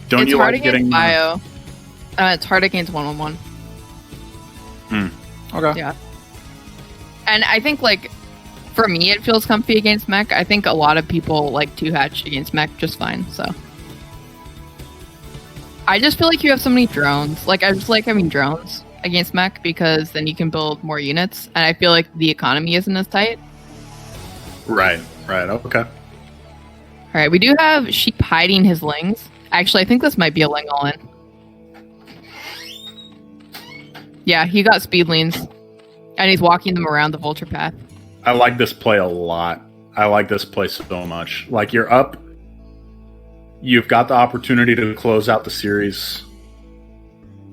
don't you like getting bio? It's hard against 1-on-1. Okay. Yeah. And I think, like, for me, it feels comfy against mech. I think a lot of people like 2 hatch against mech just fine, so. I just feel like you have so many drones. Like, I just like having drones against mech because then you can build more units, and I feel like the economy isn't as tight. Right, okay. All right, we do have Sheep hiding his lings. Actually, I think this might be a ling all-in. Yeah, he got speedlings, and he's walking them around the vulture path. I like this play a lot. I like this play so much. Like, you're up, you've got the opportunity to close out the series.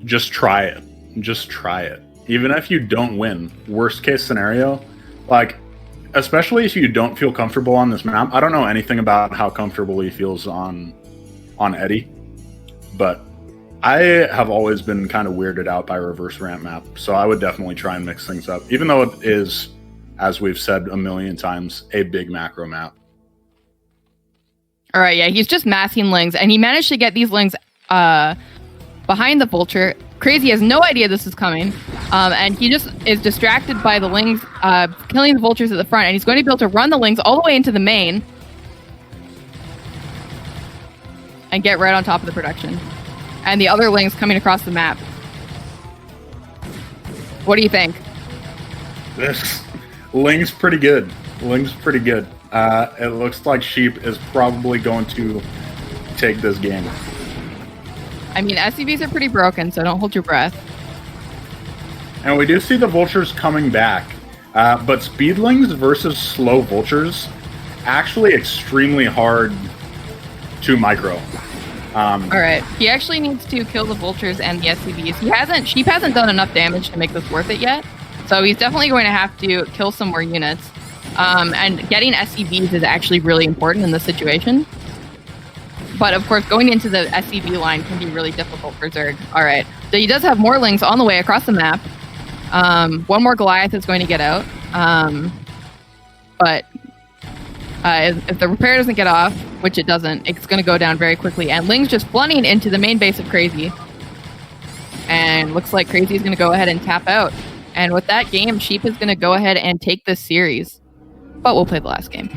Just try it. Just try it. Even if you don't win, worst case scenario, like, especially if you don't feel comfortable on this map. I don't know anything about how comfortable he feels on Eddie, but I have always been kind of weirded out by reverse ramp map, so I would definitely try and mix things up, even though it is, as we've said a million times, a big macro map. All right, yeah, he's just massing lings, and he managed to get these lings behind the vulture. Kraazy has no idea this is coming, and he just is distracted by the lings killing the vultures at the front, and he's going to be able to run the lings all the way into the main and get right on top of the production. And the other lings coming across the map. What do you think? This Ling's pretty good. Ling's pretty good. It looks like Sheep is probably going to take this game. I mean, SCVs are pretty broken, so don't hold your breath. And we do see the vultures coming back. But speedlings versus slow vultures, actually extremely hard to micro. All right, he actually needs to kill the vultures and the SCVs. Sheep hasn't done enough damage to make this worth it yet, so he's definitely going to have to kill some more units. And getting SCVs is actually really important in this situation. But of course, going into the SCV line can be really difficult for Zerg. All right, so he does have more lings on the way across the map. One more Goliath is going to get out, but if the repair doesn't get off, which it doesn't, it's going to go down very quickly. And Ling's just flooding into the main base of Kraazy. And looks like Kraazy is going to go ahead and tap out. And with that game, Sheep is going to go ahead and take this series. But we'll play the last game.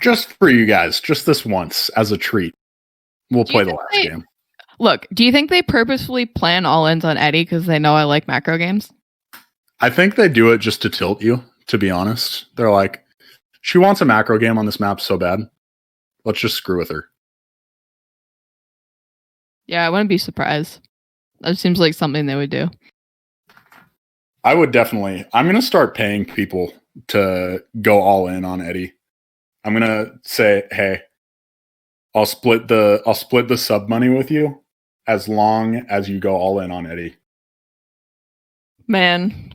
Just for you guys, just this once, as a treat. We'll play the last game. Look, do you think they purposefully plan all-ins on Eddie because they know I like macro games? I think they do it just to tilt you, to be honest. They're like, she wants a macro game on this map so bad. Let's just screw with her. Yeah, I wouldn't be surprised. That seems like something they would do. I would definitely. I'm going to start paying people to go all in on Eddie. I'm going to say, hey, I'll split the sub money with you as long as you go all in on Eddie. Man,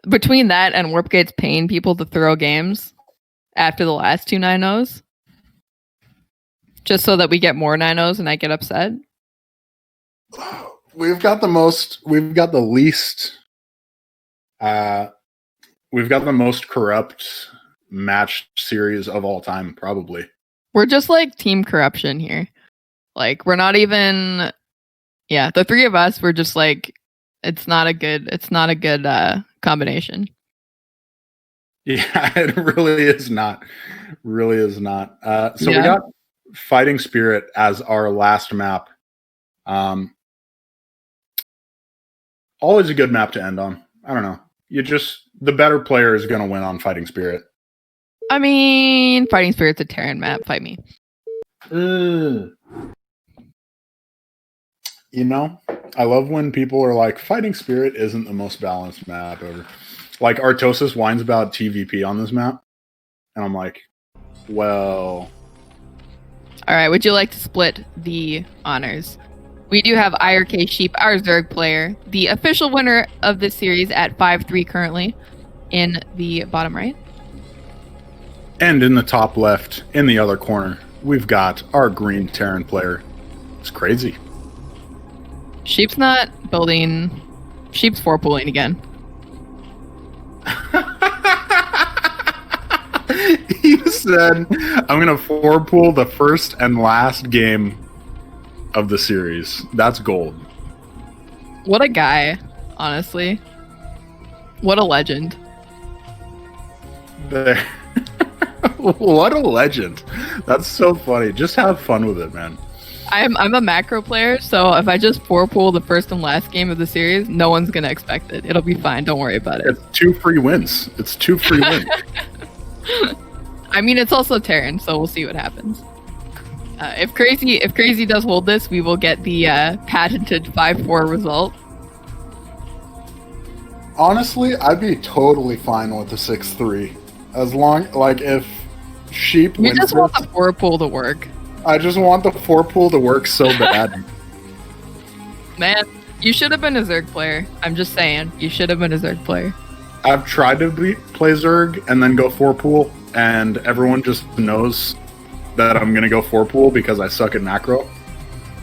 between that and Warpgate's paying people to throw games after the last 2 9-0s, just so that we get more 9-0s and I get upset. We've got the most corrupt match series of all time, probably. We're just like team corruption here. Like, we're not even, the 3 of us, we're just like, it's not a good combination. Yeah, it really is not. Really is not. So we got Fighting Spirit as our last map. Always a good map to end on. I don't know. The better player is going to win on Fighting Spirit. I mean, Fighting Spirit's a Terran map. Fight me. You know, I love when people are like, Fighting Spirit isn't the most balanced map ever. Like, Artosis whines about TVP on this map. And I'm like, well... All right, would you like to split the honors? We do have iRk-Sheep, our Zerg player, the official winner of this series at 5-3 currently in the bottom right. And in the top left, in the other corner, we've got our green Terran player. It's Kraazy. Sheep's not building. Sheep's 4-pooling again. He said, I'm going to 4-pool the first and last game of the series. That's gold. What a guy, honestly. What a legend. What a legend. That's so funny. Just have fun with it, man. I'm a macro player, so if I just 4-pool the first and last game of the series, no one's going to expect it. It'll be fine. Don't worry about it. It's 2 free wins. It's 2 free wins. I mean, it's also Terran, so we'll see what happens. If Kraazy does hold this, we will get the patented 5-4 result. Honestly, I'd be totally fine with the 6-3. As long, like, if Sheep We wins just want this, the 4-pool to work. I just want the 4-pool to work so bad. Man, you should have been a Zerg player. I'm just saying, you should have been a Zerg player. I've tried to play Zerg and then go 4-pool, and everyone just knows that I'm going to go 4-pool because I suck at macro.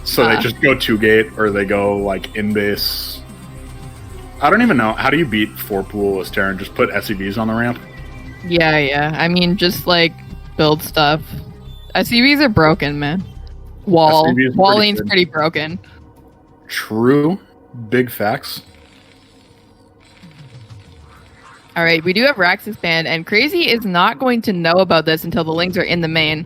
So they just go 2-gate, or they go, like, in-base. I don't even know. How do you beat 4-pool as Terran? Just put SEVs on the ramp? Yeah. I mean, just, like, build stuff. SCVs are broken, man. Walling's pretty broken. True. Big facts. All right, we do have Rax's band, and Kraazy is not going to know about this until the Lings are in the main.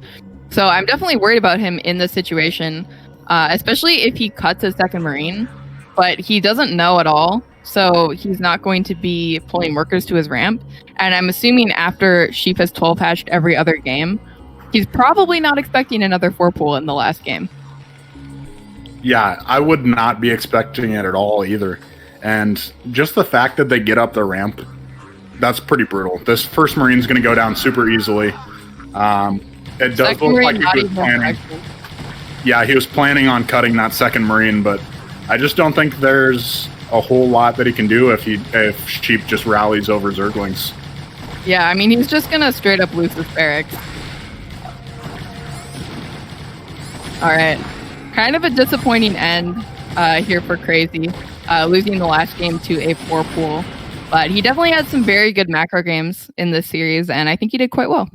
So I'm definitely worried about him in this situation, especially if he cuts his second Marine. But he doesn't know at all, so he's not going to be pulling workers to his ramp. And I'm assuming after Sheep has 12 hatched every other game, he's probably not expecting another 4-pool in the last game. Yeah, I would not be expecting it at all either. And just the fact that they get up the ramp, that's pretty brutal. This first Marine's going to go down super easily. It does look like he was planning. Yeah, he was planning on cutting that second Marine, but I just don't think there's a whole lot that he can do if Sheep just rallies over Zerglings. Yeah, I mean, he's just going to straight up lose his barracks. All right. Kind of a disappointing end here for Kraazy, losing the last game to a 4-pool. But he definitely had some very good macro games in this series, and I think he did quite well.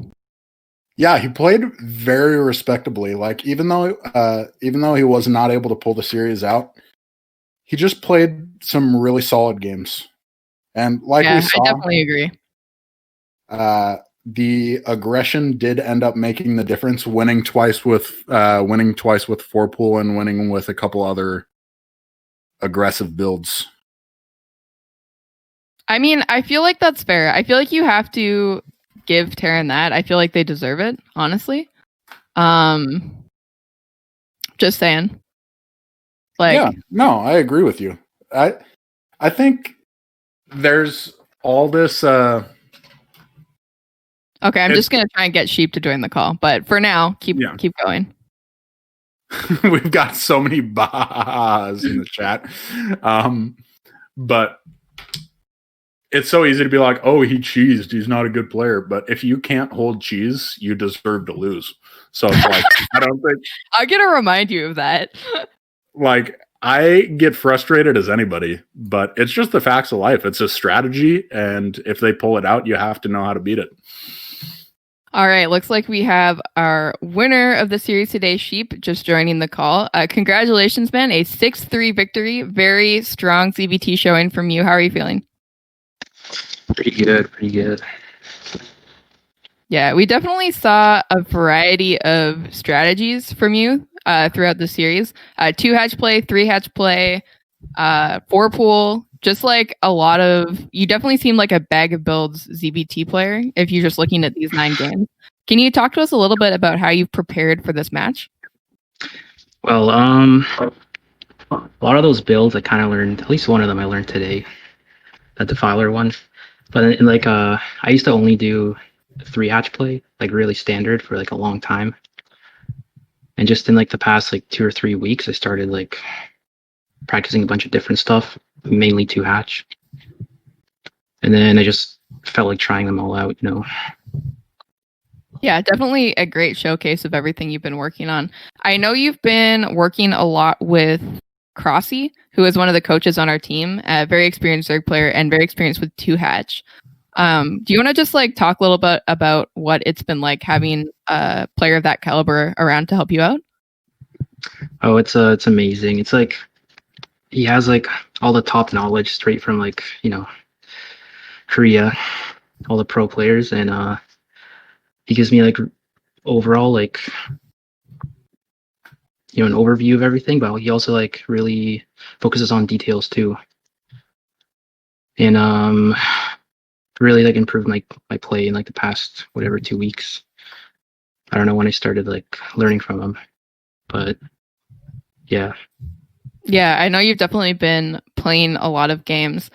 Yeah, he played very respectably. Like, even though he was not able to pull the series out, he just played some really solid games. And like we saw, I definitely agree. The aggression did end up making the difference, winning twice with 4-pool and winning with a couple other aggressive builds. I mean, I feel like that's fair. I feel like you have to give Terran that. I feel like they deserve it, honestly. Just saying. Like, yeah, no, I agree with you. I think there's all this. Okay, I'm just gonna try and get Sheep to join the call, but for now, keep going. We've got so many bahs in the chat, but it's so easy to be like, "Oh, he cheesed. He's not a good player." But if you can't hold cheese, you deserve to lose. So it's like, I don't think I'm gonna remind you of that. Like, I get frustrated as anybody, but it's just the facts of life. It's a strategy, and if they pull it out, you have to know how to beat it. All right, looks like we have our winner of the series today, Sheep, just joining the call. Congratulations, man. A 6-3 victory. Very strong CBT showing from you. How are you feeling? Pretty good. Yeah, we definitely saw a variety of strategies from you throughout the series. 2-hatch play, 3-hatch play, 4-pool, just like a lot of, you definitely seem like a bag of builds ZBT player if you're just looking at these 9 games. Can you talk to us a little bit about how you've prepared for this match? Well, a lot of those builds I kind of learned. At least one of them I learned today, the Defiler one. But like, I used to only do 3 hatch play, like really standard for like a long time. And just in like the past like 2 or 3 weeks, I started like practicing a bunch of different stuff, mainly 2 hatch. And then I just felt like trying them all out, you know. Yeah, definitely a great showcase of everything you've been working on. I know you've been working a lot with Kraazy, who is one of the coaches on our team, a very experienced Zerg player and very experienced with 2 hatch. Do you want to just like talk a little bit about what it's been like having a player of that caliber around to help you out? Oh, it's amazing. It's like he has like all the top knowledge straight from like, you know, Korea, all the pro players, and he gives me like overall like, you know, an overview of everything, but he also like really focuses on details too. And really like improved my play in like the past whatever 2 weeks. I don't know when I started like learning from him, but yeah. Yeah, I know you've definitely been playing a lot of games.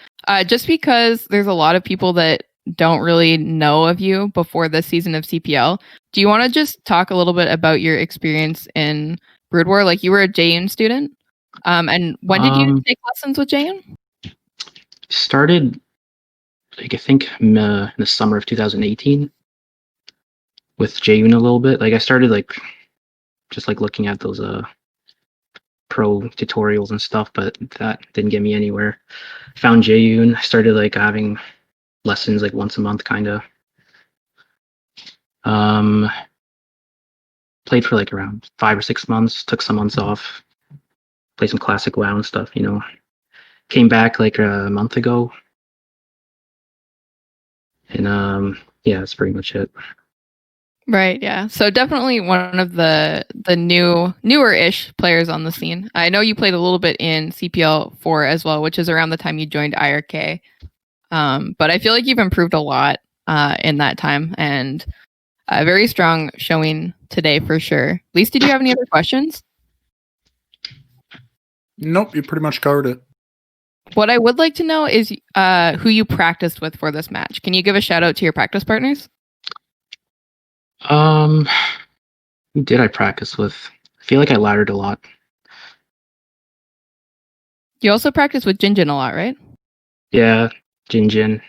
Just because there's a lot of people that don't really know of you before this season of CPL, do you want to just talk a little bit about your experience in Brood War? Like you were a JUN student, and when did you take lessons with JUN? Started like I think in the summer of 2018 with JUN a little bit. Like I started like just like looking at those pro tutorials and stuff, but that didn't get me anywhere. Found JUN, started like having lessons like once a month kind of. Played for like around 5 or 6 months, took some months off, played some classic WoW and stuff, you know. Came back like a month ago. And yeah, that's pretty much it. Right, yeah. So definitely one of the newer-ish players on the scene. I know you played a little bit in CPL 4 as well, which is around the time you joined iRk. But I feel like you've improved a lot in that time, and a very strong showing today for sure. Lise, did you have any other questions? Nope, you pretty much covered it. What I would like to know is who you practiced with for this match. Can you give a shout out to your practice partners? Who did I practice with? I feel like I laddered a lot. You also practice with Jinjin a lot, right? Yeah, Jinjin.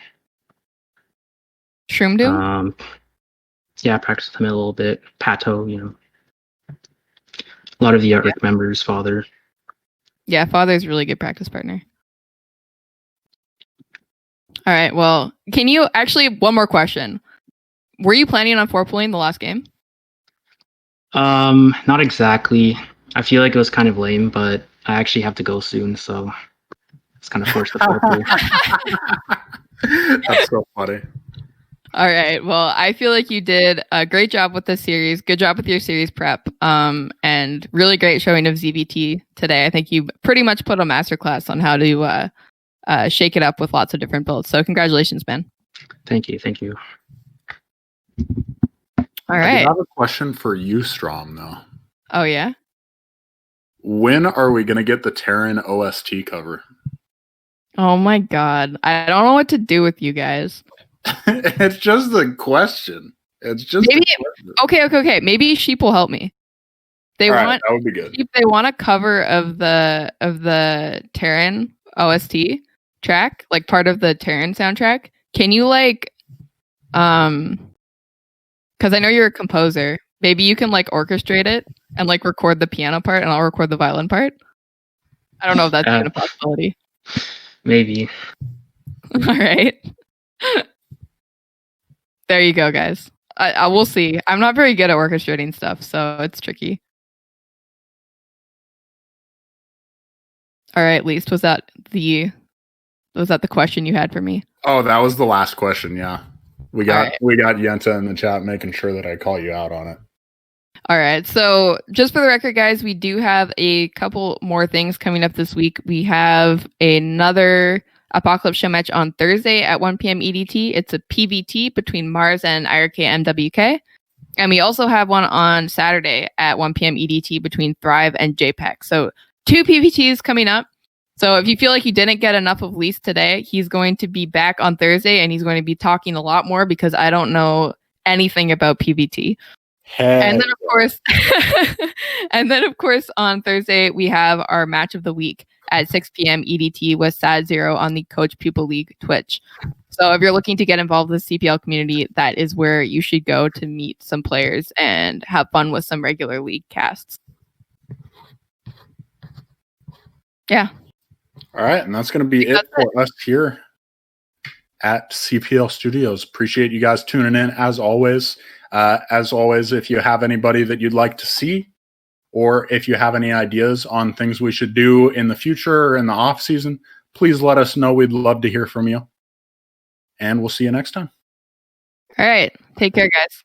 Shroomdoom? Yeah, I practiced with him a little bit. Pato, you know. A lot of the iRk members, Father. Yeah, Father's a really good practice partner. All right, well, can you actually, one more question. Were you planning on 4-pulling the last game? Not exactly. I feel like it was kind of lame, but I actually have to go soon, so it's kind of forced the 4-pull. That's so funny. All right. Well, I feel like you did a great job with this series. Good job with your series prep. And really great showing of ZBT today. I think you pretty much put a masterclass on how to shake it up with lots of different builds. So congratulations, man. Thank you. Thank you. All I right. have a question for you, Strom, though. Oh, yeah? When are we going to get the Terran OST cover? Oh, my God. I don't know what to do with you guys. It's just a question. It's just Maybe, a question. Okay. Maybe Sheep will help me. They All want right, that would be good. Sheep, they want a cover of the Terran OST track, like part of the Terran soundtrack. Can you like because I know you're a composer. Maybe you can like orchestrate it and like record the piano part and I'll record the violin part. I don't know if that's even a possibility. Maybe. All right. There you go, guys. I will see. I'm not very good at orchestrating stuff, so it's tricky. All right, Least, was that the question you had for me? Oh, that was the last question. Yeah, we got Yenta in the chat making sure that I call you out on it. All right. So just for the record, guys, we do have a couple more things coming up this week. We have another Apocalypse Showmatch on Thursday at 1 p.m. EDT. It's a PVT between Mars and iRk-MWK. And we also have one on Saturday at 1 p.m. EDT between Thrive and JPEG. So 2 PVTs coming up. So if you feel like you didn't get enough of Lise today, he's going to be back on Thursday and he's going to be talking a lot more because I don't know anything about PVT. And then of course on Thursday we have our match of the week at 6 p.m. EDT with Sad Zero on the Coach Pupil League Twitch. So if you're looking to get involved with the CPL community, that is where you should go to meet some players and have fun with some regular league casts. Yeah. All right, and that's going to be it for us here at CPL Studios. Appreciate you guys tuning in as always. If you have anybody that you'd like to see, or if you have any ideas on things we should do in the future or in the off season, please let us know. We'd love to hear from you. And we'll see you next time. All right. Take care, guys.